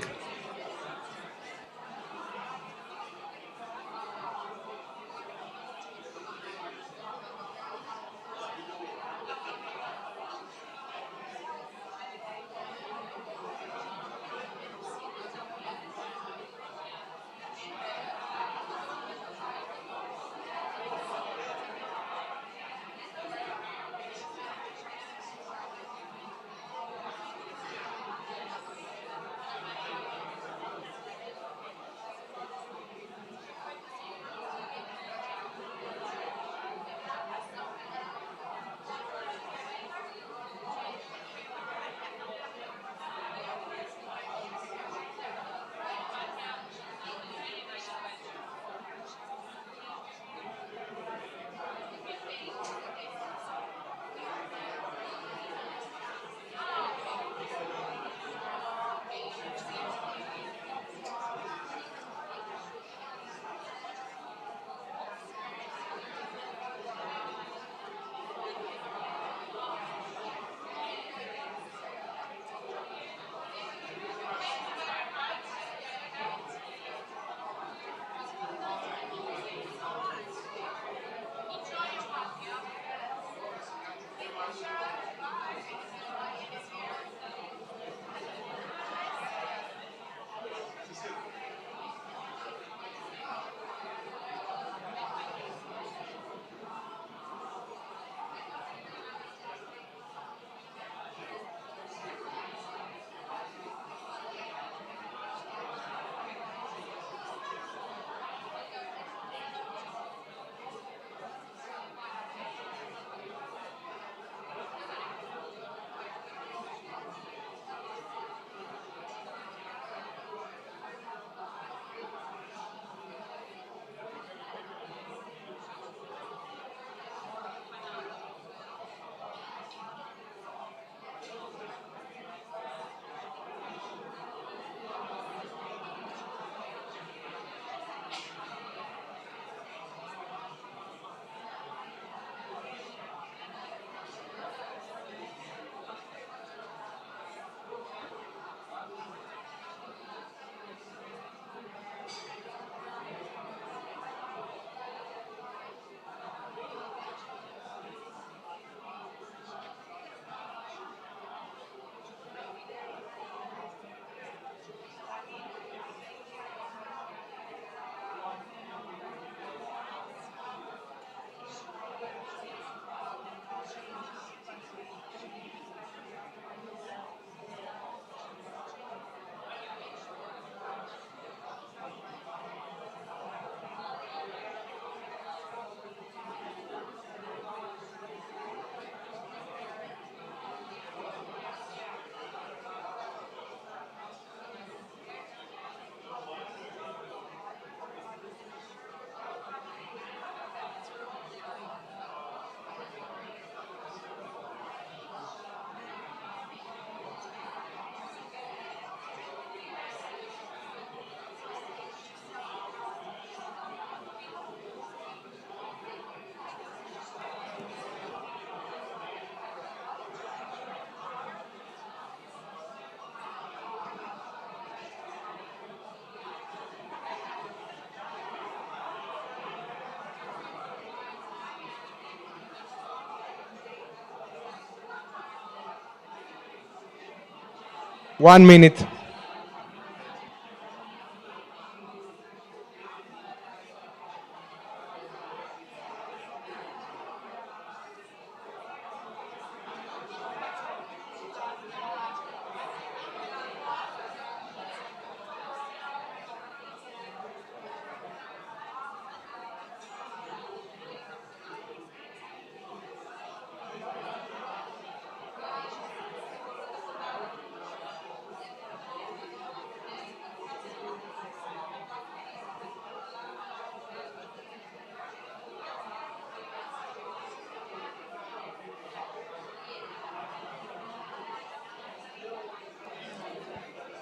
[SPEAKER 3] One minute.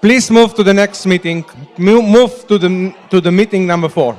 [SPEAKER 3] Please move to the next meeting. Move to the meeting number 4.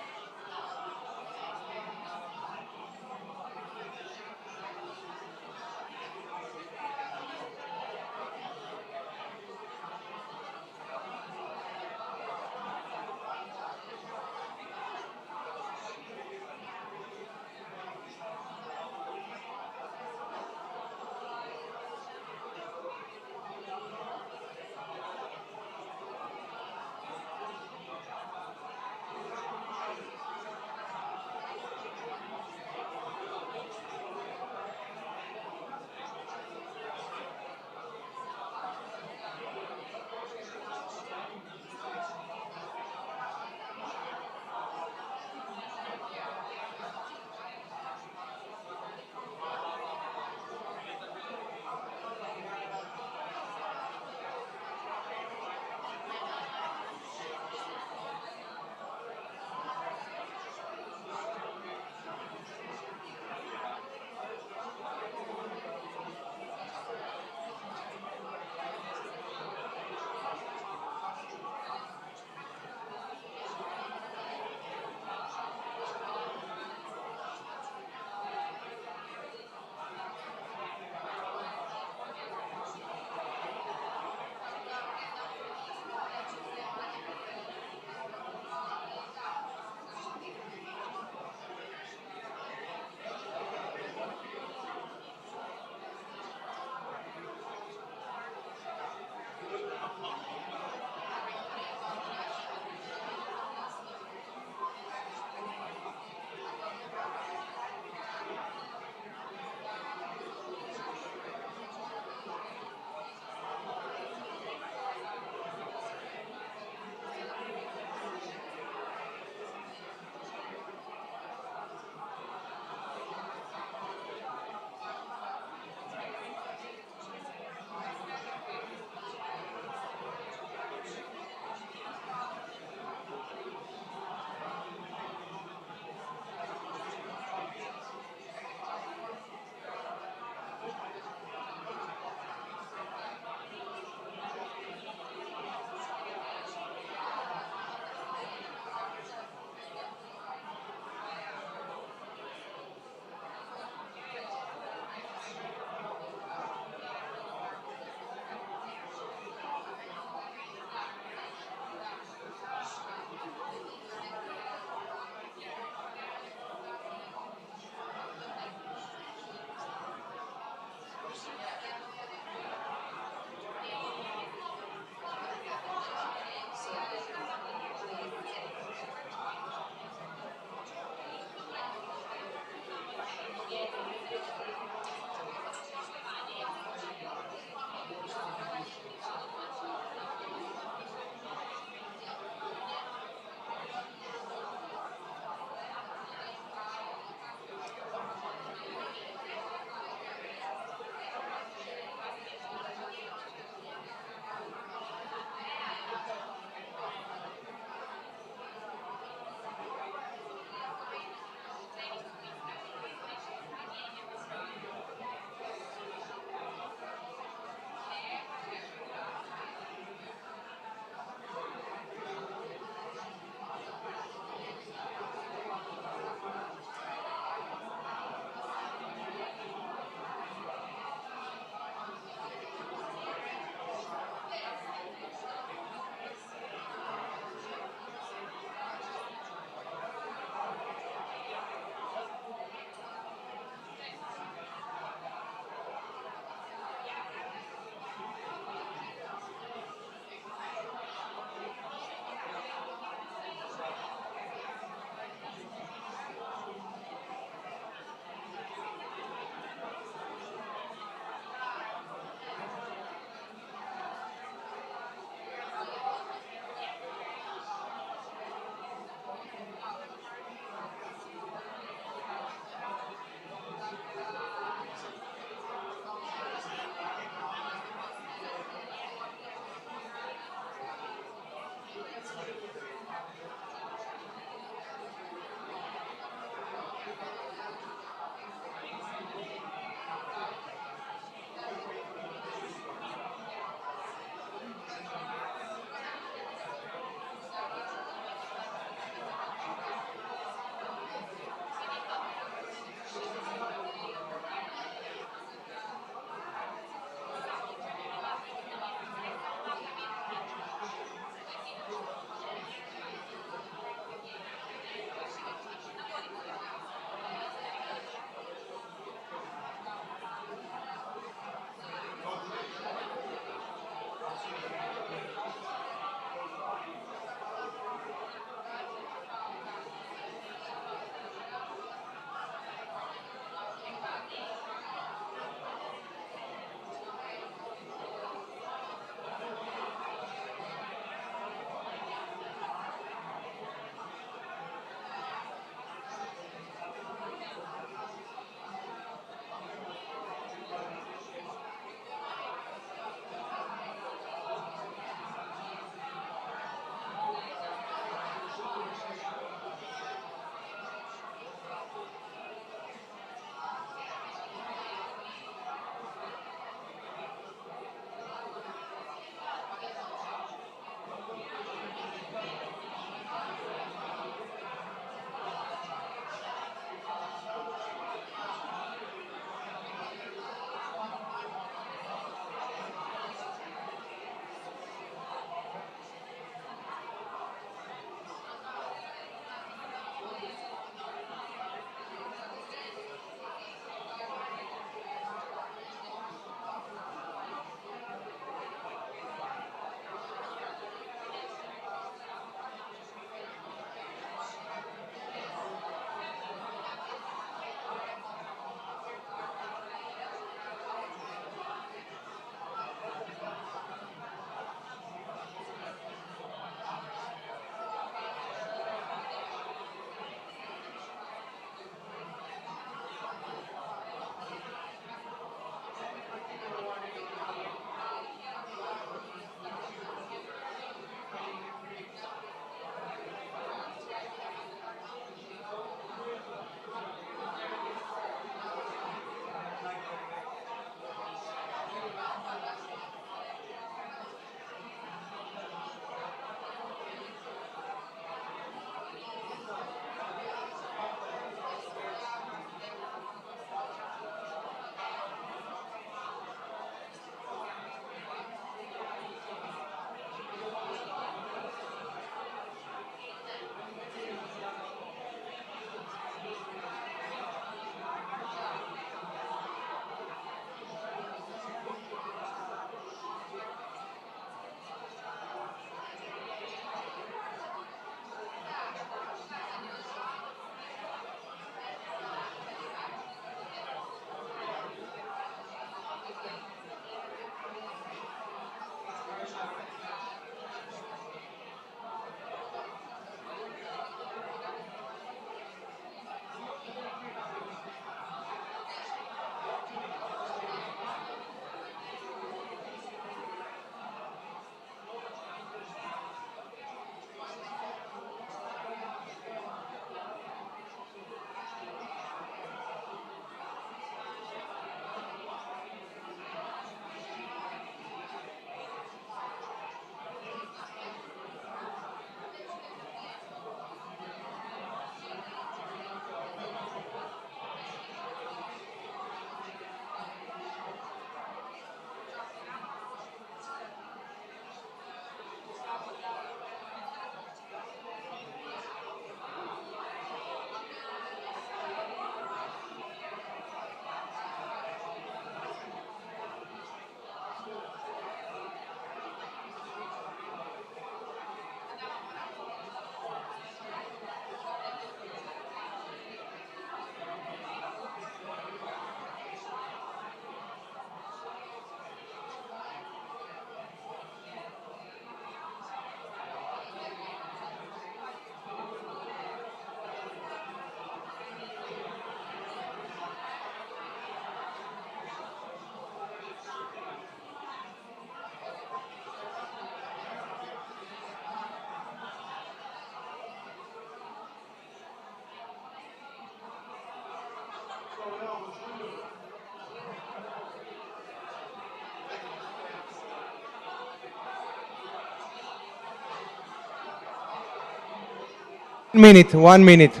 [SPEAKER 3] 1 minute, 1 minute.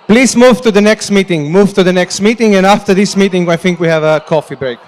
[SPEAKER 3] Please move to the next meeting. Move to the next meeting, and after this meeting, I think we have a coffee break.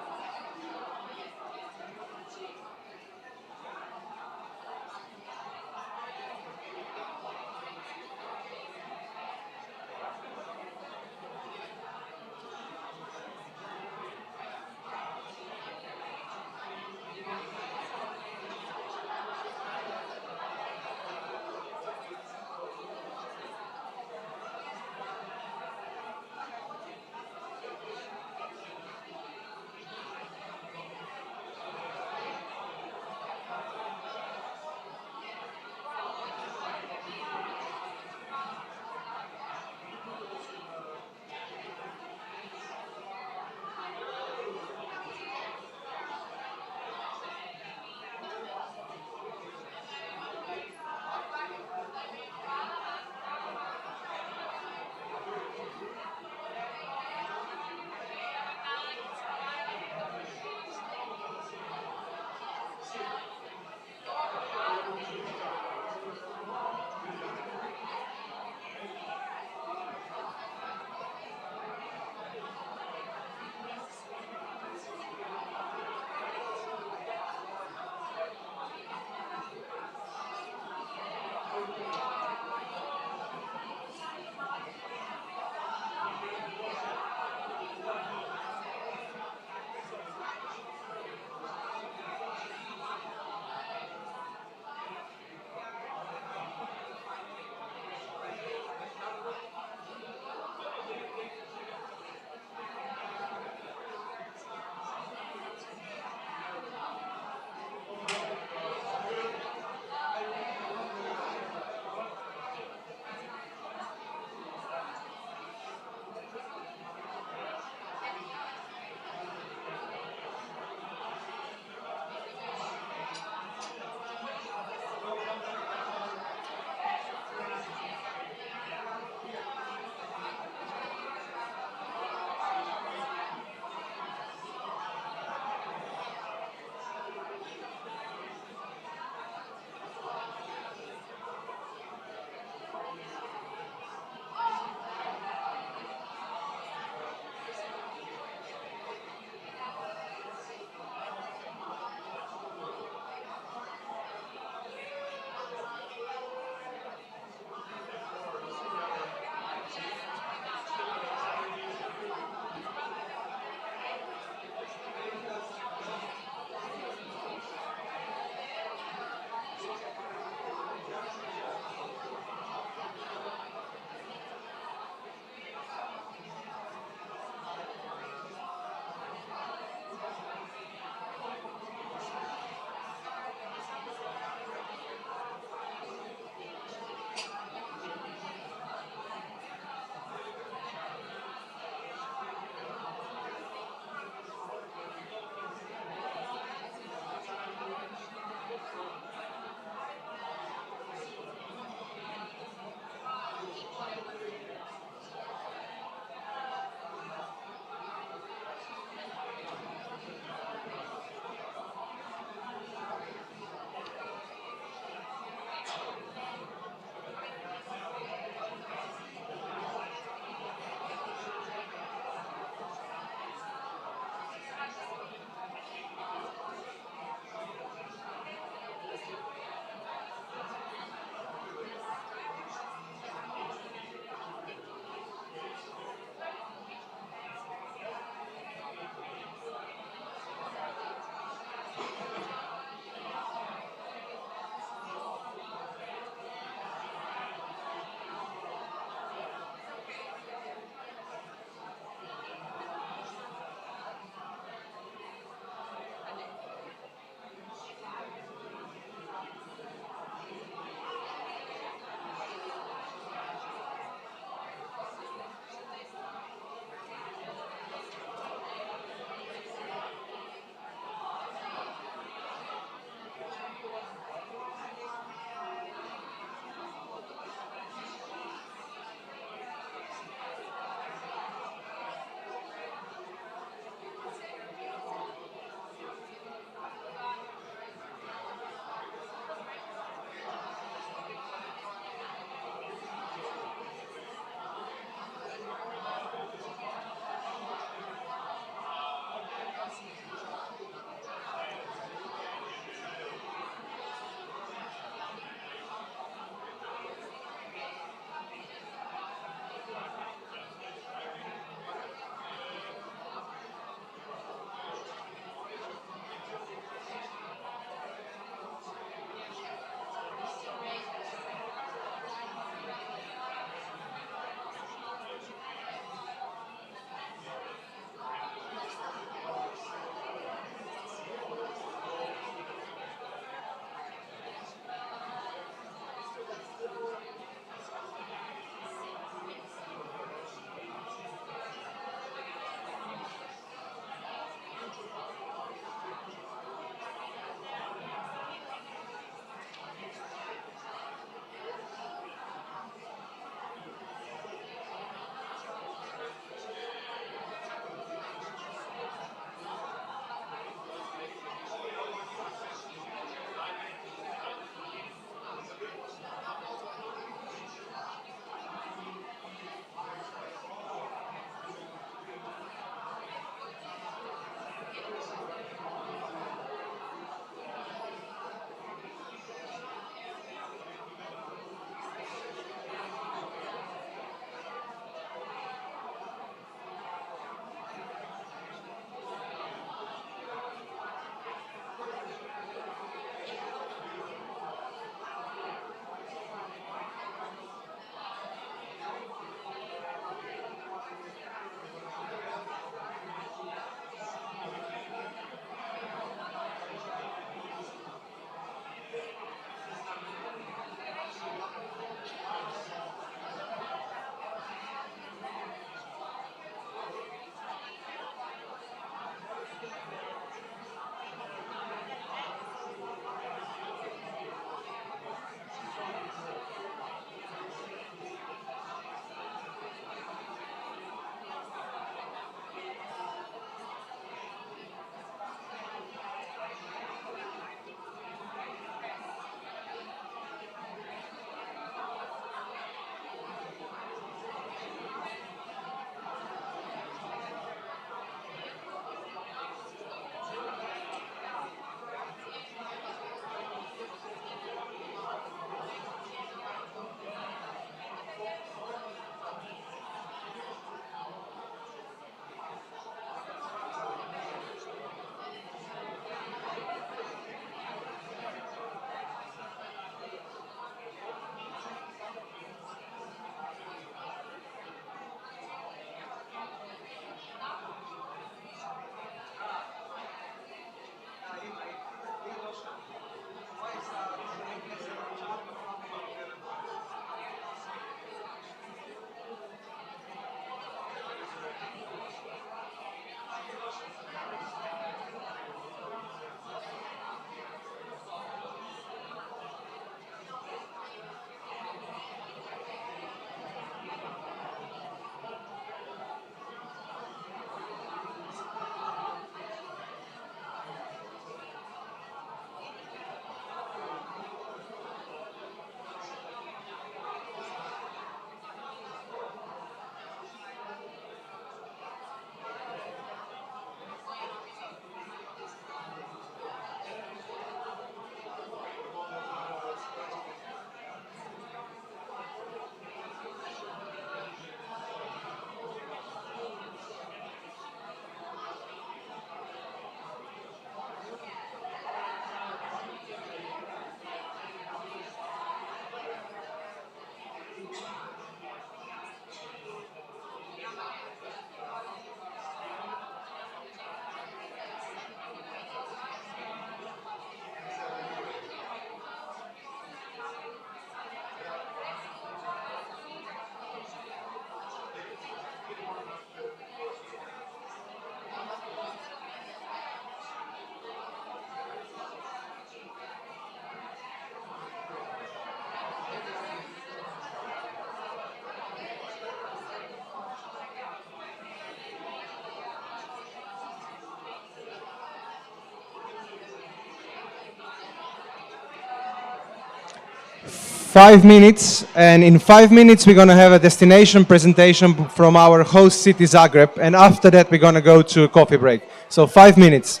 [SPEAKER 3] 5 minutes, and in 5 minutes we're going to have a destination presentation from our host city Zagreb, and after that we're going to go to a coffee break. So 5 minutes.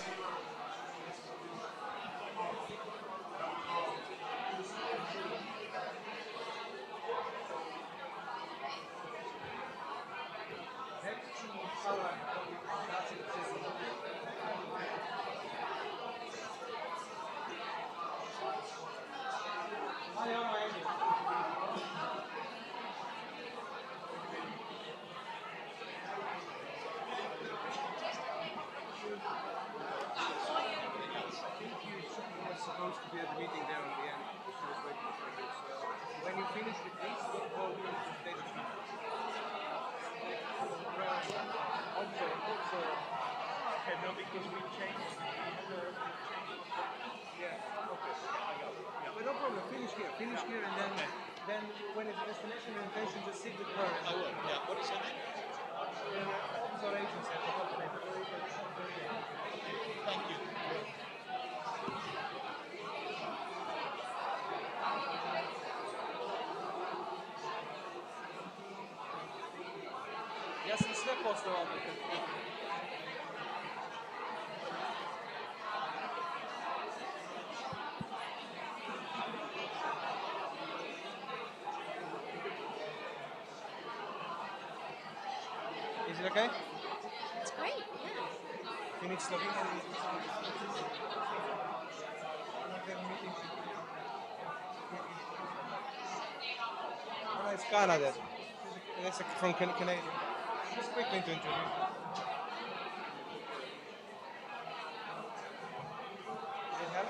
[SPEAKER 3] Is it okay?
[SPEAKER 13] It's great, yeah.
[SPEAKER 3] You need Slovenian. Oh, it's Canada. That's from Canadian. Just quickly to introduce. Did it help?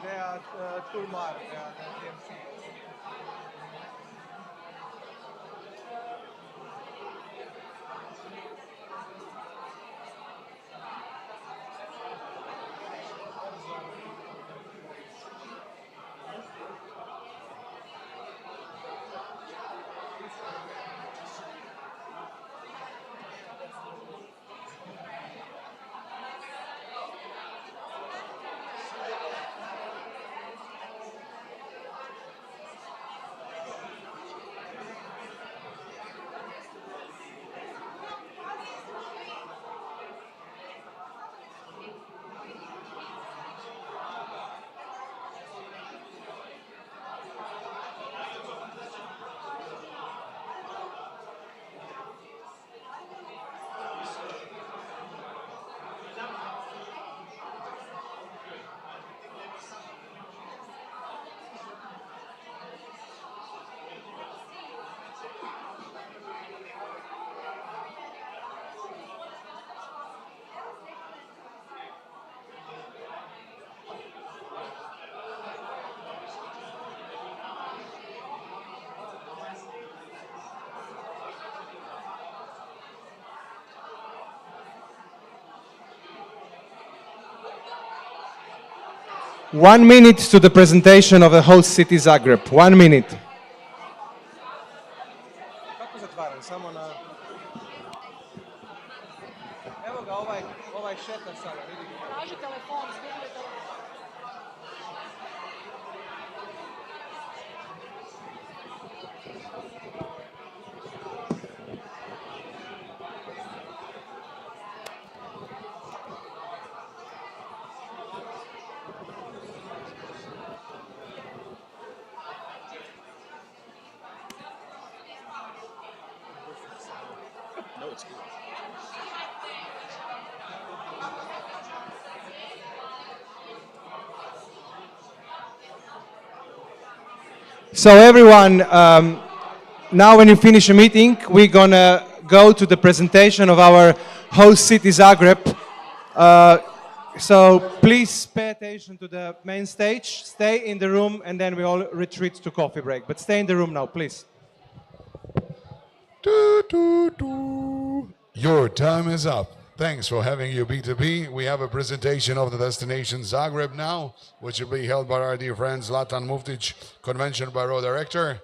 [SPEAKER 3] They are Tulmar, they are the TMC. One minute to the presentation of the host city Zagreb. 1 minute. Kako zatvaram? Samo na... Evo ga, ovaj šeta sada, vidi.
[SPEAKER 2] Traži telefon, zgubi telefon.
[SPEAKER 3] So everyone, now when you finish a meeting, we're gonna go to the presentation of our host city Zagreb. So please pay attention to the main stage, stay in the room, and then we all retreat to coffee break. But stay in the room now, please.
[SPEAKER 1] Your time is up. Thanks for having you, B2B. We have a presentation of the destination Zagreb now, which will be held by our dear friend Zlatan Muftic, Convention Bureau Director.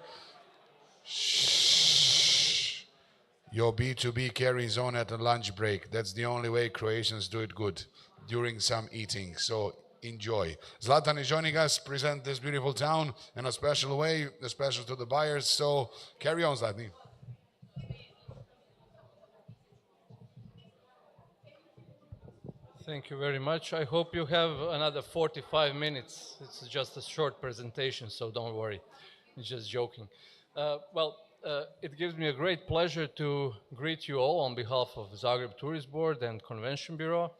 [SPEAKER 1] Shh. Your B2B carries on at a lunch break. That's the only way Croatians do it good, during some eating. So enjoy. Zlatan is joining us, present this beautiful town in a special way, special to the buyers. So carry on, Zlatan.
[SPEAKER 14] Thank you very much. I hope you have another 45 minutes. It's just a short presentation, so don't worry. It's just joking. It gives me a great pleasure to greet you all on behalf of Zagreb Tourist Board and Convention Bureau.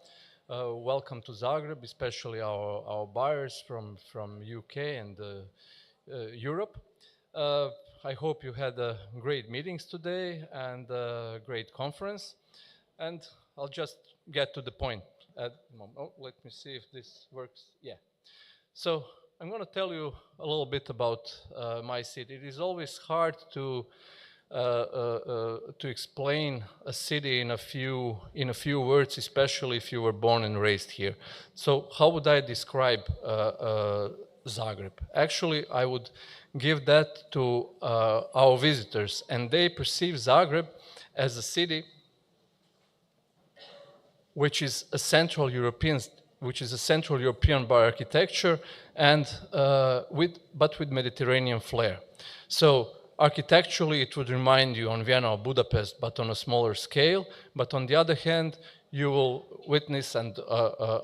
[SPEAKER 14] Welcome to Zagreb, especially our buyers from UK and Europe. I hope you had great meetings today and a great conference. And I'll just get to the point at the moment. Oh, let me see if this works. Yeah. So I'm going to tell you a little bit about my city. It is always hard to explain a city in a few words, especially if you were born and raised here. So how would I describe Zagreb? Actually, I would give that to our visitors, and they perceive Zagreb as a city which is a Central European by architecture, and but with Mediterranean flair. So architecturally, it would remind you on Vienna or Budapest, but on a smaller scale. But on the other hand, you will witness, and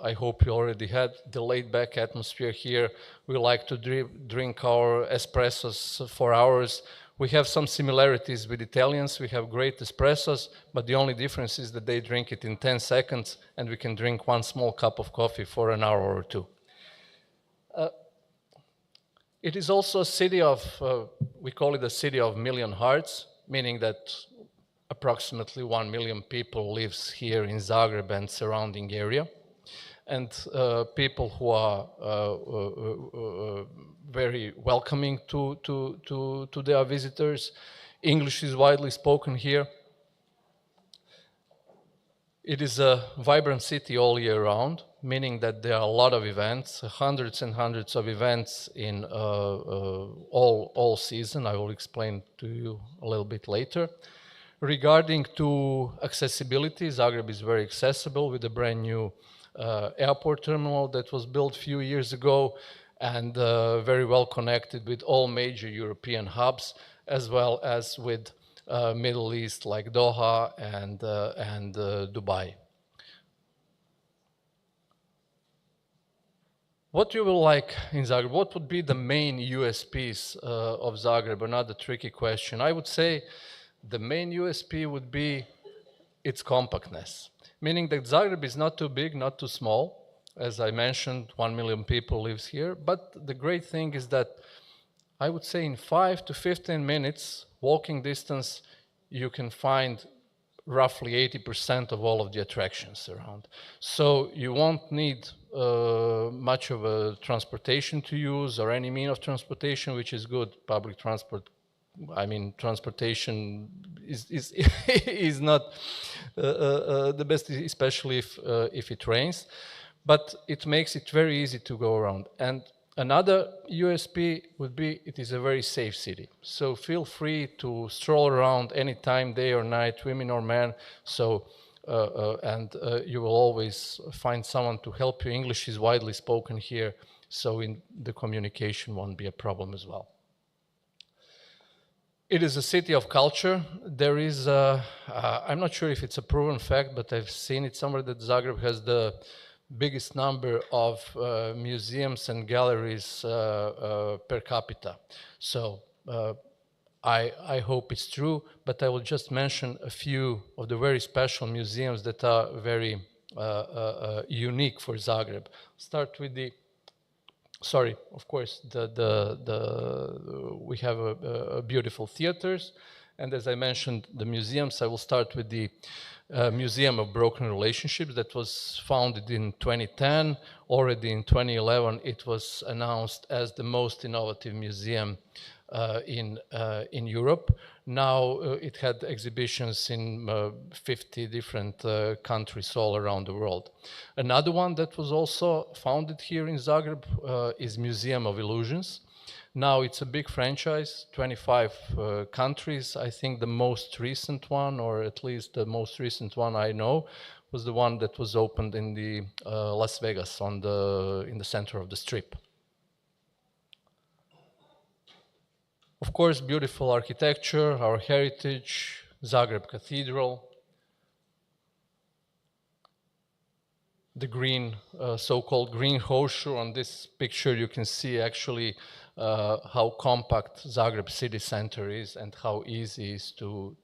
[SPEAKER 14] I hope you already had, the laid-back atmosphere here. We like to drink our espressos for hours. We have some similarities with Italians. We have great espressos, but the only difference is that they drink it in 10 seconds, and we can drink one small cup of coffee for an hour or two. It is also a city of, we call it a city of million hearts, meaning that approximately 1 million people lives here in Zagreb and surrounding area. And people who are very welcoming to their visitors. English is widely spoken here. It is a vibrant city all year round, meaning that there are a lot of events, hundreds and hundreds of events in all season. I will explain to you a little bit later. Regarding to accessibility, Zagreb is very accessible with a brand new airport terminal that was built a few years ago, and very well connected with all major European hubs, as well as with Middle East like Doha and Dubai. What you will like in Zagreb? What would be the main USPs of Zagreb? Another tricky question. I would say the main USP would be its compactness, meaning that Zagreb is not too big, not too small. As I mentioned, 1 million people lives here. But the great thing is that I would say in 5 to 15 minutes walking distance, you can find roughly 80% of all of the attractions around. So you won't need much of a transportation to use or any mean of transportation, which is good. Public transport, I mean, transportation is not the best, especially if it rains. But it makes it very easy to go around. And another USP would be it is a very safe city. So feel free to stroll around anytime, day or night, women or men. So you will always find someone to help you. English is widely spoken here, so the communication won't be a problem as well. It is a city of culture. There is, I'm not sure if it's a proven fact, but I've seen it somewhere that Zagreb has the biggest number of museums and galleries per capita. So I hope it's true, but I will just mention a few of the very special museums that are very unique for Zagreb. Start with the, of course, we have a beautiful theaters, And as I mentioned, the museums, I will start with the Museum of Broken Relationships that was founded in 2010. Already in 2011, it was announced as the most innovative museum in Europe. Now it had exhibitions in 50 different countries all around the world. Another one that was also founded here in Zagreb is Museum of Illusions. Now it's a big franchise, 25 countries. I think the most recent one, or at least the most recent one I know, was the one that was opened in the Las Vegas in the center of the Strip. Of course, beautiful architecture, our heritage, Zagreb Cathedral, the green, so-called green horseshoe. On this picture, you can see actually how compact Zagreb city center is and how easy it is to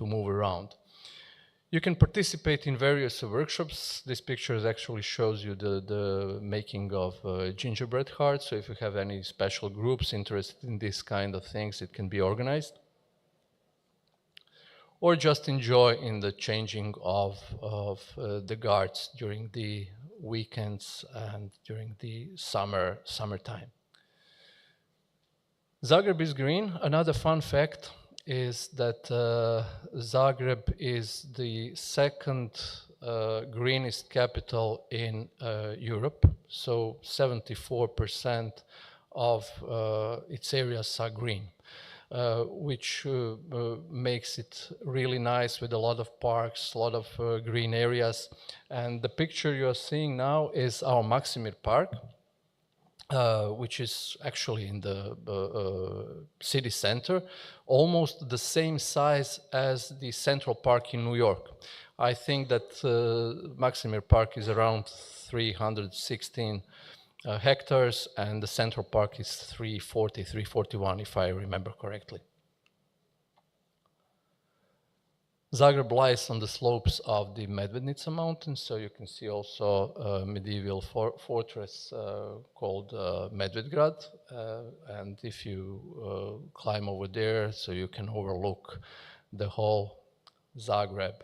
[SPEAKER 14] move around. You can participate in various workshops. This picture actually shows you the making of gingerbread hearts. So if you have any special groups interested in this kind of things, it can be organized. Or just enjoy in the changing of the guards during the weekends and during the summertime. Zagreb is green. Another fun fact is that Zagreb is the second greenest capital in Europe. So 74% of its areas are green, which makes it really nice with a lot of parks, a lot of green areas. And the picture you are seeing now is our Maksimir Park, which is actually in the city center, almost the same size as the Central Park in New York. I think that Maksimir Park is around 316 hectares, and the Central Park is 340, 341, if I remember correctly. Zagreb lies on the slopes of the Medvednica mountains, so you can see also a medieval fortress called Medvedgrad. And if you climb over there, so you can overlook the whole Zagreb.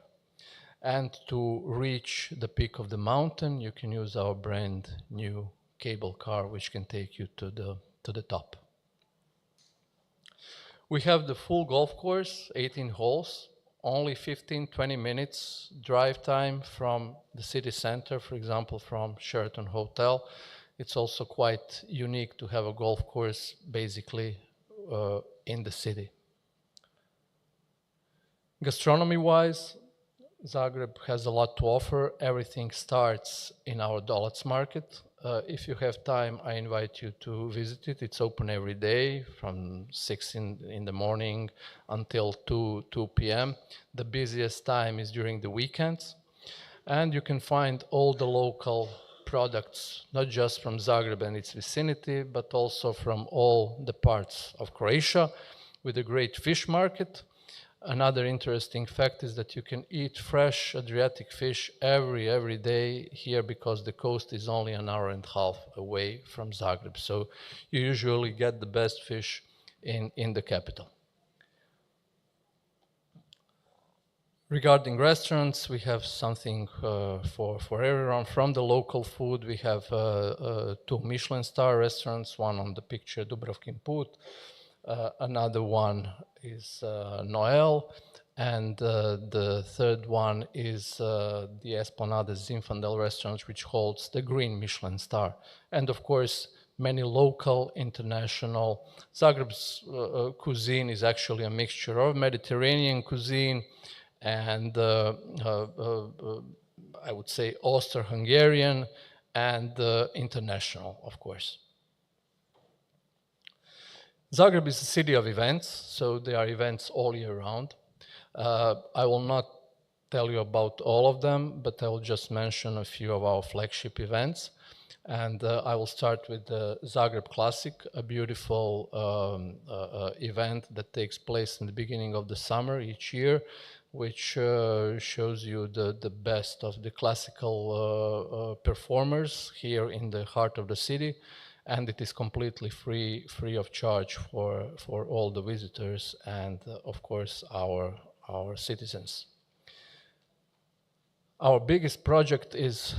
[SPEAKER 14] And to reach the peak of the mountain, you can use our brand new cable car, which can take you to the top. We have the full golf course, 18 holes. Only 15-20 minutes drive time from the city center, for example, from Sheraton Hotel. It's also quite unique to have a golf course basically in the city. Gastronomy-wise, Zagreb has a lot to offer. Everything starts in our Dolac market. If you have time, I invite you to visit it. It's open every day from 6 in the morning until 2 p.m. The busiest time is during the weekends. And you can find all the local products, not just from Zagreb and its vicinity, but also from all the parts of Croatia, with a great fish market. Another interesting fact is that you can eat fresh Adriatic fish every day here, because the coast is only an hour and a half away from Zagreb. So you usually get the best fish in the capital. Regarding restaurants, we have something for everyone. From the local food, we have 2 Michelin star restaurants, one on the picture, Dubrovkin Put. Another one is Noel, and the third one is the Esplanade Zinfandel restaurant, which holds the green Michelin star. And of course, many local, international. Zagreb's cuisine is actually a mixture of Mediterranean cuisine and I would say Austro-Hungarian and international, of course. Zagreb is a city of events, so there are events all year round. I will not tell you about all of them, but I will just mention a few of our flagship events. And I will start with the Zagreb Classic, a beautiful event that takes place in the beginning of the summer each year, which shows you the best of the classical performers here in the heart of the city. and it is completely free of charge for all the visitors and, of course, our citizens. Our biggest project is,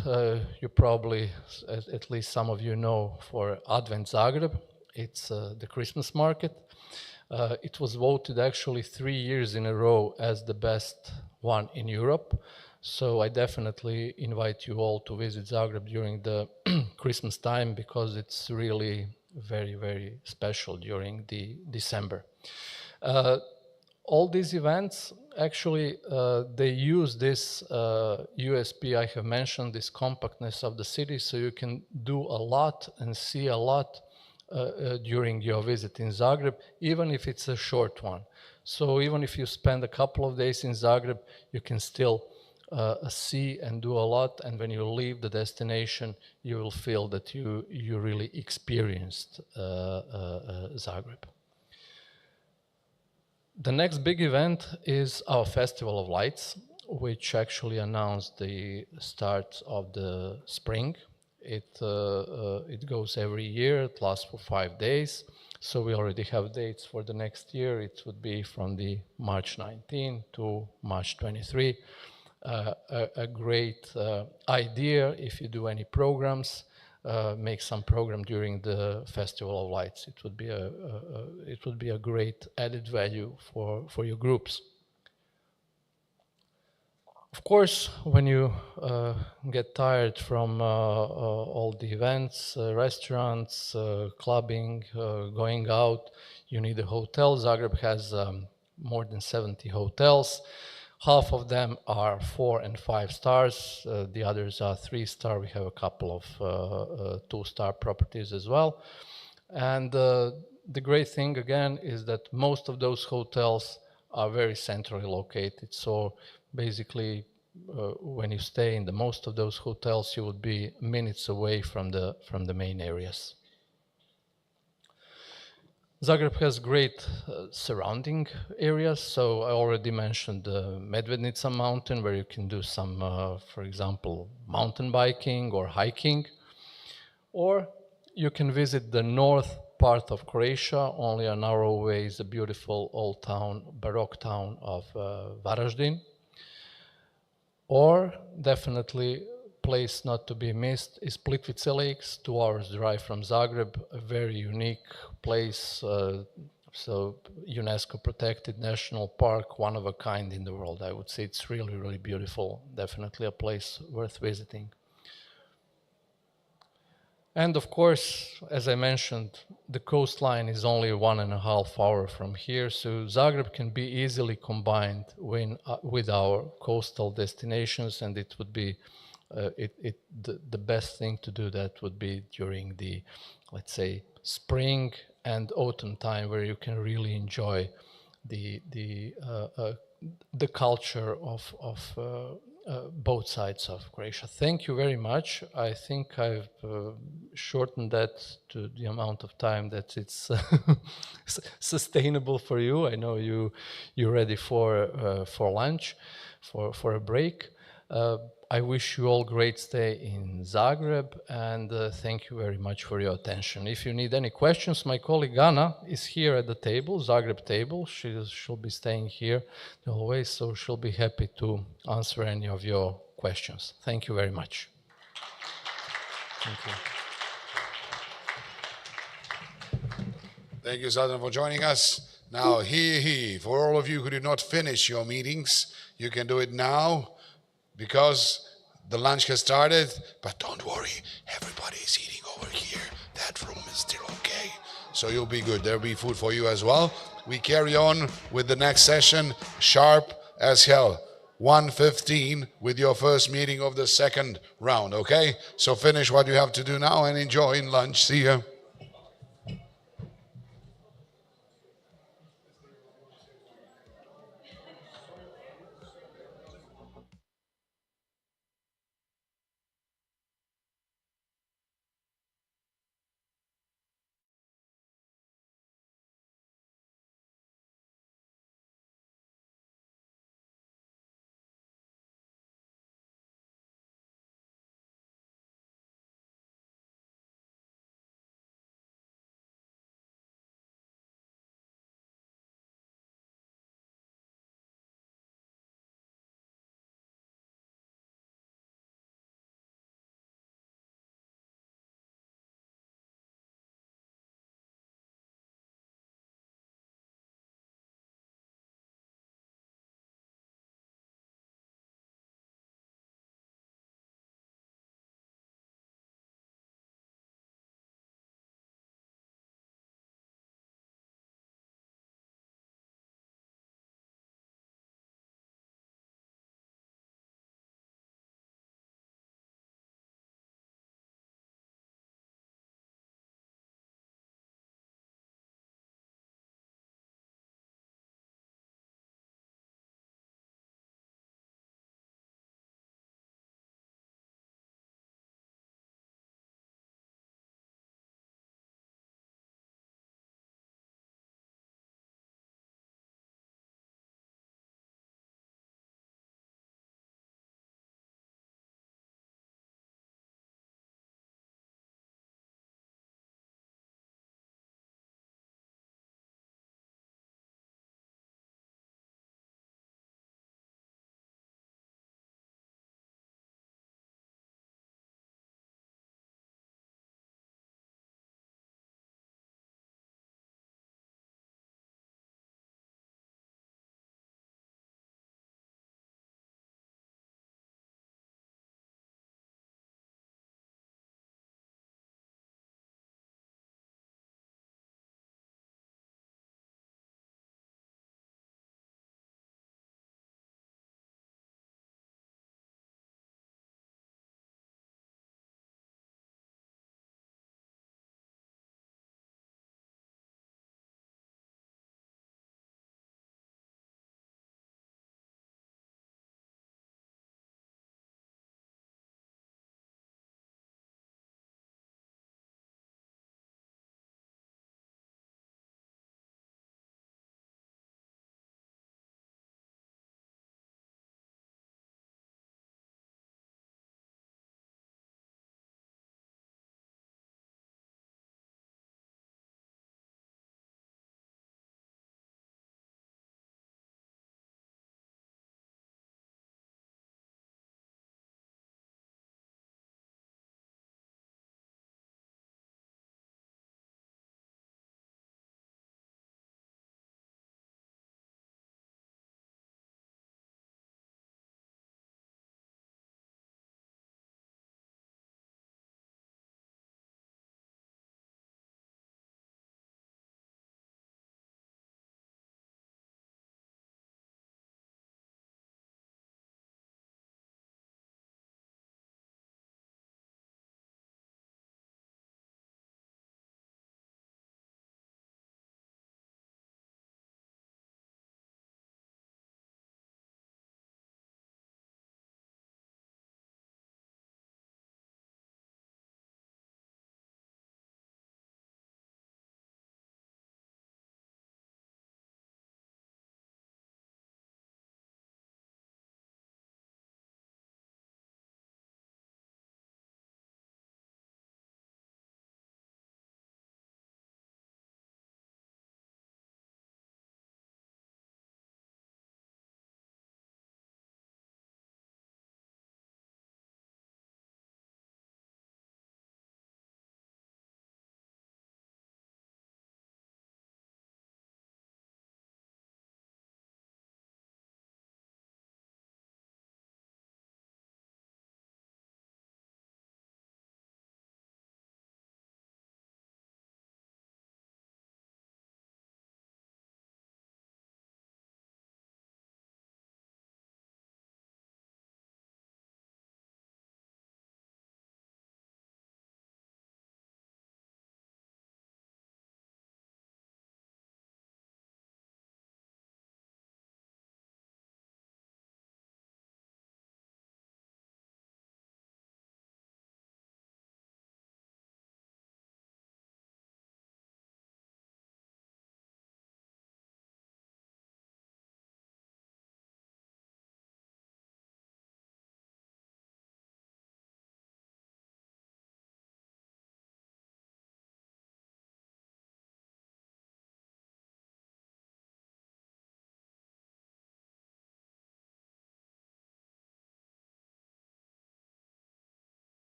[SPEAKER 14] you probably, at least some of you know, for Advent Zagreb. It's the Christmas market. It was voted actually 3 years in a row as the best one in Europe. So I definitely invite you all to visit Zagreb during the Christmas time, because it's really very, very special during the December. All these events, actually, they use this USP I have mentioned, this compactness of the city, so you can do a lot and see a lot during your visit in Zagreb, even if it's a short one. So even if you spend a couple of days in Zagreb, you can still see and do a lot, and when you leave the destination, you will feel that you really experienced Zagreb. The next big event is our Festival of Lights, which actually announced the start of the spring. It goes every year, it lasts for 5 days. So we already have dates for the next year. It would be from the March 19 to March 23. A great idea if you do any programs, make some program during the Festival of Lights. It would be a great added value for your groups. Of course, when you get tired from all the events, restaurants, clubbing, going out, you need a hotel. Zagreb has more than 70 hotels. Half of them are 4 and 5 stars. The others are 3-star. We have a couple of 2-star properties as well. And the great thing, again, is that most of those hotels are very centrally located. So basically, when you stay in most of those hotels, you would be minutes away from the main areas. Zagreb has great surrounding areas. So I already mentioned the Medvednica mountain, where you can do some, for example, mountain biking or hiking. Or you can visit the north part of Croatia. Only an hour away is a beautiful old town, Baroque town of Varaždin. Or definitely place not to be missed is Plitvice Lakes, 2 hours drive from Zagreb, a very unique place, so UNESCO protected national park, one of a kind in the world. I would say it's really, really beautiful, definitely a place worth visiting. And of course, as I mentioned, the coastline is only 1.5 hours from here, so Zagreb can be easily combined with our coastal destinations, and it would be the best thing to do that would be during the, let's say, spring and autumn time, where you can really enjoy the culture of both sides of Croatia. Thank you very much. I think I've shortened that to the amount of time that it's sustainable for you. I know you're ready for lunch, for a break. I wish you all great stay in Zagreb, and thank you very much for your attention. If you need any questions, my colleague Anna is here at the table, Zagreb table. She'll be staying here the whole way, so she'll be happy to answer any of your questions. Thank you very much. Thank you.
[SPEAKER 1] Thank you, Zlatan, for joining us. Now, for all of you who did not finish your meetings, you can do it now, because the lunch has started. But don't worry, everybody is eating over here. That room is still okay. So you'll be good. There'll be food for you as well. We carry on with the next session, sharp as hell. 1:15 with your first meeting of the second round, okay? So finish what you have to do now and enjoy lunch. See ya.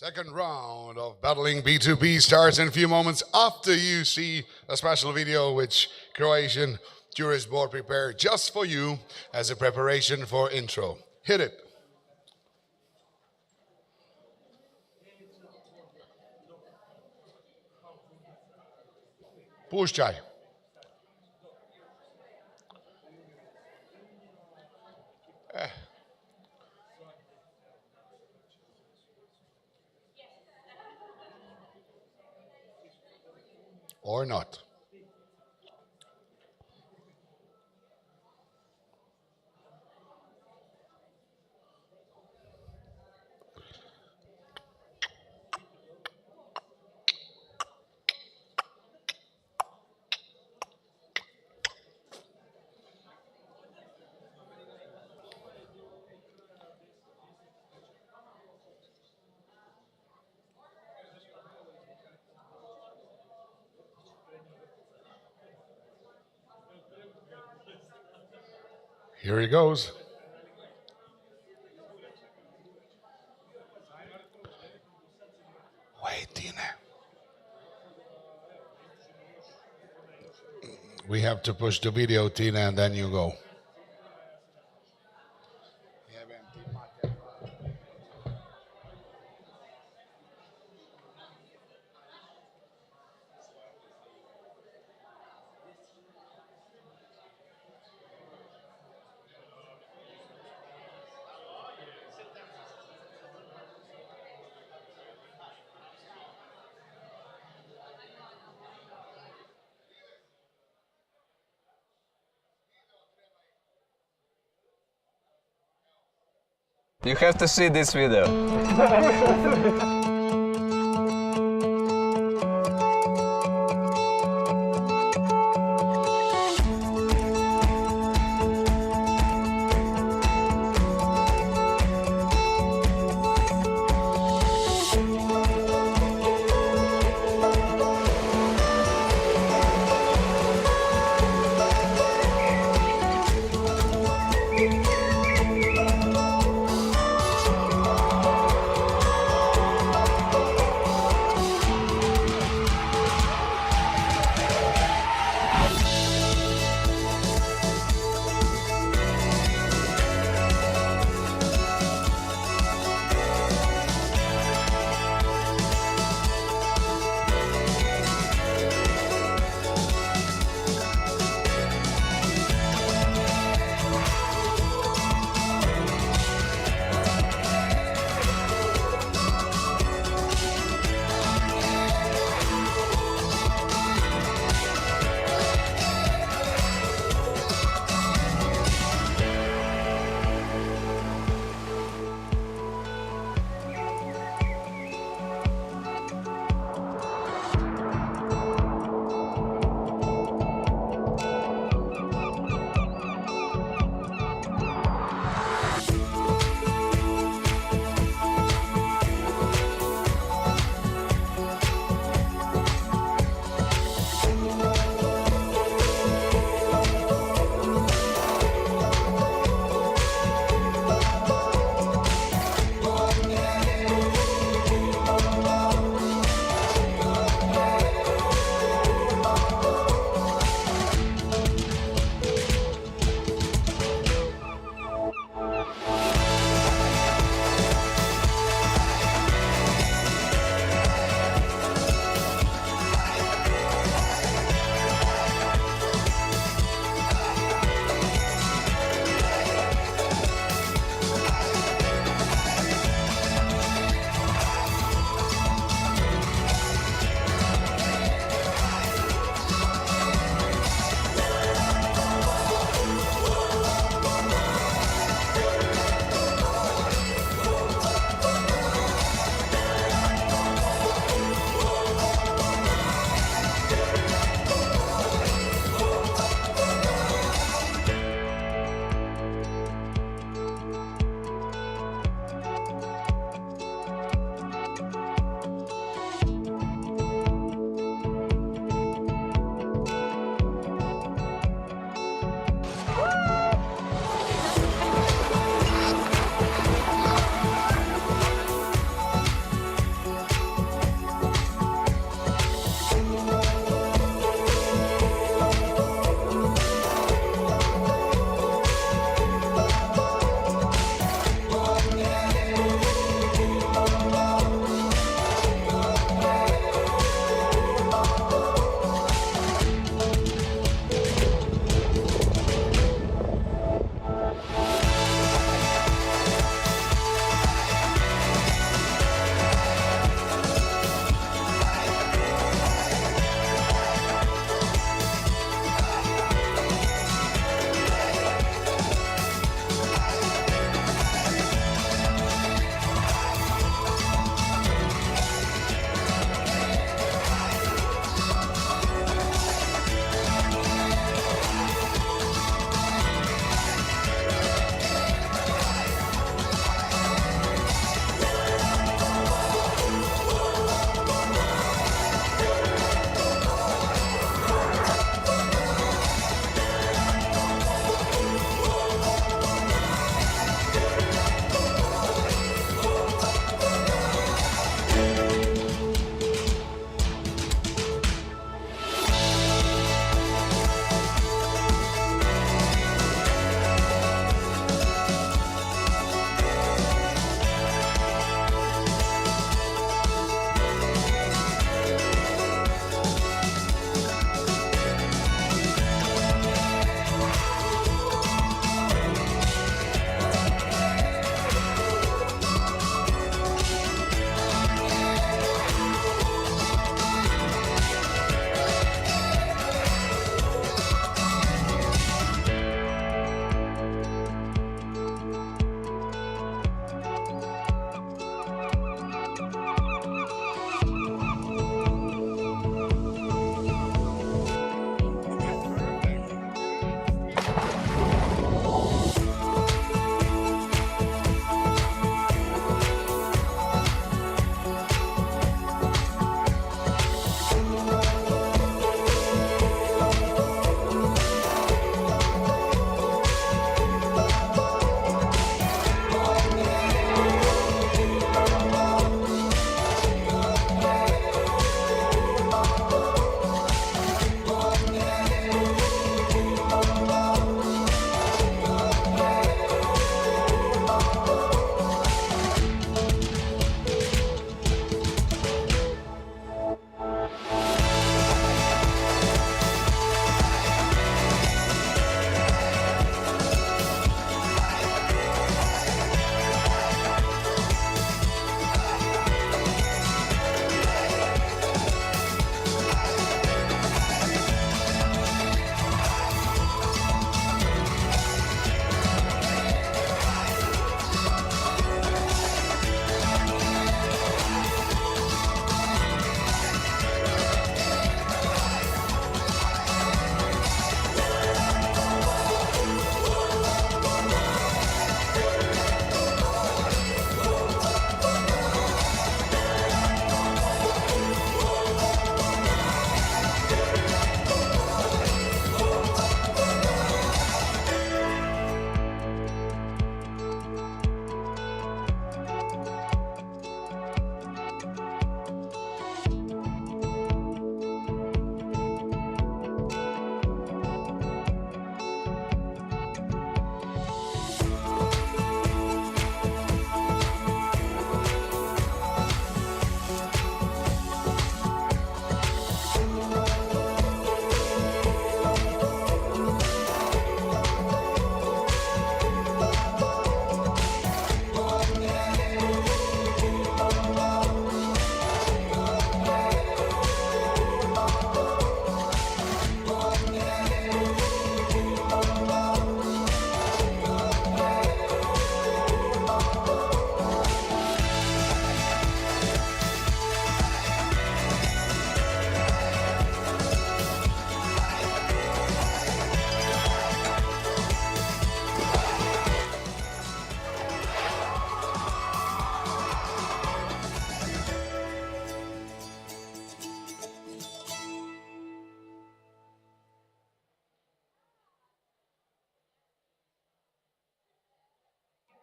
[SPEAKER 1] Second round of Battling B2B starts in a few moments after you see a special video which Croatian Tourist Board prepared just for you as a preparation for intro. Hit it. Pušćaj. Or not. Here he goes. Wait, Tina. We have to push the video, Tina, and then you go.
[SPEAKER 15] You have to see this video.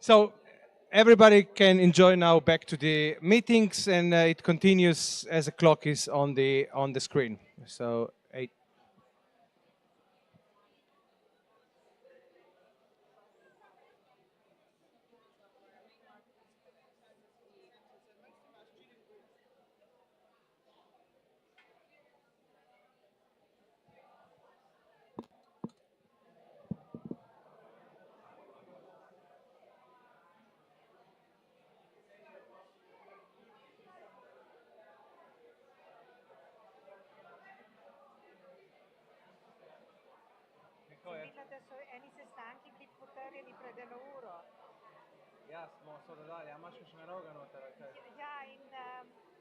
[SPEAKER 3] So everybody can enjoy now back to the meetings, and it continues as the clock is on the screen. So 8.
[SPEAKER 16] Da so eni sestanki bili potrjeni pred eno uro.
[SPEAKER 3] Ja, smo so dodali, a imaš še naroga noter?
[SPEAKER 16] Ja, in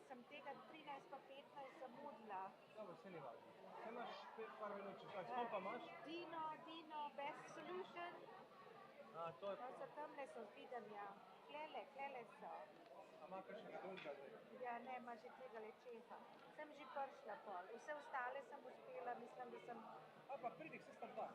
[SPEAKER 16] sem tega 13 pa 15 zamudila.
[SPEAKER 3] Dobro, se ni važno. Se imaš par minut, če kaj, pa imaš?
[SPEAKER 16] Dino, Best Solution.
[SPEAKER 3] To je...
[SPEAKER 16] No, so tamle so zidanja. Klele so.
[SPEAKER 3] A ima kakšnega drugega zdaj?
[SPEAKER 16] Ja, ne, ima že tega lečeha. Sem že prišla pol. Vse ostale sem uspela, mislim, da sem...
[SPEAKER 3] A pa pridi, vse sta dva.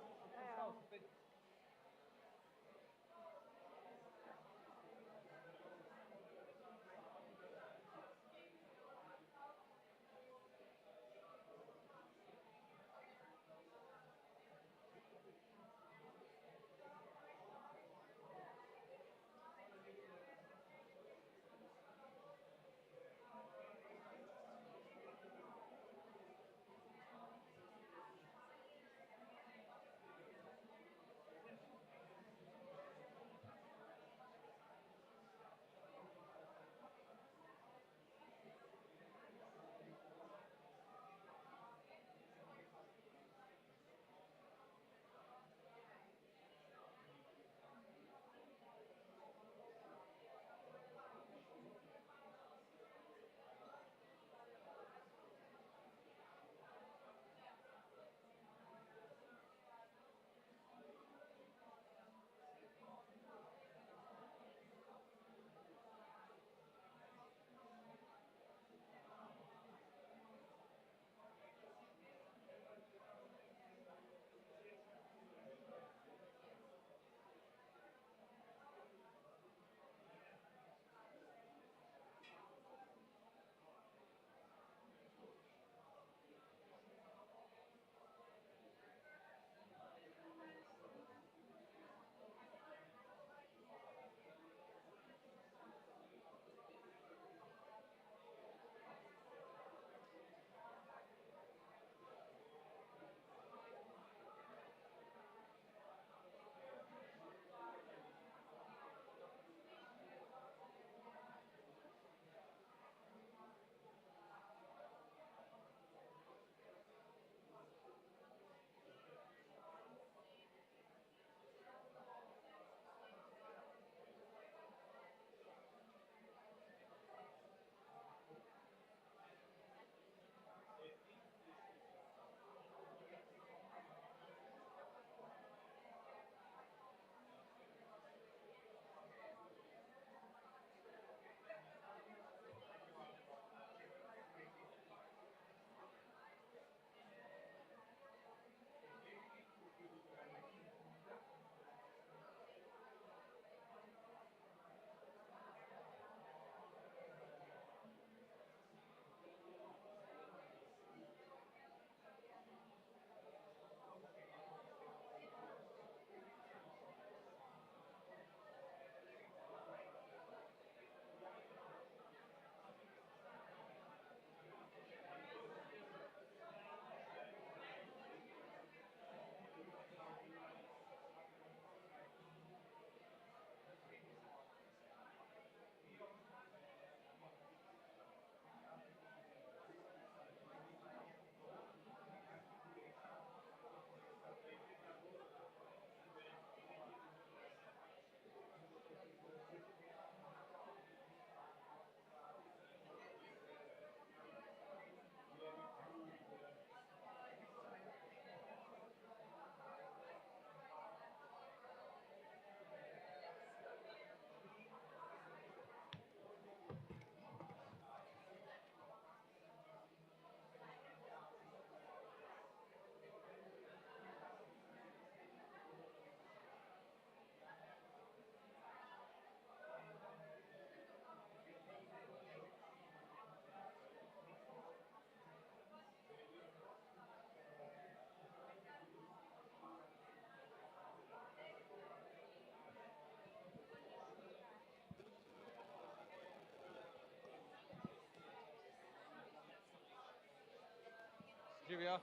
[SPEAKER 3] Živijo.
[SPEAKER 17] Ja,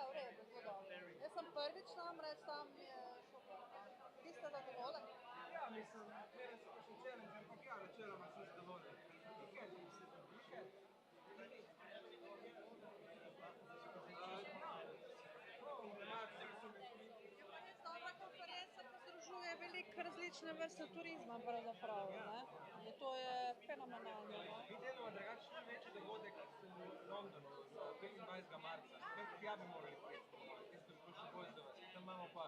[SPEAKER 17] v redu, zelo dobro. Jaz sem prvič namreč, tam je super. Vi ste zadovoljni?
[SPEAKER 3] Ja, mislim, mene so pa še challenge, ampak ja, večeroma sem zadovoljen. Vikend, vikend.
[SPEAKER 17] Je pa res dobra konferenca, ki združuje veliko različne vrste turizma pravzaprav, ne? To je fenomenalno, no?
[SPEAKER 3] Mi delamo drugače največji dogodek v Londonu, 25. marca. Tja bi morali priti, tisto bi bilo še bolj za vas. Tam imamo pa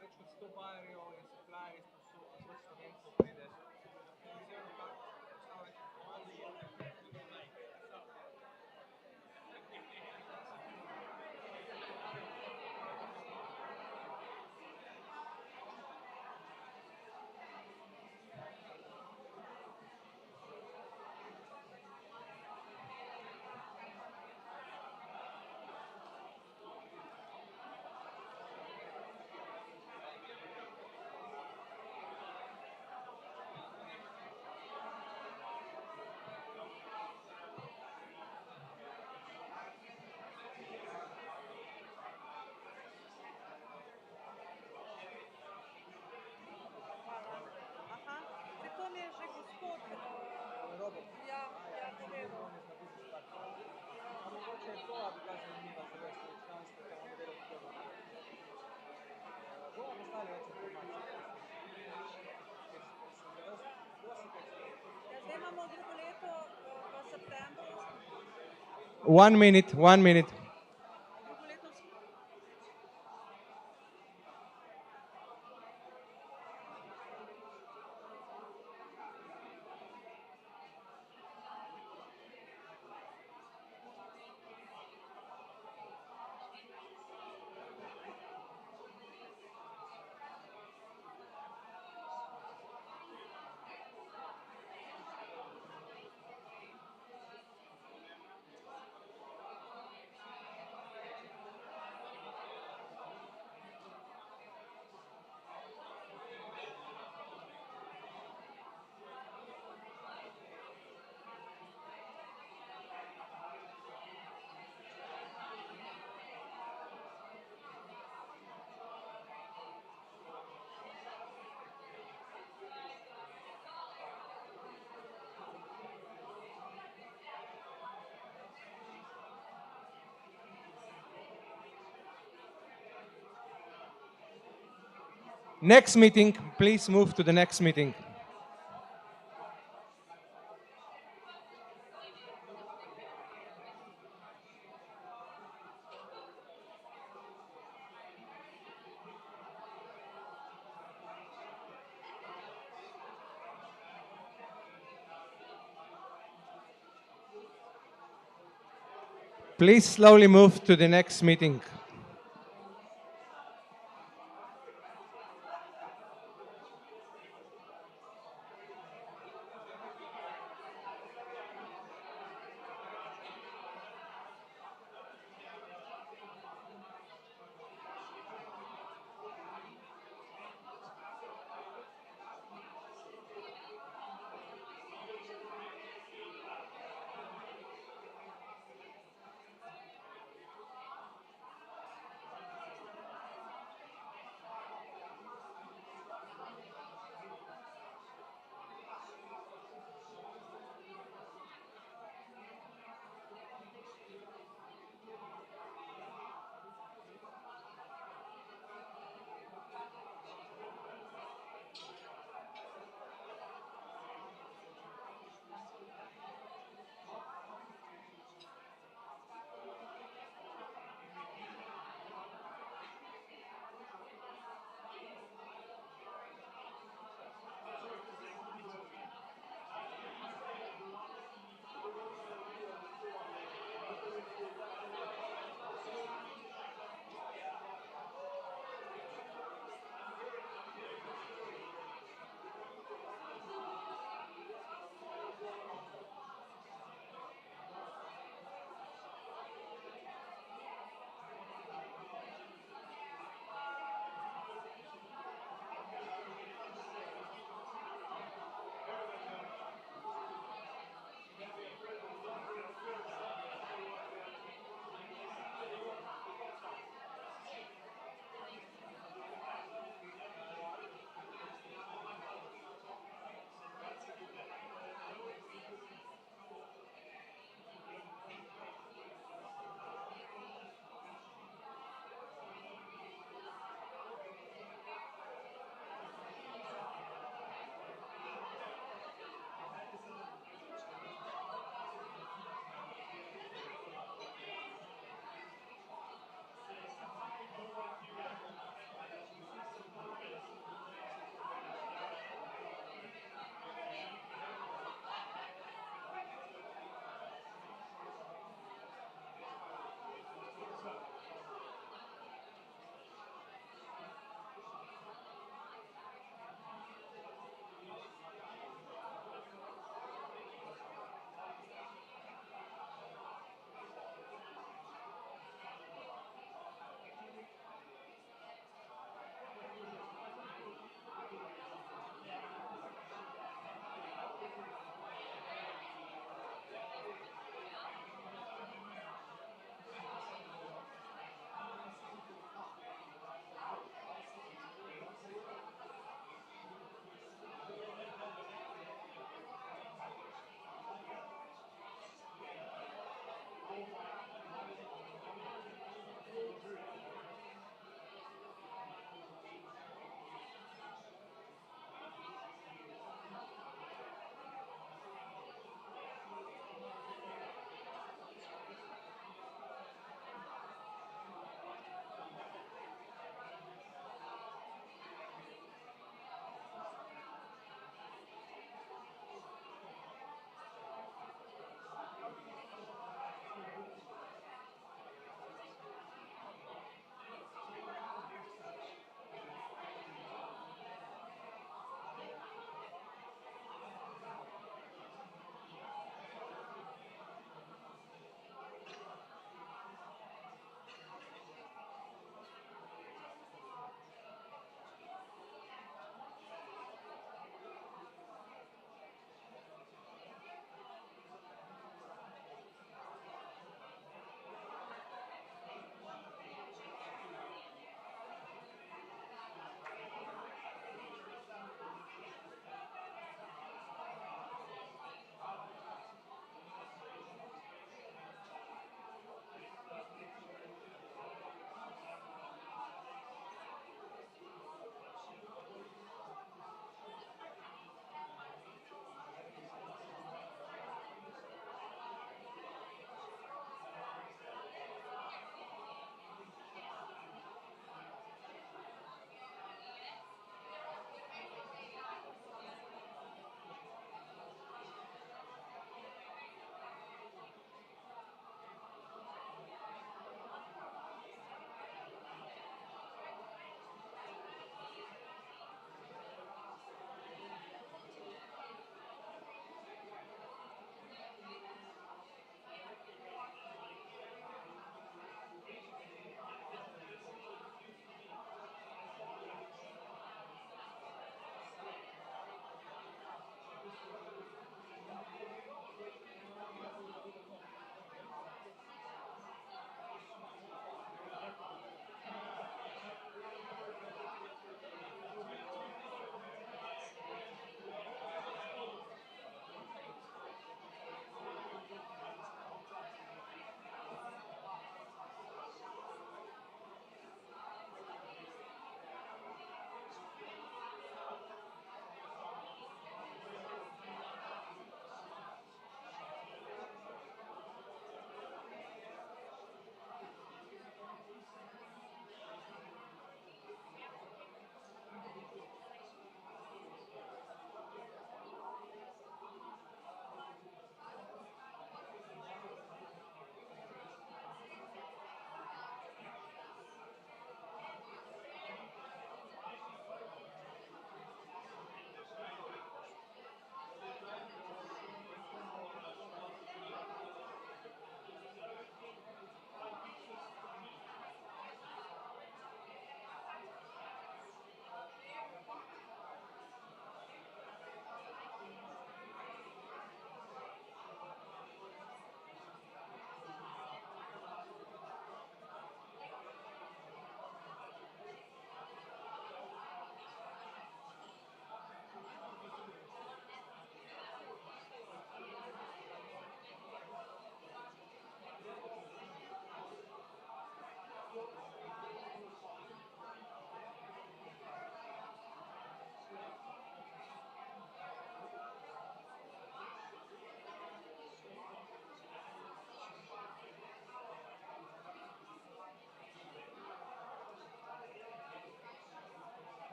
[SPEAKER 3] več kot 100 bajerjev in supplierjev iz povsod Slovencev pride. Organizirano pa ostalo več informacij.
[SPEAKER 17] Aha, zdaj to mi je že gospod,
[SPEAKER 3] Robert.
[SPEAKER 17] ja, povedal.
[SPEAKER 3] A mogoče ETOA bi bila zanimiva za vas, članstvo, ker oni delajo tako. Bomo postali več informacij.
[SPEAKER 17] Ja, zdaj imamo drugo leto v septembru.
[SPEAKER 3] 1 minute, 1 minute.
[SPEAKER 17] Drugo leto
[SPEAKER 3] Next meeting, please move to the next meeting. Please slowly move to the next meeting.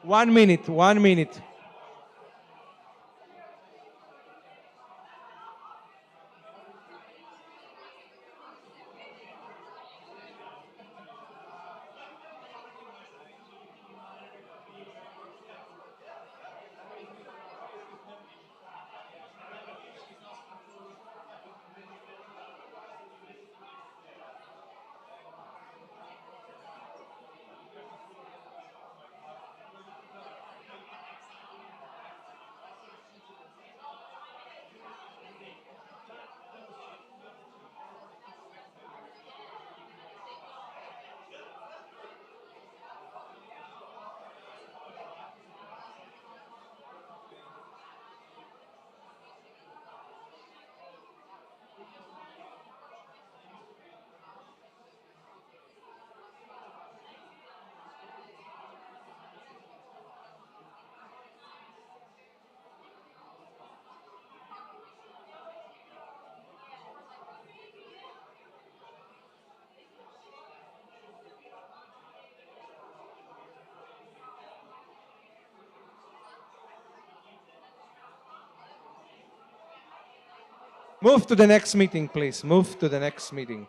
[SPEAKER 3] 1 minute, 1 minute. Move to the next meeting, please. Move to the next meeting.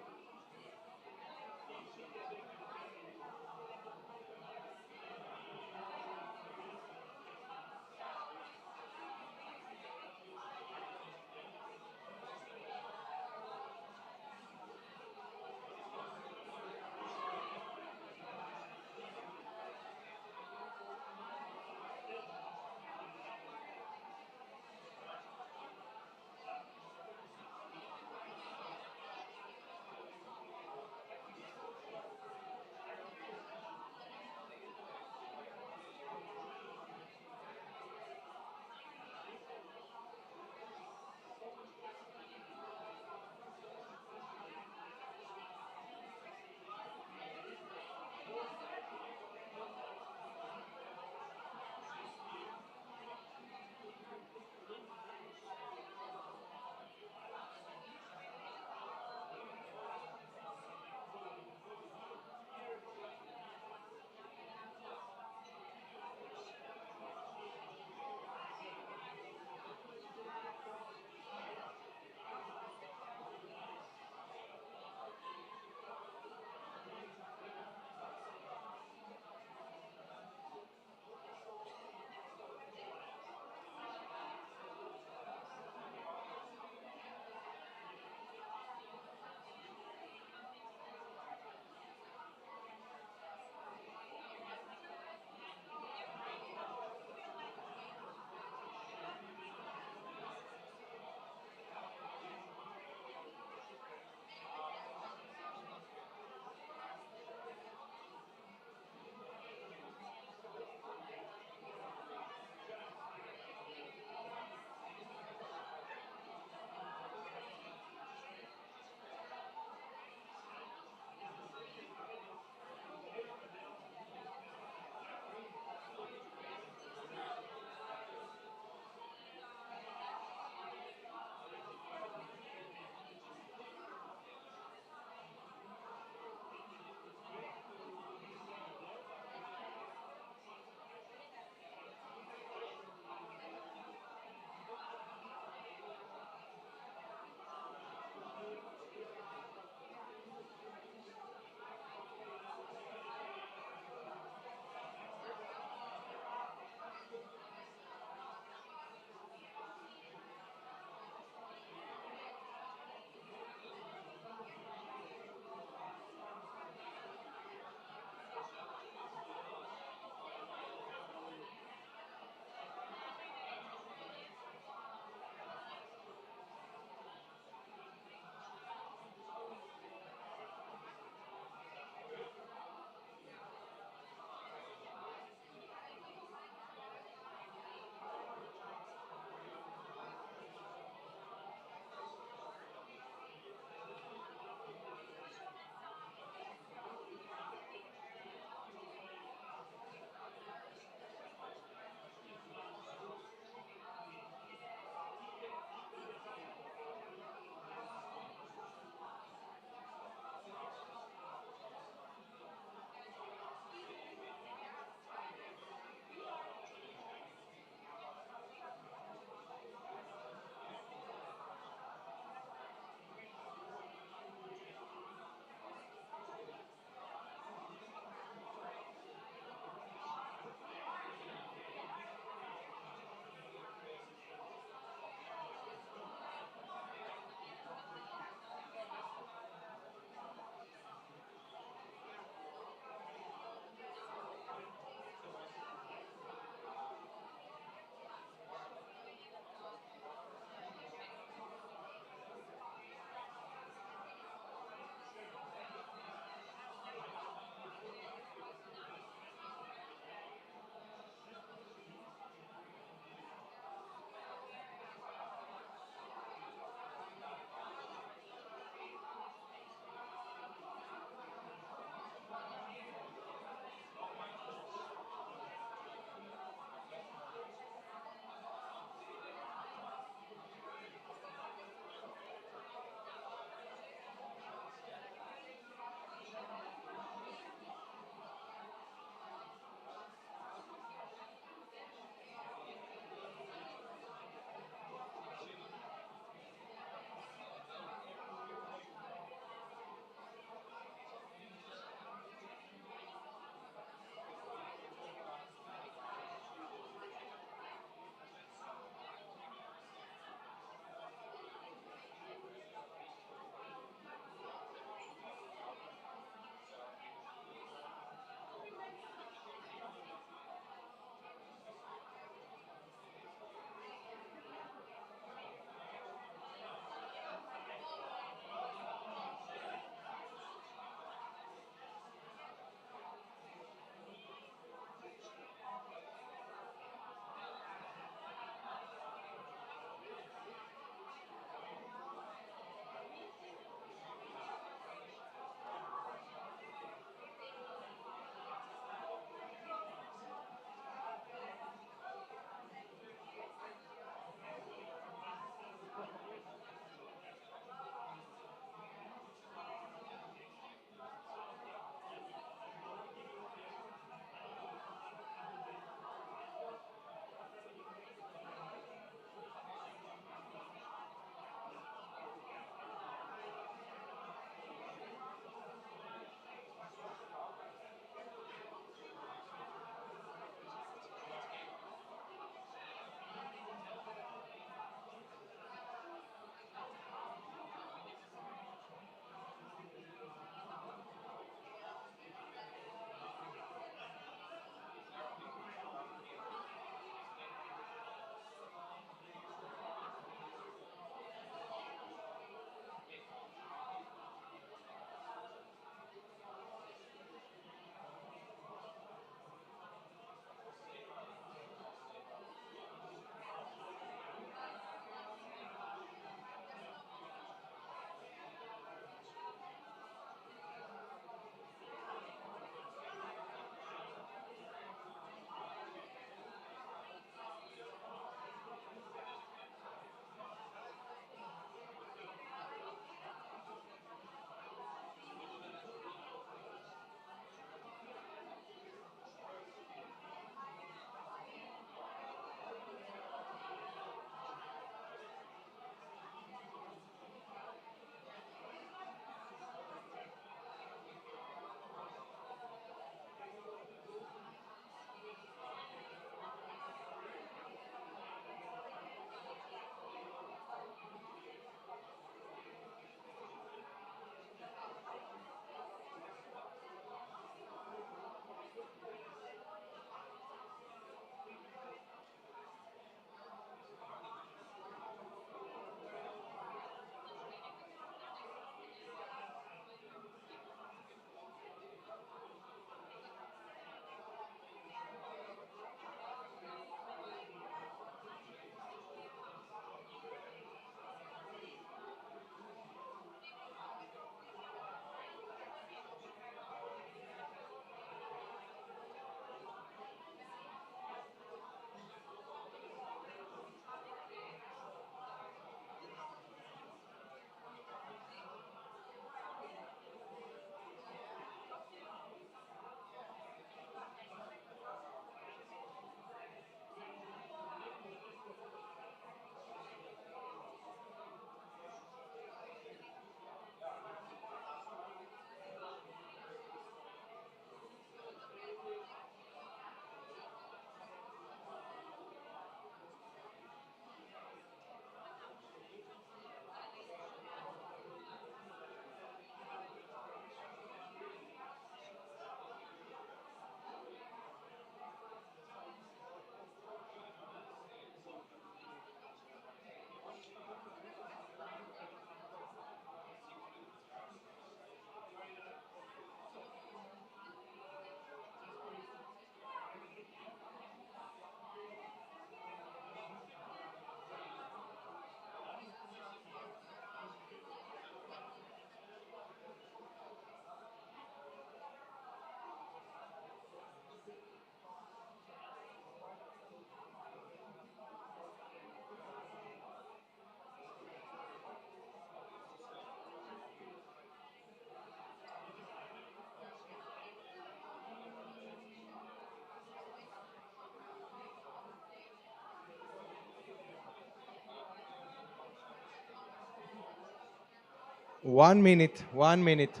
[SPEAKER 3] 1 minute, 1 minute.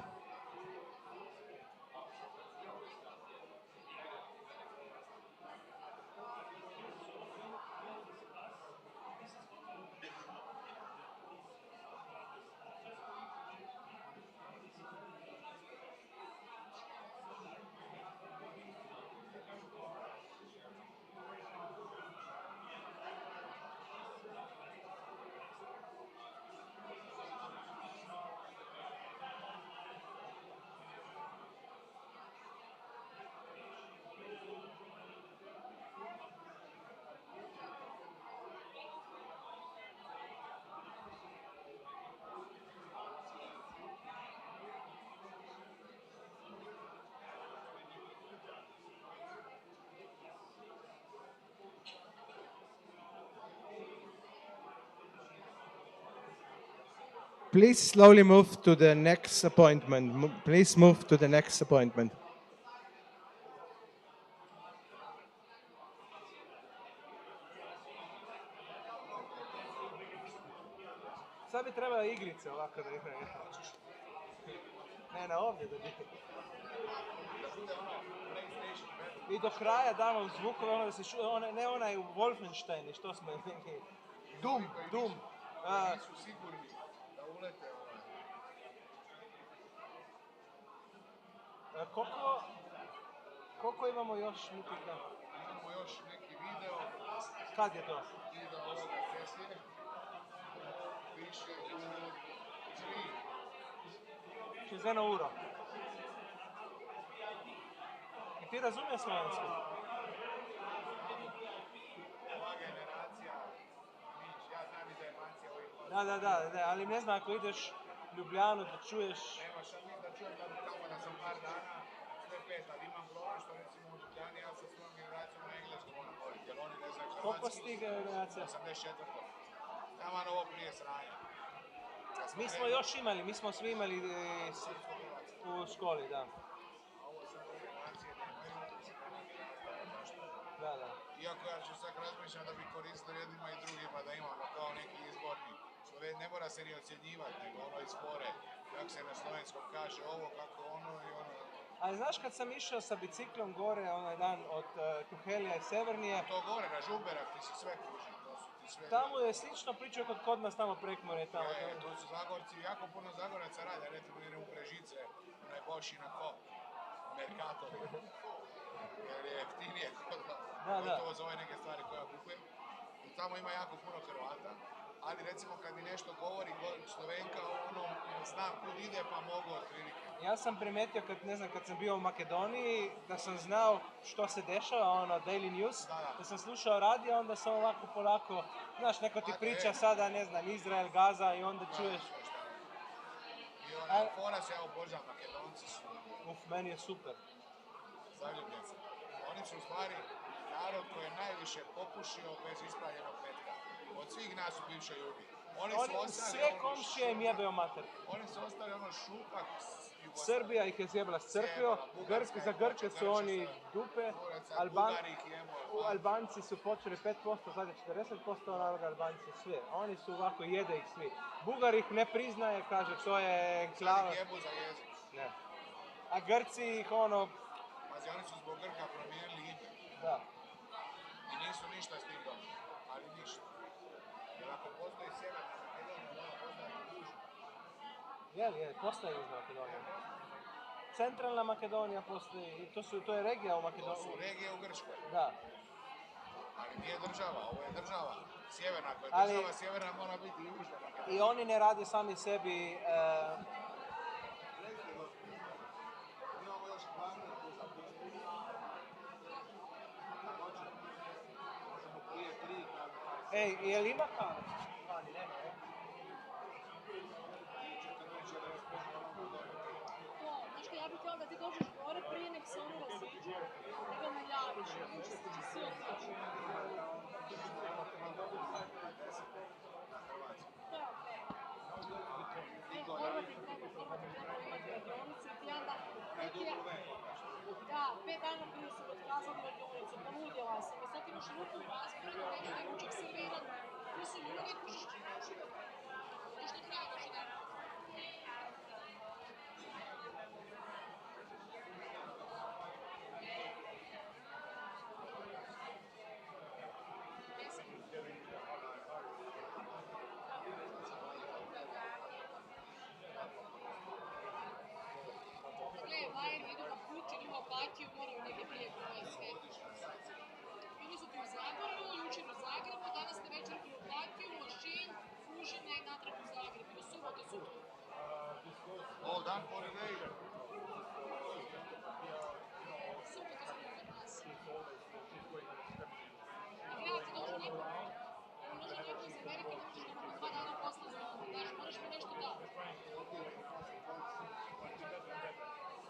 [SPEAKER 3] Please slowly move to the next appointment. Please move to the next appointment. Sad bi trebala igrice ovako da igraju. Ne, ovdje da bi. I do kraja damo zvukove, ono da se ne onaj Wolfenstein, što smo imali. Doom.
[SPEAKER 1] Nisu sigurni da ulete
[SPEAKER 3] Koliko imamo još mitika?
[SPEAKER 1] Imamo još neki video.
[SPEAKER 3] Kad je to?
[SPEAKER 1] Video ovoga sesije. Piše u 3.
[SPEAKER 3] 60 uro. I ti razumiješ slovenski?
[SPEAKER 1] Ova generacija, ja znam i da je mancija ovih
[SPEAKER 3] Da, ali ne znam ako ideš u Ljubljanu da čuješ...
[SPEAKER 1] Nema šta mi da čujem da sam par dana sve pet, ali imam problem što recimo u Ljubljani ja sa svojom generacijom na engleskom moram govoriti, jer oni ne znaju hrvatski.
[SPEAKER 3] Koliko si ti generacija?
[SPEAKER 1] 84. Taman ovo prije sranja.
[SPEAKER 3] Mi smo još imali, mi smo svi imali u školi, da.
[SPEAKER 1] Ovo sad generacije nemaju,
[SPEAKER 3] Da.
[SPEAKER 1] Iako ja ću sad razmišljam da bi koristili jednima i drugima da imamo kao neki izborni. Ne mora se ni ocjenjivati, nego ono iz fore, kako se na slovenskom kaže ovo, kako ono i ono.
[SPEAKER 3] Ali znaš kad sam išao sa biciklom gore onaj dan od Tuhelija i Severnije...
[SPEAKER 1] To gore, na Žumberak, ti si sve kuži, to su ti sve...
[SPEAKER 3] Tamo je slično pričao kod nas tamo Prekmurje tamo.
[SPEAKER 1] Tu su Zagorci, jako puno Zagoraca rade, recimo idem u Brežice, onaj Boši na ko, Merkatori. Jer je jeftinije kod to za ove neke stvari koje ja kupujem. I tamo ima jako puno Hrvata, ali recimo kad mi nešto govori Slovenka, ono, znam kud ide pa mogu otprilike.
[SPEAKER 3] Ja sam primetio kad sam bio u Makedoniji, da sam znao što se dešava, ono, Daily News, da sam slušao radio, onda sam ovako polako, znaš, neko ti priča sada, ne znam, Izrael, Gaza i onda čuješ...
[SPEAKER 1] I ona fora se ja obožavam, Makedonci su...
[SPEAKER 3] Meni je super.
[SPEAKER 1] Zaljubljen sam. Oni su u stvari narod koji je najviše popušio bez ispaljenog metka. Od svih nas u bivšoj Jugi.
[SPEAKER 3] Sve komšije im jebeo mater.
[SPEAKER 1] Oni su ostali ono šupak.
[SPEAKER 3] Srbija ih je zjebala s crkvio, za Grče su oni dupe, Albanci su počeli 5%, sad je 40% naroda, Albanci sve. Oni su ovako, jede ih svi. Bugar ih ne priznaje, kaže, to je enklava.
[SPEAKER 1] Sad ih jebu za jezik.
[SPEAKER 3] Ne. A Grci ih ono...
[SPEAKER 1] Pazi, oni su zbog Grka promijenili ime.
[SPEAKER 3] Da.
[SPEAKER 1] I nisu ništa s tim dobro, ali ništa. Jer ako postoji sjeverna Makedonija, mora postojati južna.
[SPEAKER 3] Je, postoji južna Makedonija. Centralna Makedonija postoji, to je regija u Makedoniji.
[SPEAKER 1] To su regije u Grčkoj.
[SPEAKER 3] Da.
[SPEAKER 1] Ali nije država, ovo je država. Sjeverna, ako je država sjeverna, mora biti južna Makedonija.
[SPEAKER 3] I oni ne rade sami sebi...
[SPEAKER 1] Imamo još glavnu tu za možemo prije 3 kada...
[SPEAKER 3] Ej, je li ima kane? Kani, nema, je?
[SPEAKER 17] Znaš, ja bih htjela da ti dođeš gore prije nek se oni raziđu, nego me javiš, znači će svi otići. Prvo ti treba imati radionice i ti onda... Da, 5 dana prije sam otkazala radionice, ponudila sam i sad imaš ruku rasporedu, neki ručak serviran, tu su ljudi, kužiš ti noći. To što trajaš, da?
[SPEAKER 1] dan pored Neire.
[SPEAKER 2] Gledajte, dođe neko, može neko iz Amerike, ne možeš nekako 2 dana posle znamo, znaš, moraš mu nešto dati.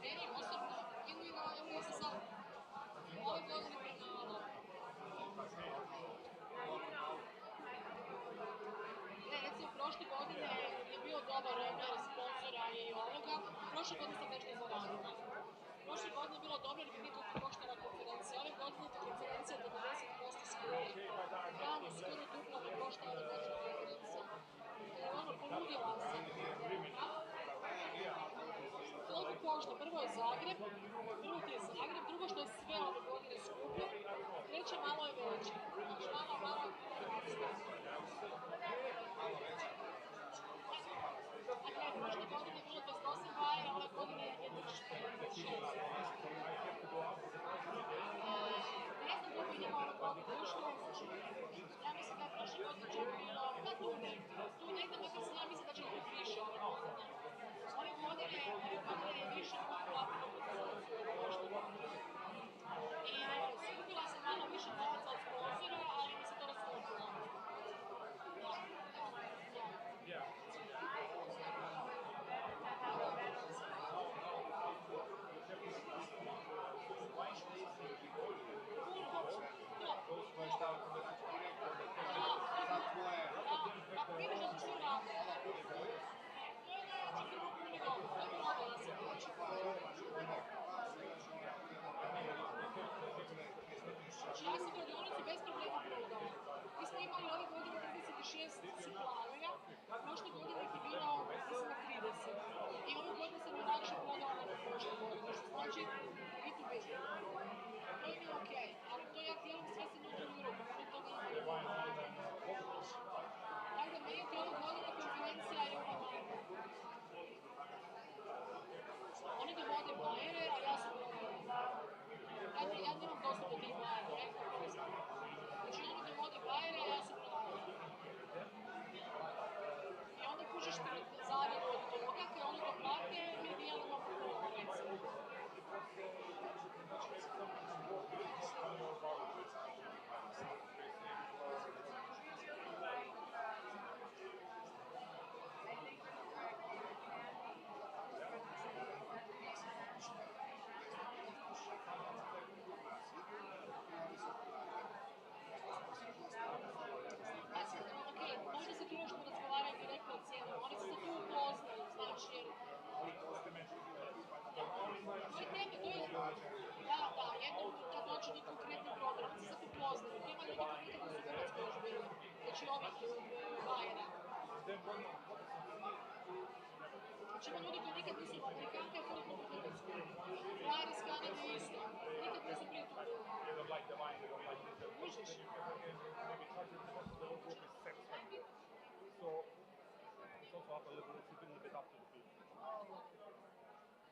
[SPEAKER 2] Meni osobno, ili se sad, ove godine premalo. Ne, recimo, prošle godine je bio dobar omjer sponzora i ovoga, prošle godine sam nešto zaradila. Prošle godine je bilo dobro jer bi koliko koštala konferencija. Ove godine je konferencija 90% skuplja. Realno skoro duplo bi koštala domaća konferencija. Ono, poludila sam. Koliko košta? Prvo je Zagreb, drugo što je sve ove godine skuplje, treće malo je veće. Znači malo Dakle, prošle godine je bilo 28 bajera, ove godine je 46. Ne znam koliko je njima ove godine ušlo. Ja mislim da je prošle godine čak bilo, da tu negdje, makar se ja mislim da će biti više ove godine. Ove godine je više uplatilo kod prošle godine. I skupila sam malo više novaca od sponzora, ali mi se to razlopilo. Vidiš da su svi radili. To je najveći krug puni dobro. To je bilo da se doći. Znači ja sam radionicu bez problema prodala. Mi smo imali ove godine 36 supplierja, prošle godine ih je bilo, mislim, 30. I ove godine sam je lakše prodala nego prošle godine, što znači B2B. To je mi okej, ali to ja dijelim sve se nudi u Europu, oni to ne imaju. Tako da meni ti ove godine konferencija je manja. Oni dovode bajere, a ja sam ja nemam dostup do tih bajera, rekao sam. Znači oni dovode bajere, a ja sam bajera. I onda kužiš zaradu od toga, kad oni to plate, mi dijelimo po pola, recimo. Možda se tu možemo razgovarati direktno o cijenu, oni se tu upoznaju, znaš, jer... To je tebe, to je... Da, jednom kad dođe do konkretni program, oni se sad upoznaju, to ima ljudi koji nikad nisu u Hrvatskoj još bili, znači ovih bajera. Znači ima ljudi koji nikad nisu, Amerikanka je prvi put u Hrvatskoj, bajeri iz Kanade isto, nikad nisu prije tu bili. Užiš?
[SPEAKER 18] So it's also up a little bit up to the people.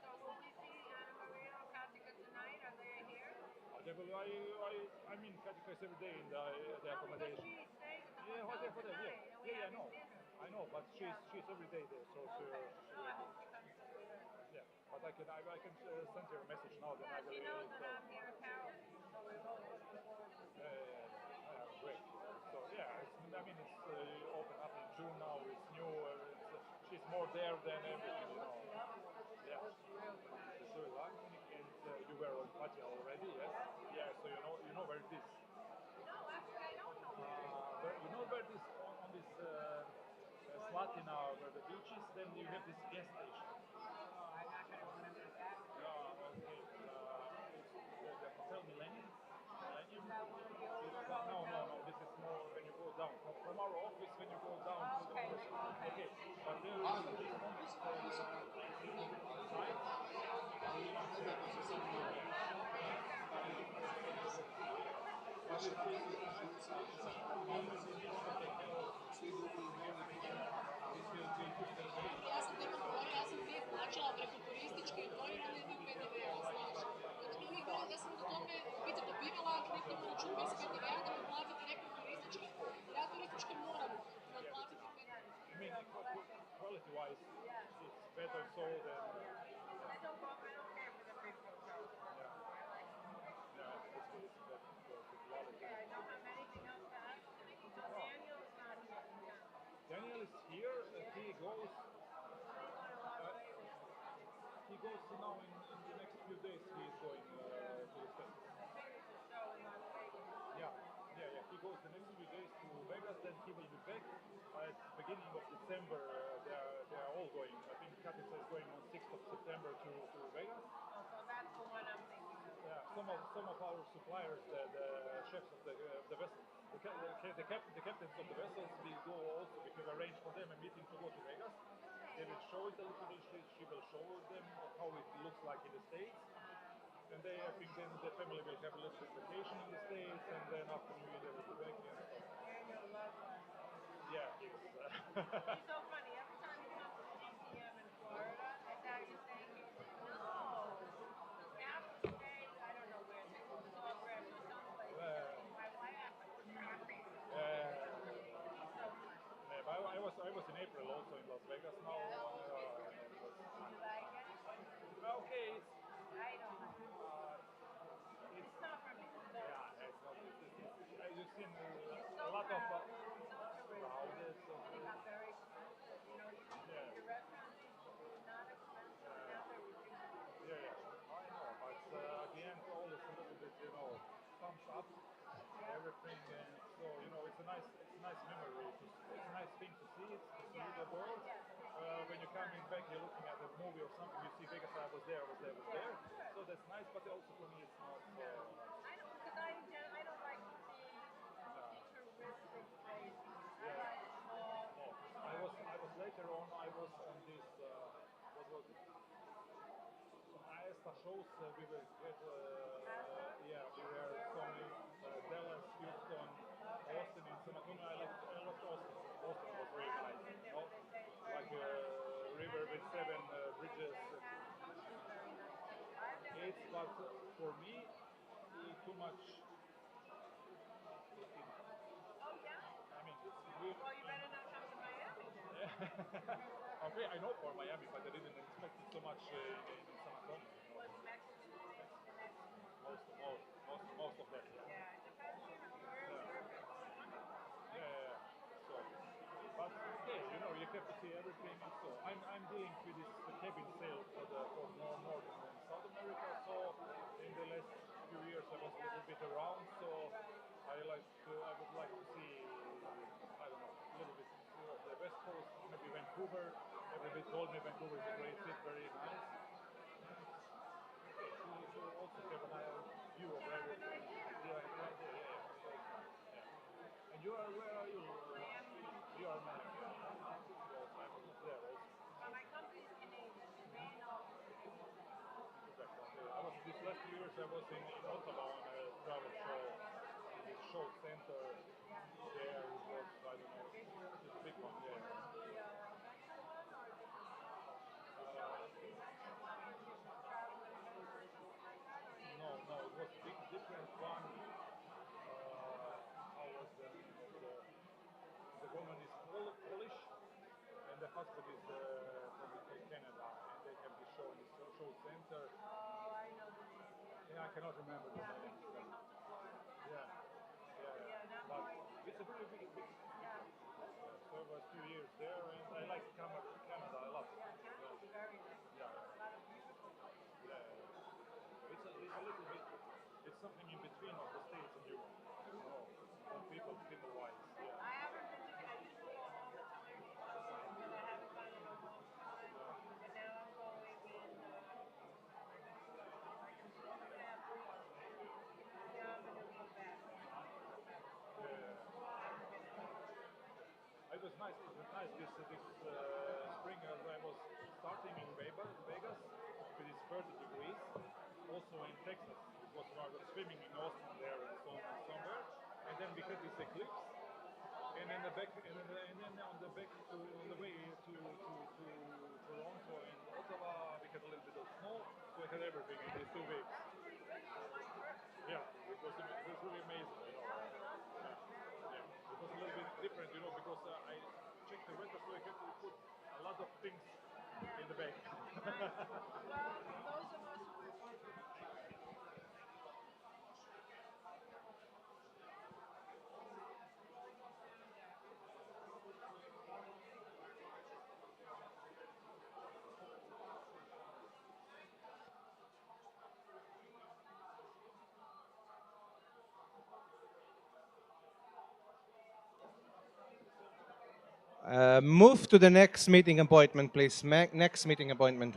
[SPEAKER 16] So will we see Anna Maria or Katika tonight? Are they here?
[SPEAKER 18] They will, I mean, Katika is every day in the accommodation.
[SPEAKER 16] She stays in the
[SPEAKER 18] Yeah,
[SPEAKER 16] hotel
[SPEAKER 18] hotel,
[SPEAKER 16] tonight, and we
[SPEAKER 18] yeah,
[SPEAKER 16] have
[SPEAKER 18] I know, but she's every day there, so
[SPEAKER 16] I hope she comes to the...
[SPEAKER 18] yeah. But I can send her a message now. Then
[SPEAKER 16] Yeah, she knows that I'm here in Paris, so we both look forward to it.
[SPEAKER 18] Great. So yeah, it's open up in June now. It's new. She's more there than everything, you know. Yeah. It's really lucky. And you were on Patja already, yes? Yeah. So you know where it is.
[SPEAKER 16] No, actually I don't know where it is.
[SPEAKER 18] You know where this on this Slatina where the beach is. Then you have this gas station.
[SPEAKER 16] Oh, I'm not going to remember exactly.
[SPEAKER 18] Okay. It's the Hotel Millennium.
[SPEAKER 16] Is that one of the older hotels?
[SPEAKER 18] No. This is more when you go down from our office. When you go down.
[SPEAKER 16] Okay.
[SPEAKER 18] Okay. But there is this side.
[SPEAKER 2] Ja sam tema govorila, ja sam prije plaćala preko turističke i to je onda ima PDV-a, znaš. Onda mi uvijek bilo da sam do tome biti dobivala kriptom račun bez PDV-a da mi plati direktno turistički, jer ja turističke moram platiti PDV.
[SPEAKER 18] quality-wise, it's better so than.
[SPEAKER 16] I don't care for the big hotels.
[SPEAKER 18] Yeah, it's good. It's better for the quality.
[SPEAKER 16] Okay, I don't have anything else to ask. So Daniel is not here.
[SPEAKER 18] Daniel is here. He goes. He goes now in the next few days. He is going to the States. Yeah. He goes the next few days to Vegas. Then he will be back at beginning of December. They are all going. I think Catalina is going on 6th of September to Vegas.
[SPEAKER 16] Oh, so that's the one I'm thinking of.
[SPEAKER 18] Yeah, some of our suppliers, the chefs of the vessel, the captains of the vessels, we go also. We have arranged for them a meeting to go to Vegas. They will show it a little bit. She will show them how it looks like in the States. And they, I think, then the family will have a little bit vacation in the States, and then after New Year they will be back.
[SPEAKER 16] Daniel loves that.
[SPEAKER 18] Yeah,
[SPEAKER 16] He's so funny. Every time he comes to GCM in Florida, and now you're saying, no, half the days, I don't know where, they go to Sawgrass or someplace. My wife was happy.
[SPEAKER 18] I was in April also in Las Vegas now.
[SPEAKER 16] Did you like it?
[SPEAKER 18] Okay.
[SPEAKER 16] I don't like it. It's not for me.
[SPEAKER 18] Yeah, it's not. You've seen
[SPEAKER 16] It's so
[SPEAKER 18] a lot of
[SPEAKER 16] crowded.
[SPEAKER 18] crowded.
[SPEAKER 16] They got very expensive. You know, your restaurants used to be not expensive. Now they're ridiculous.
[SPEAKER 18] Yeah. I know, but at the end, all is a little bit, thumbs up, everything, and so it's a nice memory. It's a nice thing to see. It's to see the world. When you're coming back, you're looking at a movie or something. You see Vegas. I was there. So that's nice, but also for me, it's not.
[SPEAKER 16] I don't, because I don't like to see touristic places. I like small.
[SPEAKER 18] I was later on. I was on this. What was it? AESTA shows. We will get. We were filming Dallas, Houston, Austin, and San Antonio. I loved Austin. Austin was really nice. Like a river with 7 bridges. It's but for me too much.
[SPEAKER 16] Oh yeah.
[SPEAKER 18] I mean, it's really.
[SPEAKER 16] Well, you better not come to Miami then.
[SPEAKER 18] Okay, I know for Miami, but I didn't expect it so much in San Antonio.
[SPEAKER 16] Was Mexican
[SPEAKER 18] Most of them.
[SPEAKER 16] Yeah, it depends, where people are coming from.
[SPEAKER 18] Yeah. So, but okay, you have to see everything. And so I'm dealing with this cabin sale for North and South America. So in the last few years I was a little bit around. So I would like to see, I don't know, a little bit the West Coast, maybe Vancouver. Everybody told me Vancouver is a great fit, very nice. To also have a view of everything. And where are you?
[SPEAKER 16] Miami.
[SPEAKER 18] You are Miami. I was there also.
[SPEAKER 16] But my company is Canadian. The main office is in
[SPEAKER 18] Quebec. These last 2 years I was in Ottawa on a travel show, in this show center. There it was, I don't know, it's a big one, yeah. No, it was a big different one. How was the name of the woman is Polish, and the husband is from Canada, and they have the show in the show center.
[SPEAKER 16] Oh, I know the name.
[SPEAKER 18] Yeah, I cannot remember the name.
[SPEAKER 16] They come to Florida.
[SPEAKER 18] Yeah. But it's a very big. So I was 2 years there, and I like Canada a lot.
[SPEAKER 16] Yeah, Canada's very nice.
[SPEAKER 18] Yeah.
[SPEAKER 16] A lot of beautiful places.
[SPEAKER 18] Yeah. It's a little bit. It's something in between of the States and Europe. People-wise. Yeah.
[SPEAKER 16] I haven't been to Canada. I used to go all the time, but I haven't gone in a long time. But now I'm going in like 2.5 weeks. Now I'm going to go back.
[SPEAKER 18] It was nice. This spring I was starting in Vegas with its 30 degrees. Also in Texas, it was I was swimming in Austin there and somewhere, and then we had this eclipse. And then on the way to Toronto and Ottawa, we had a little bit of snow, so we had everything in these 2 weeks. Yeah, it was really amazing. Yeah. It was a little bit different, because I checked the weather, so I had to put a lot things in the back.
[SPEAKER 16] Well, those of us who
[SPEAKER 3] Move to the next meeting appointment, please. Next meeting appointment.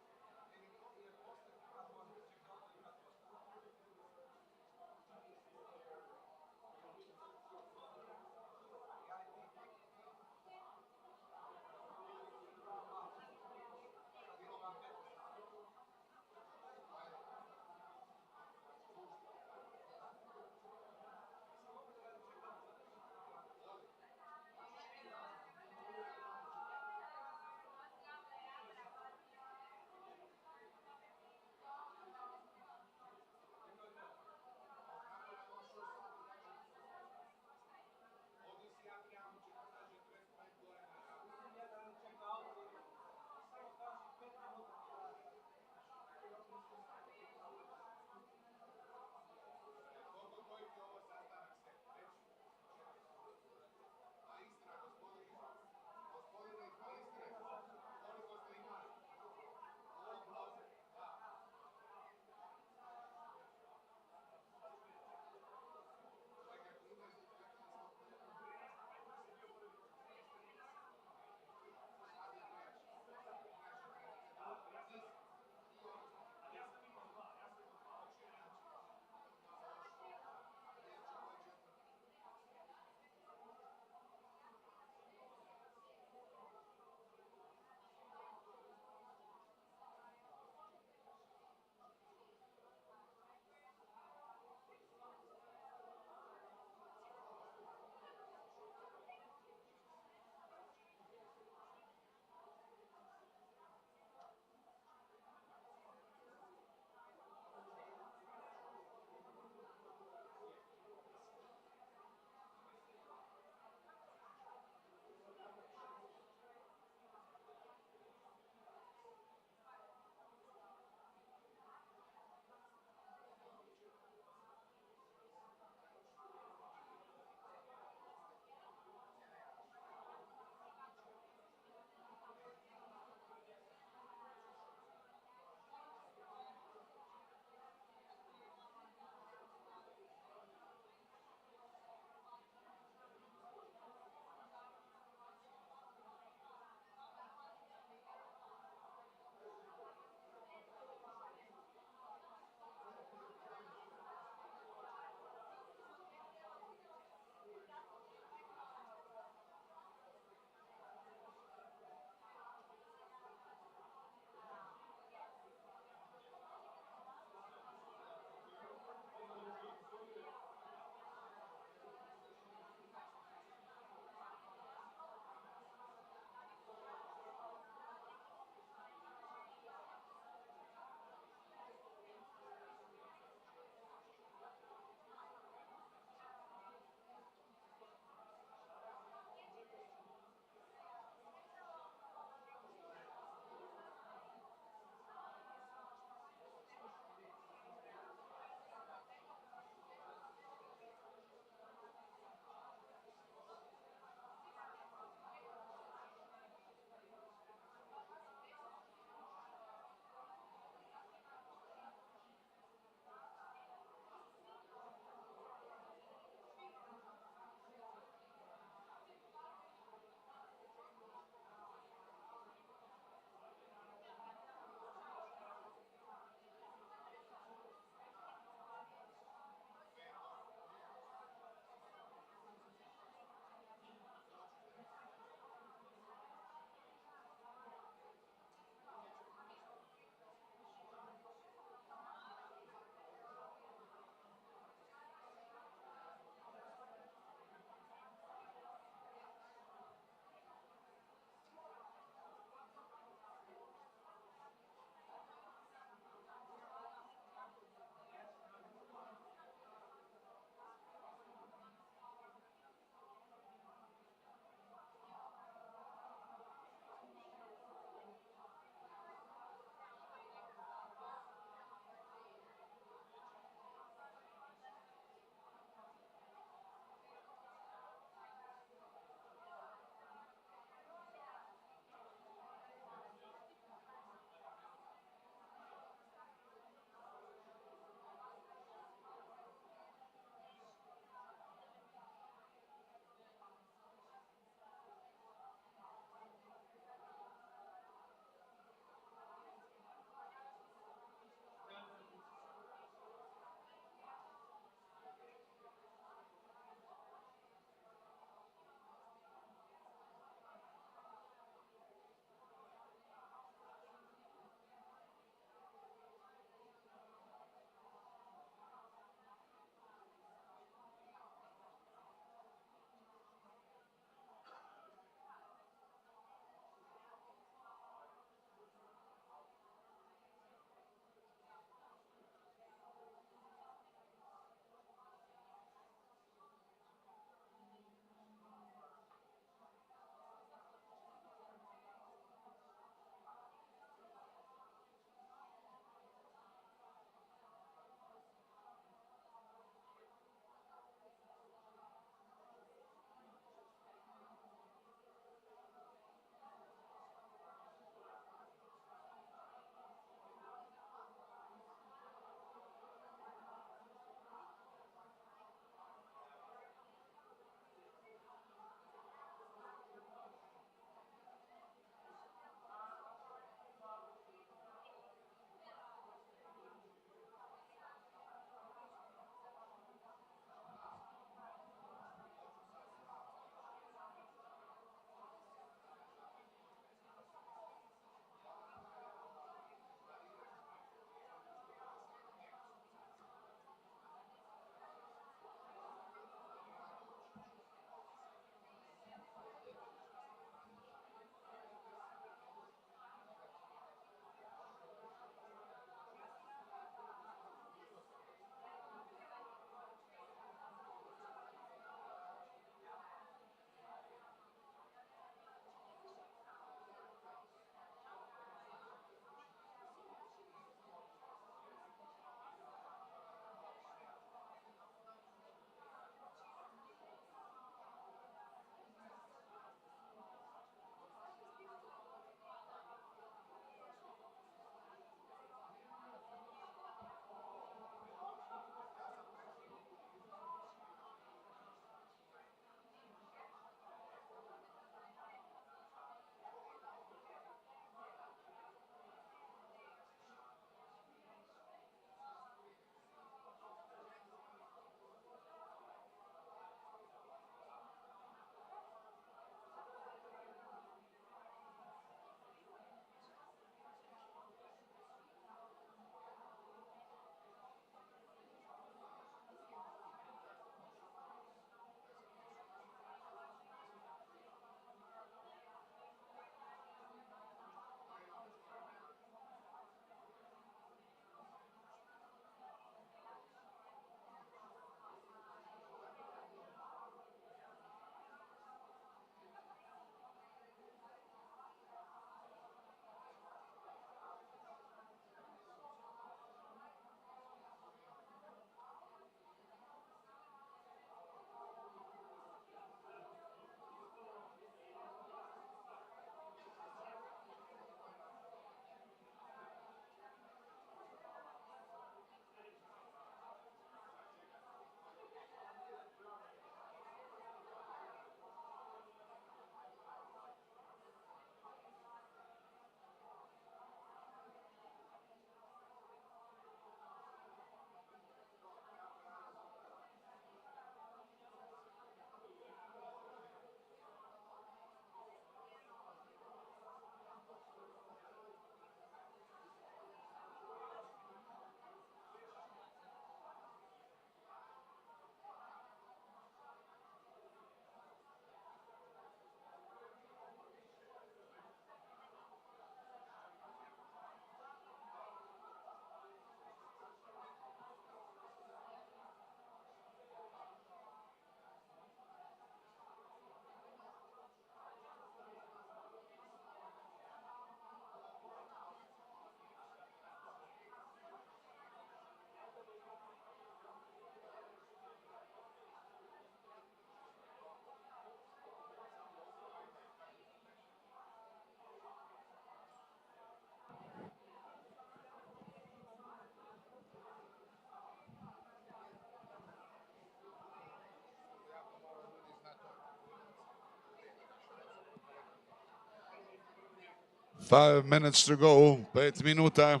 [SPEAKER 1] 5 minutes to go, 5 minuta.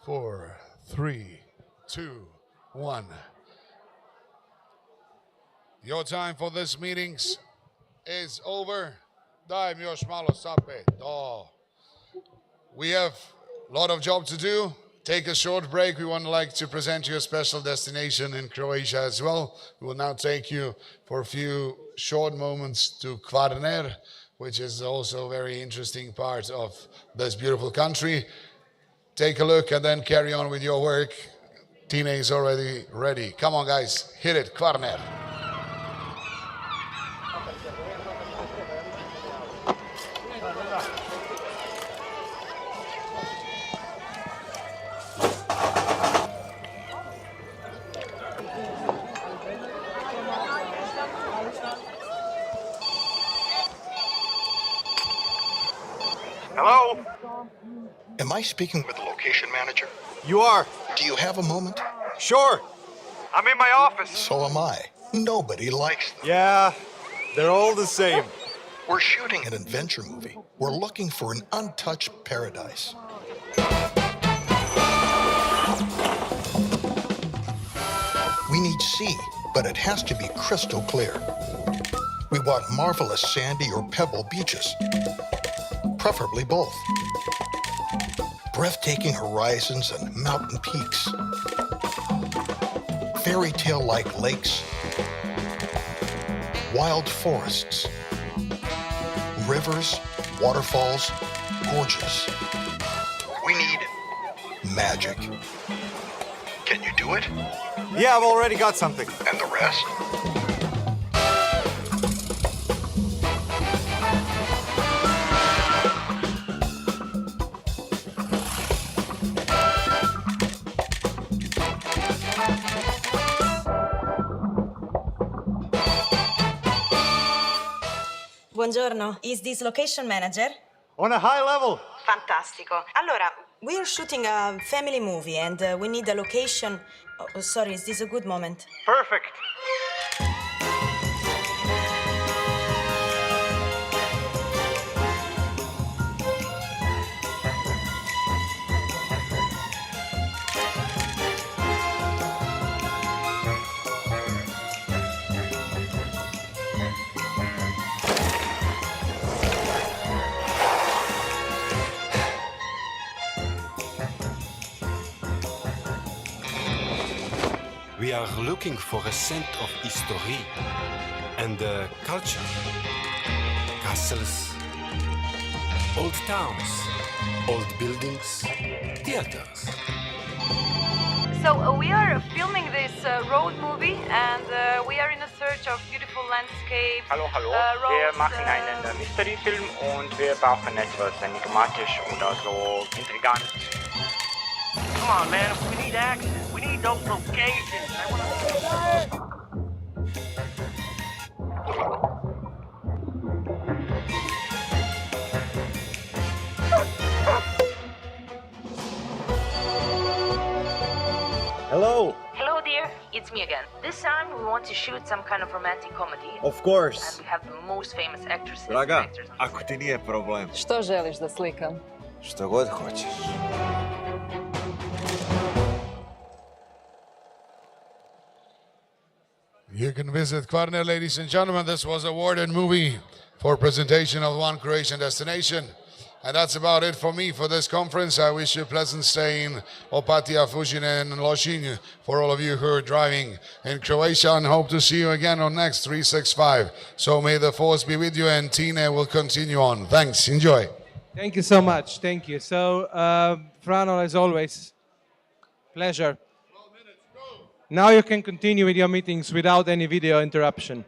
[SPEAKER 1] Four, three, two, one. Your time for this meetings is over. Daj mi još malo sape. Oh. We have a lot of job to do. Take a short break. We want to like to present you a special destination in Croatia as well. We will now take you for a few short moments to Kvarner, which is also a very interesting part of this beautiful country. Take a look and then carry on with your work. Tina is already ready. Come on, guys. Hit it. Kvarner.
[SPEAKER 19] Hello? Am I speaking with the location manager?
[SPEAKER 20] You are.
[SPEAKER 19] Do you have a moment?
[SPEAKER 20] Sure. I'm in my office.
[SPEAKER 19] So am I. Nobody likes them.
[SPEAKER 20] Yeah, they're all the same.
[SPEAKER 19] We're shooting an adventure movie. We're looking for an untouched paradise. We need sea, but it has to be crystal clear. We want marvelous sandy or pebble beaches, preferably both. Breathtaking horizons and mountain peaks. Fairy tale-like lakes. Wild forests. Rivers, waterfalls, gorges. We need magic. Can you do it?
[SPEAKER 20] Yeah, I've already got something.
[SPEAKER 19] And the rest?
[SPEAKER 21] Buongiorno, is this location manager?
[SPEAKER 20] On a high level.
[SPEAKER 21] Fantastico. Allora, we are shooting a family movie and we need a location. Oh, sorry, is this a good moment?
[SPEAKER 20] Perfect.
[SPEAKER 22] We are looking for a scent of history and culture. Castles, old towns, old buildings, theaters.
[SPEAKER 23] So we are filming this road movie and we are in a search of beautiful landscapes.
[SPEAKER 24] Hallo, hallo.
[SPEAKER 23] Roads,
[SPEAKER 24] Wir machen einen Mystery-Film und wir brauchen etwas enigmatisch oder so intrigant.
[SPEAKER 25] Come on, man. We need action. We need those locations. I want
[SPEAKER 20] Hello.
[SPEAKER 23] Hello, dear. It's me again. This time we want to shoot some kind of romantic comedy.
[SPEAKER 20] Of course.
[SPEAKER 23] And we have the most famous actresses.
[SPEAKER 20] Draga,
[SPEAKER 23] and actors.
[SPEAKER 20] ako ti nije problem.
[SPEAKER 26] Što želiš da slikam?
[SPEAKER 20] Što god hoćeš.
[SPEAKER 1] You can visit Kvarner, ladies and gentlemen. This was awarded movie for presentation of One Croatian Destination. And that's about it for me for this conference. I wish you a pleasant stay in Opatija, Fužine, and Lošinj for all of you who are driving in Croatia, and hope to see you again on next 365. So may the force be with you, and Tina will continue on. Thanks. Enjoy.
[SPEAKER 3] Thank you so much. Thank you. So, Frano, as always, pleasure. Now you can continue with your meetings without any video interruption.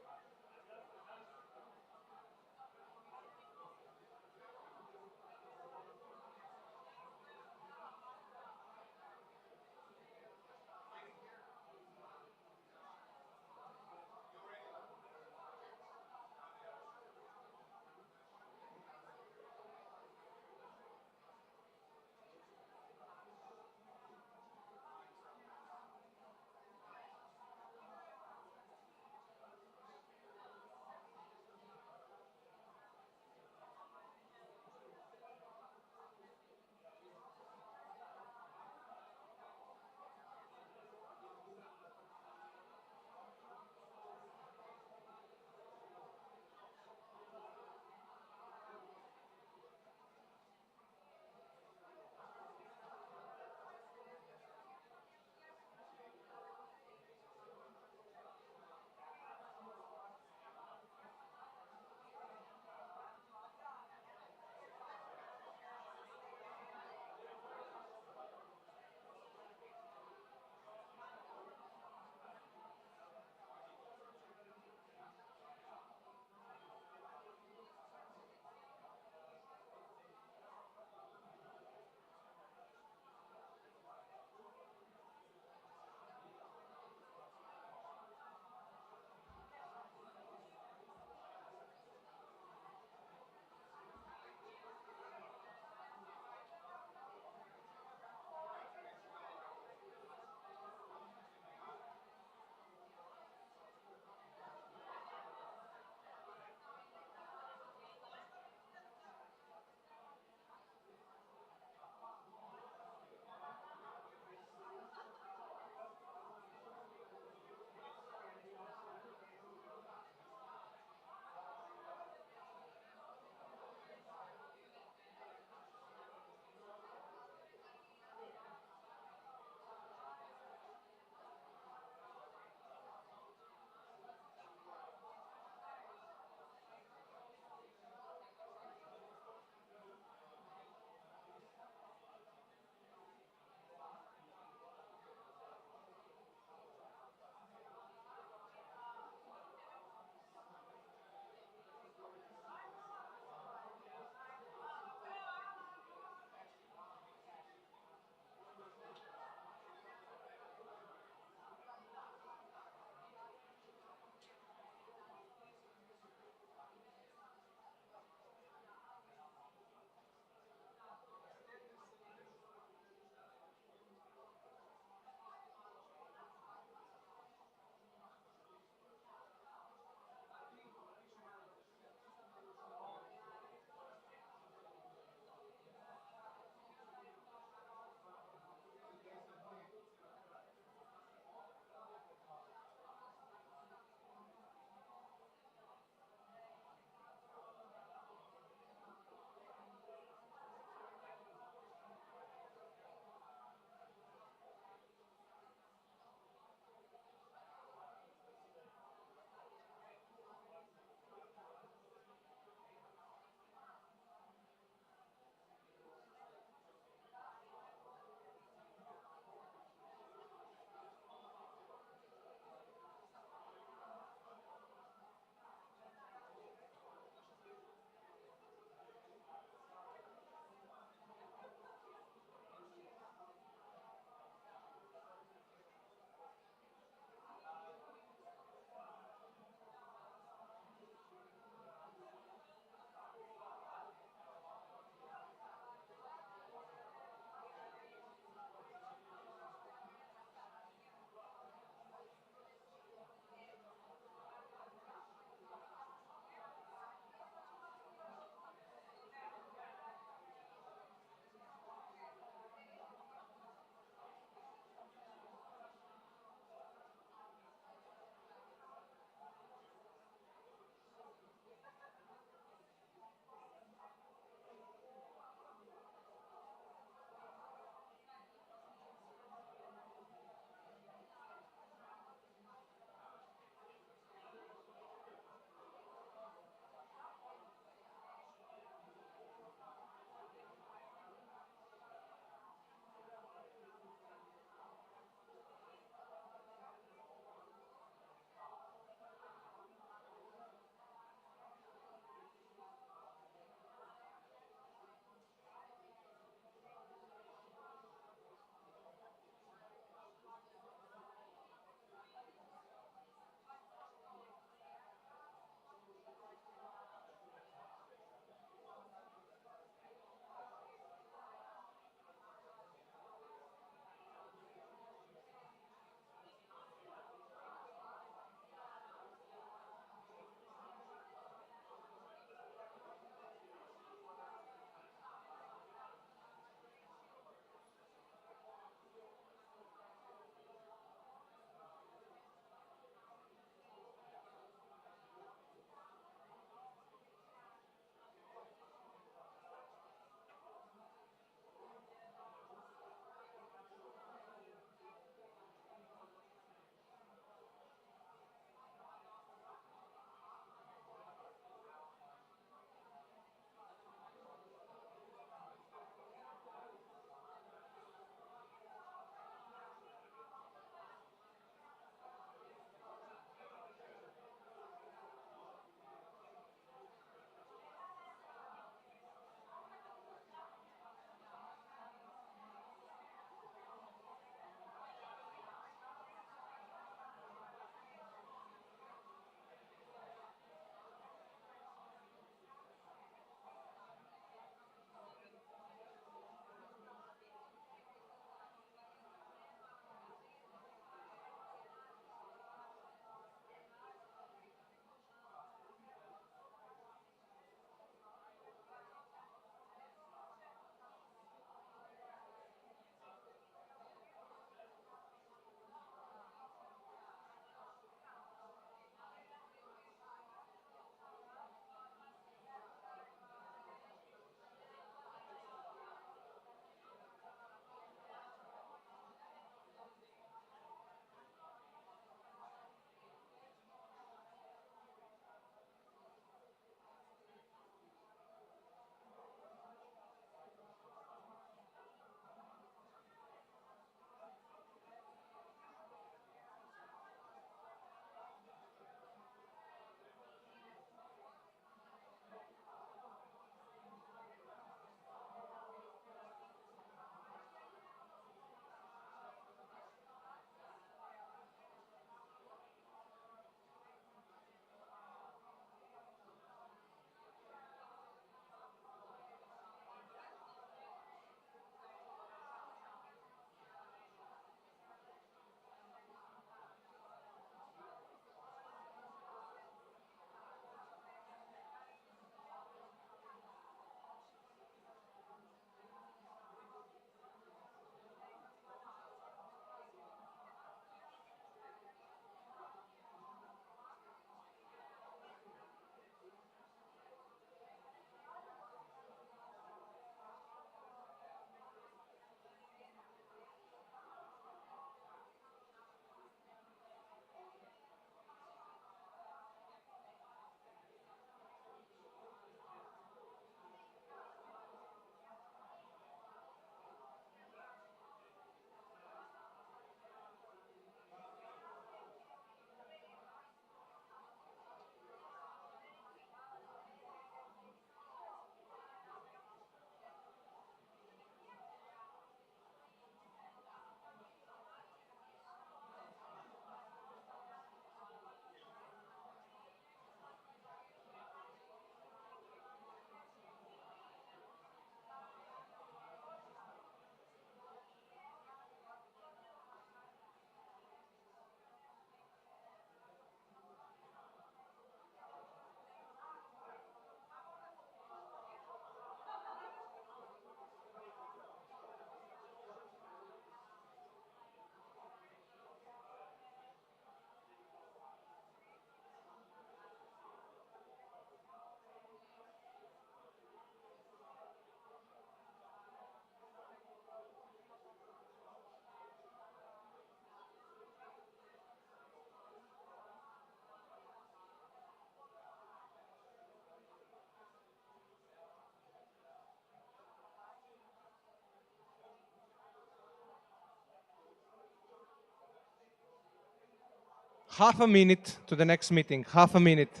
[SPEAKER 3] half a minute to the next meeting, half a minute.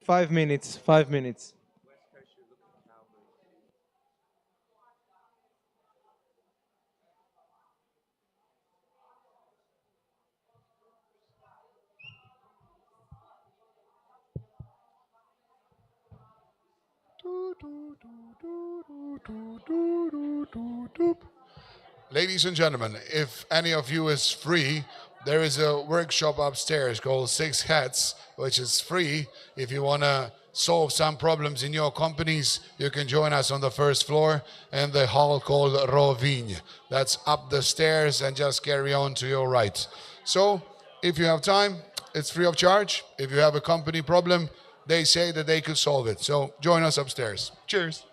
[SPEAKER 3] 5 minutes. 5 minutes.
[SPEAKER 1] Ladies and gentlemen, if any of you is free, there is a workshop upstairs called Six Hats, which is free. If you want to solve some problems in your companies, you can join us on the first floor in the hall called Rovigne. That's up the stairs and just carry on to your right. So, if you have time, it's free of charge. If you have a company problem, they say that they could solve it. So, join us upstairs. Cheers.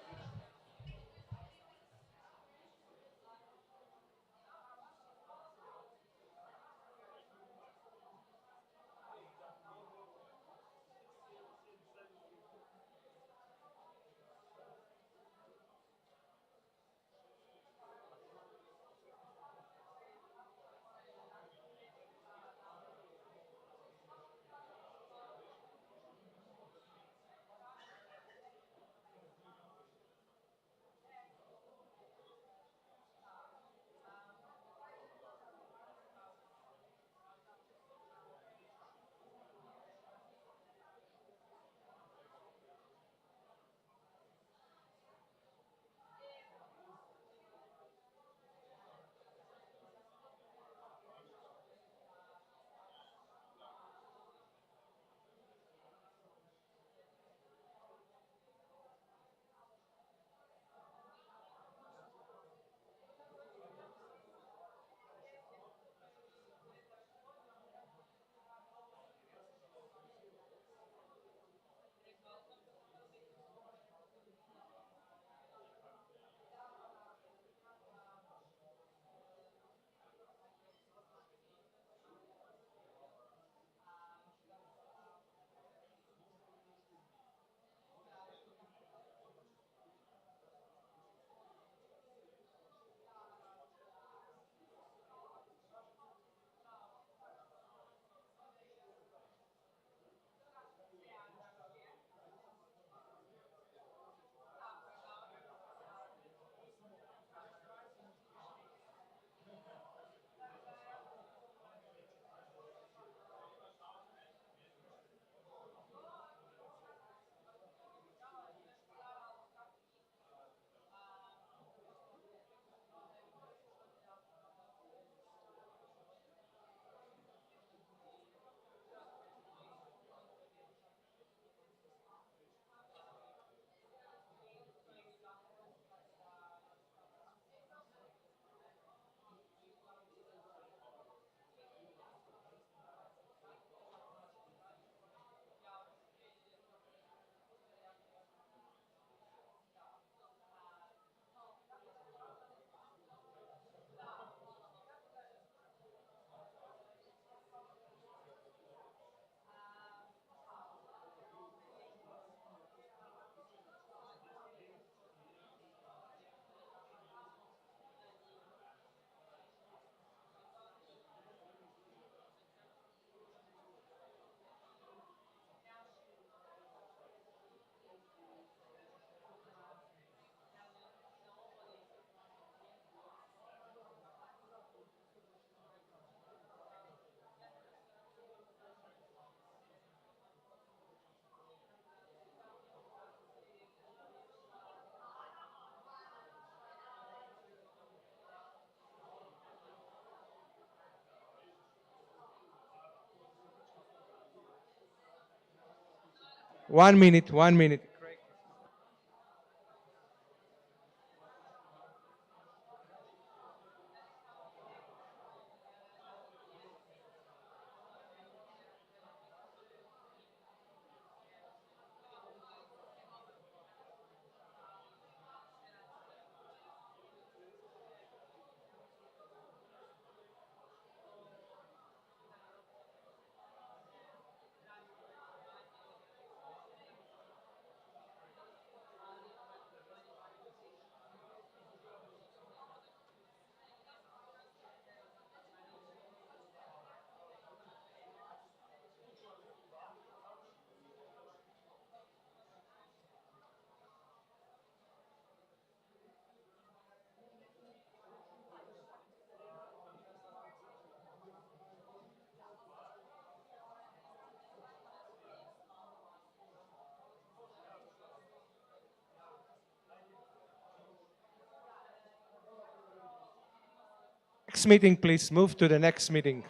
[SPEAKER 3] One minute. 1 minute. Next meeting, please. Move to the next meeting.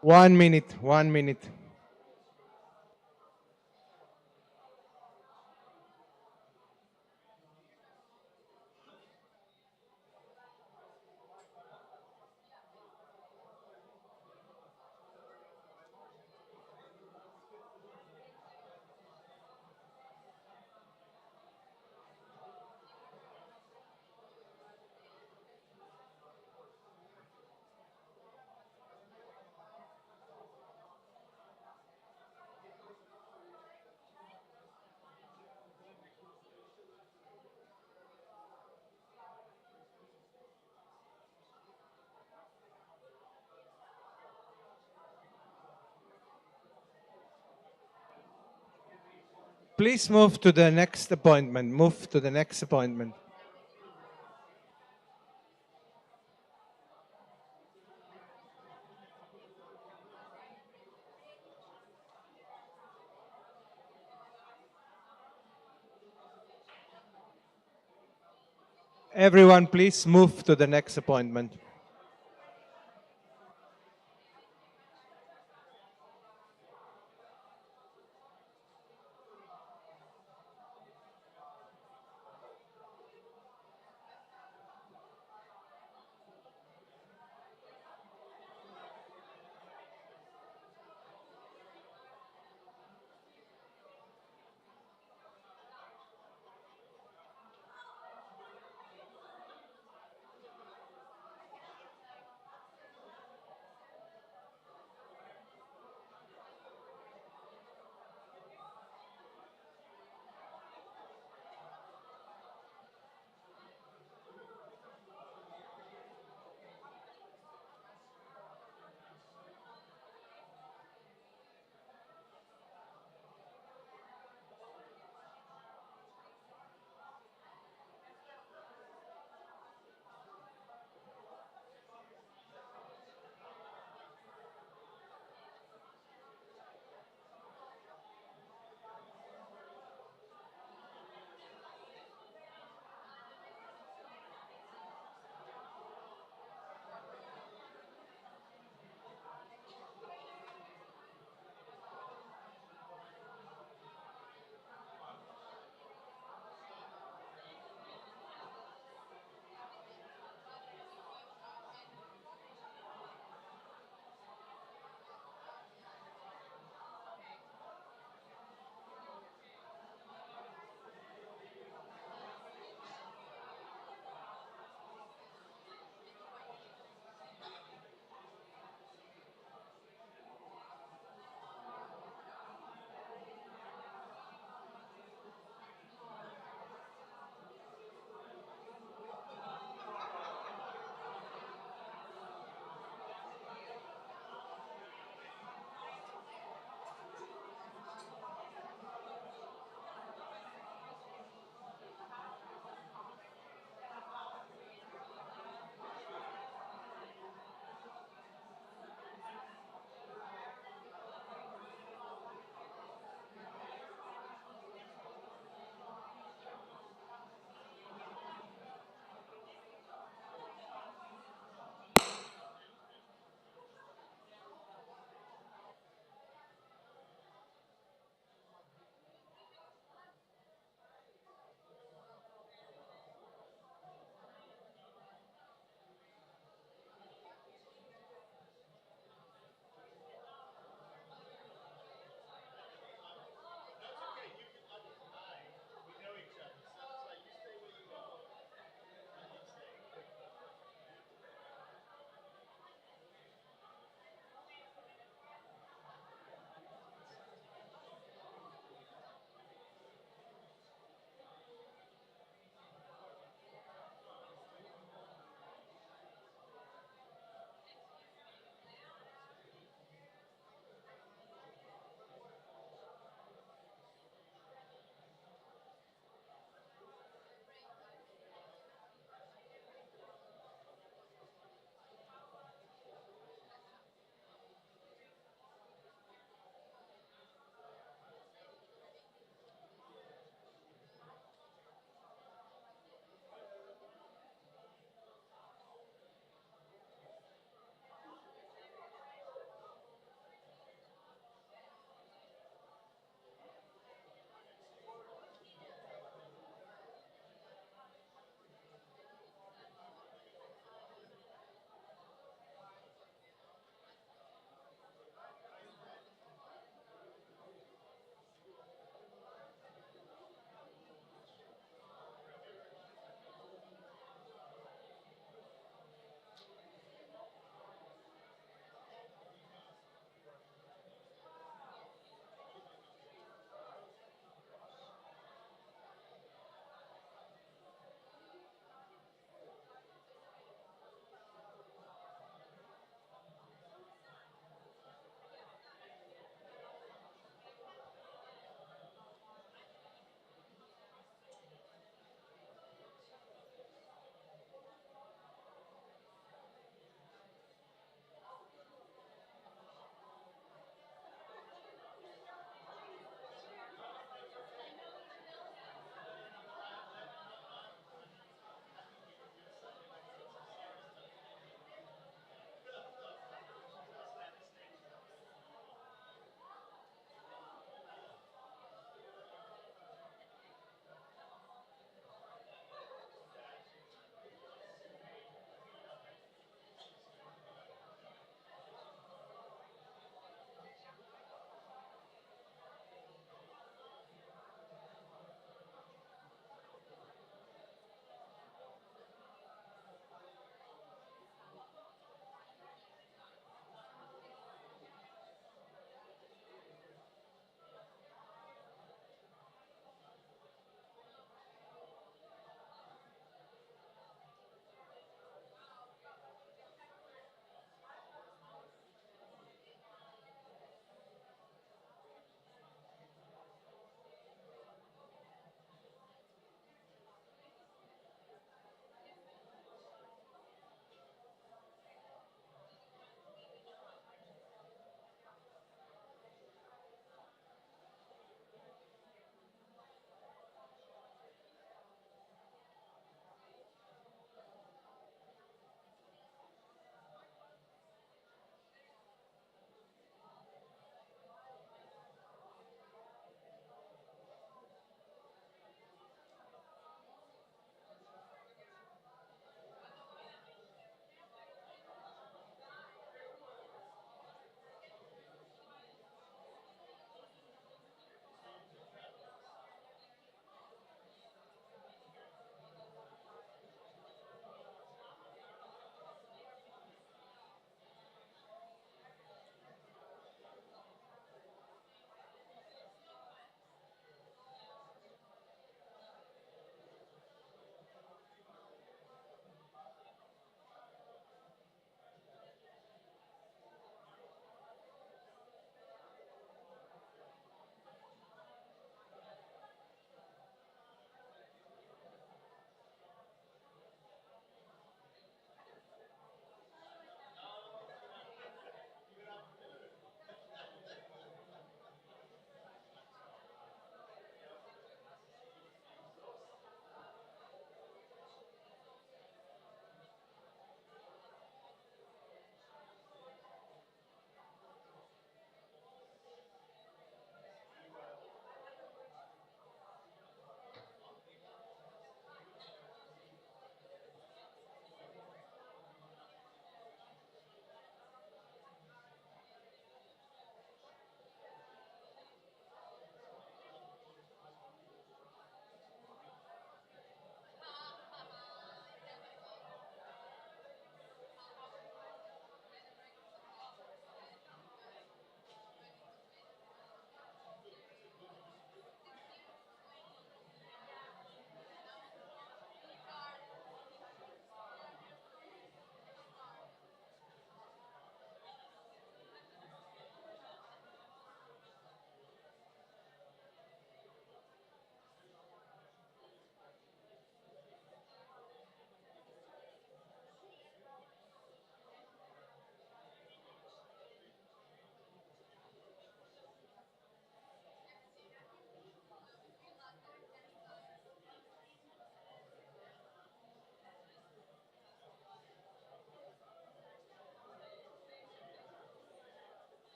[SPEAKER 3] 1 minute, 1 minute. Please move to the next appointment. Move to the next appointment. Everyone, please move to the next appointment.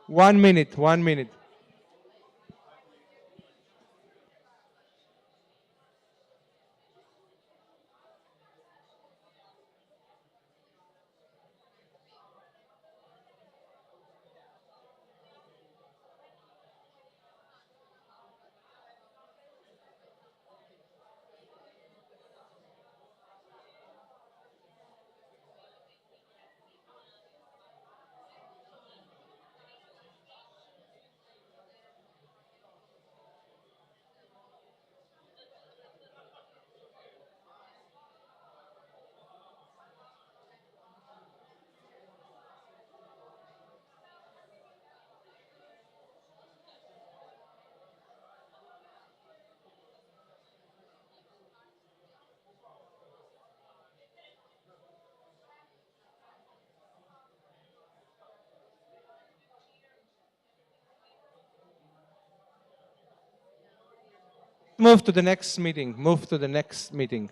[SPEAKER 3] 1 minute, 1 minute. Move to the next meeting. Move to the next meeting.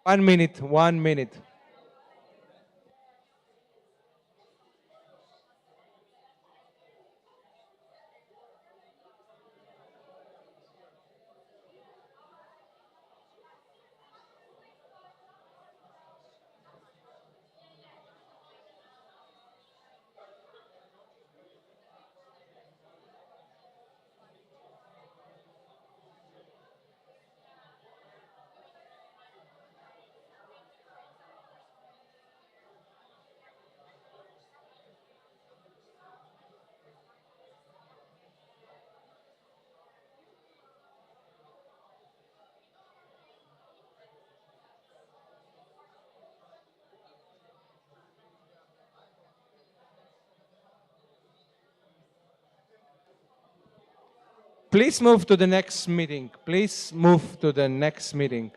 [SPEAKER 3] 1 minute, 1 minute. Please move to the next meeting. Please move to the next meeting.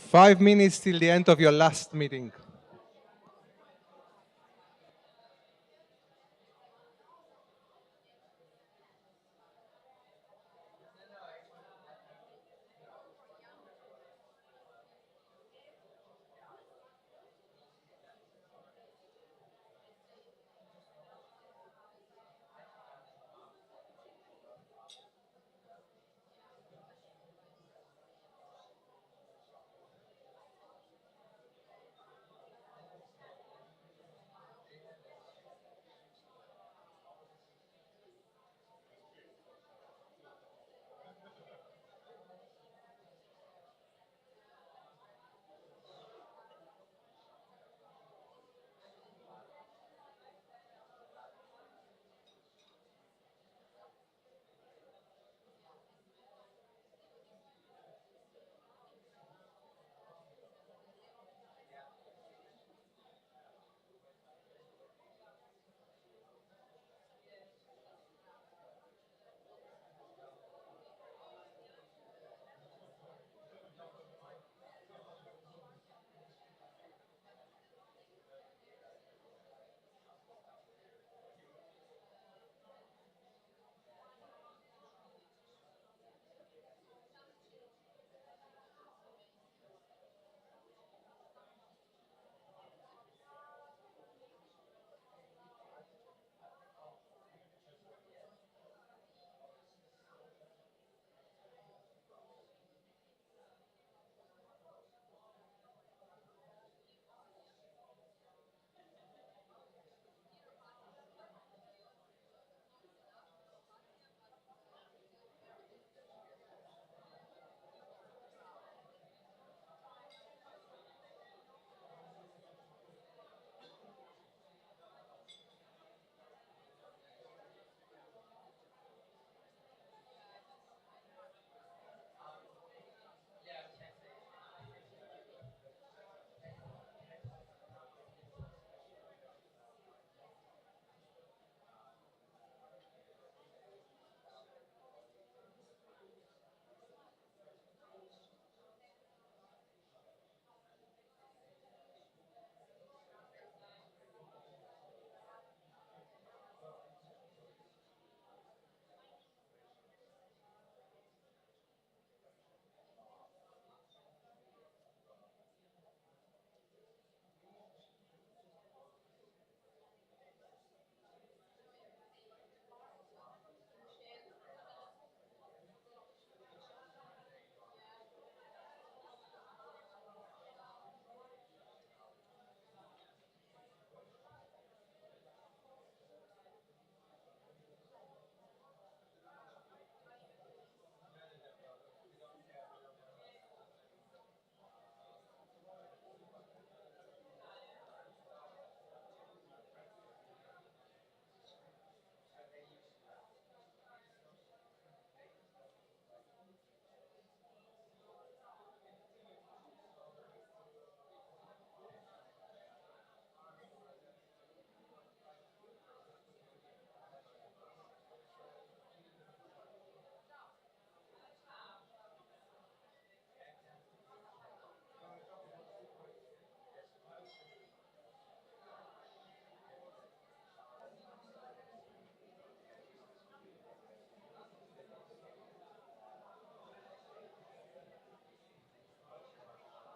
[SPEAKER 3] 5 minutes till the end of your last meeting.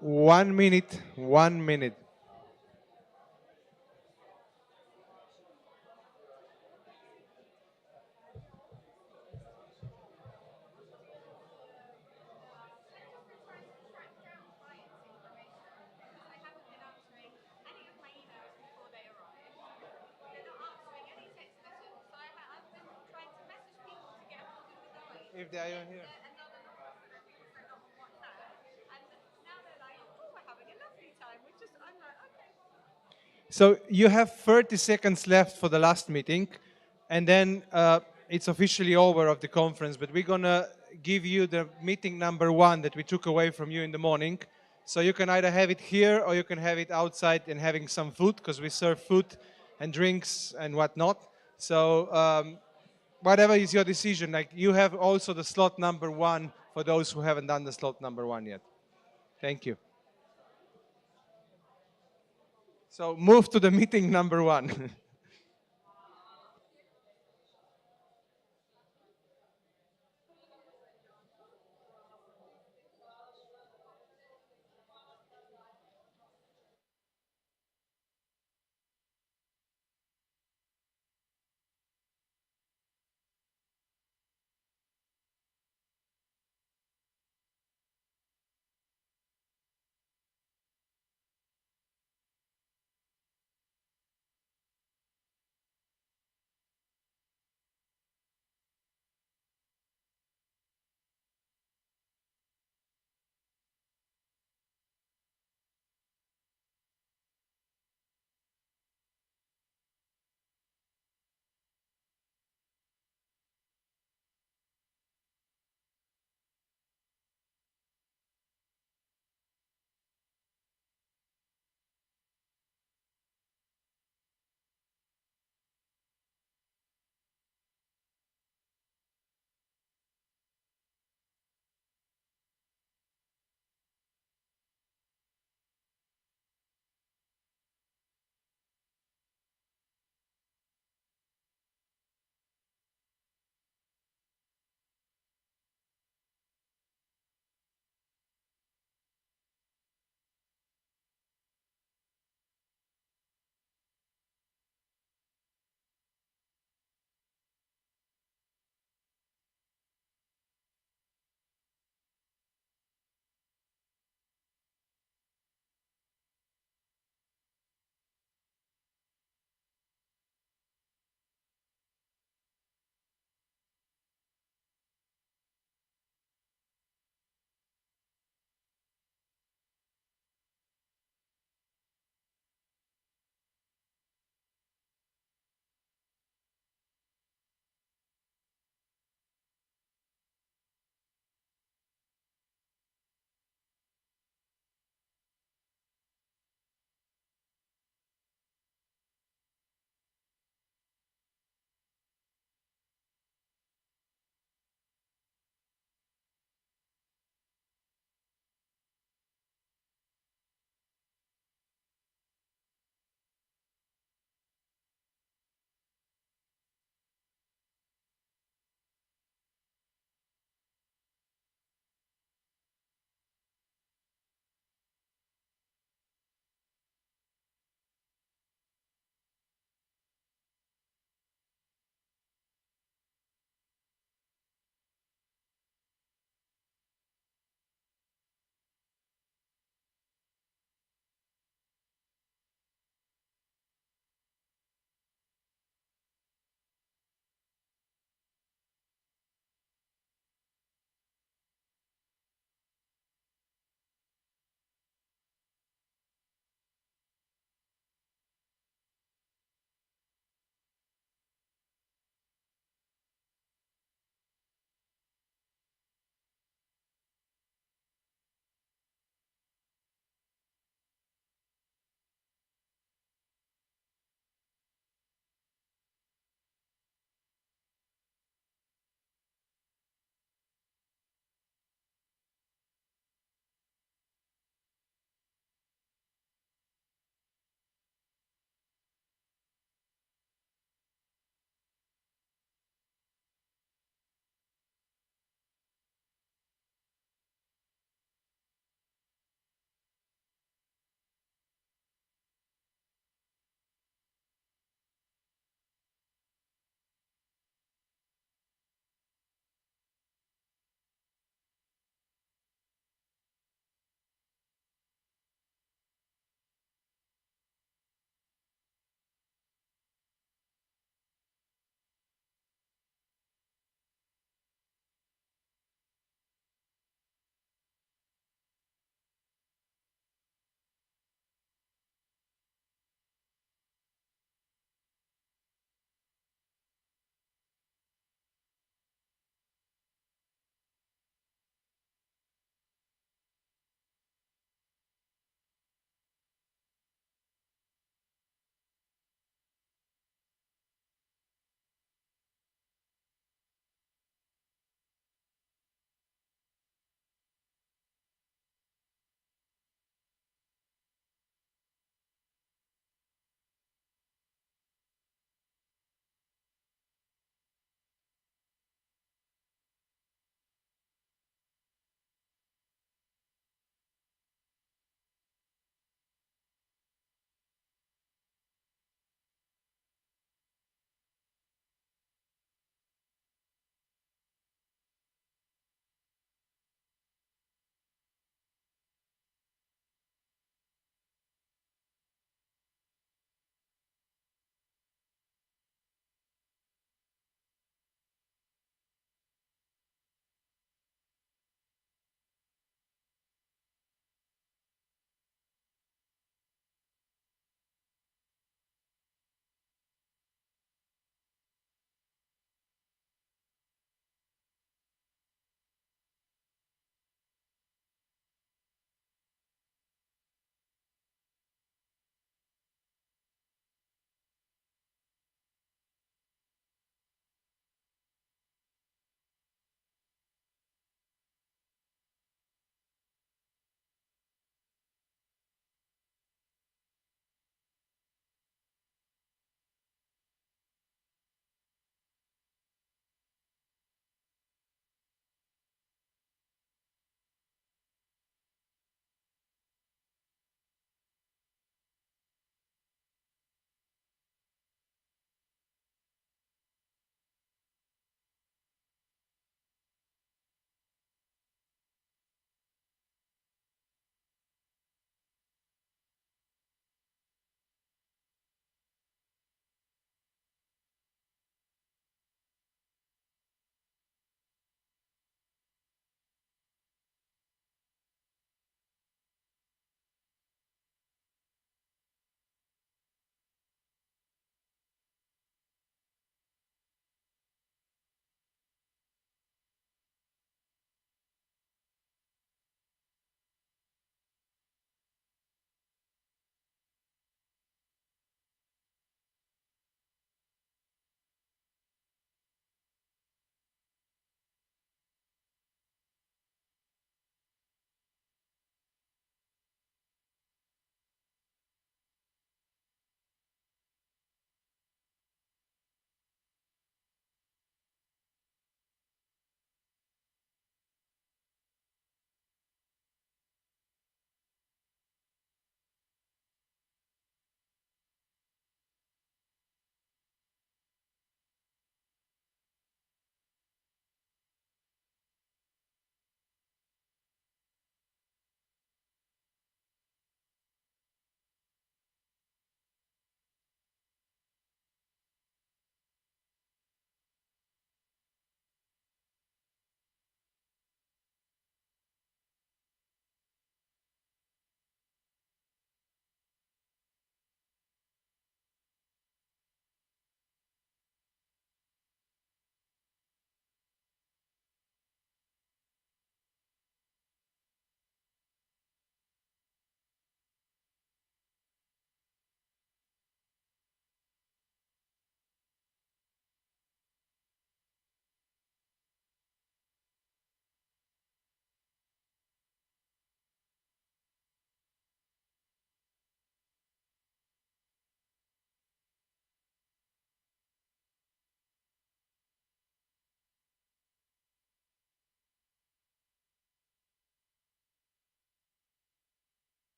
[SPEAKER 3] One minute, 1 minute. If they are here. So you have 30 seconds left for the last meeting, and then it's officially over of the conference, but we're gonna give you the meeting number 1 that we took away from you in the morning. So you can either have it here or you can have it outside and having some food, because we serve food and drinks and whatnot. So whatever is your decision, like you have also the slot number 1 for those who haven't done the slot number 1 yet. Thank you. So move to the meeting number 1.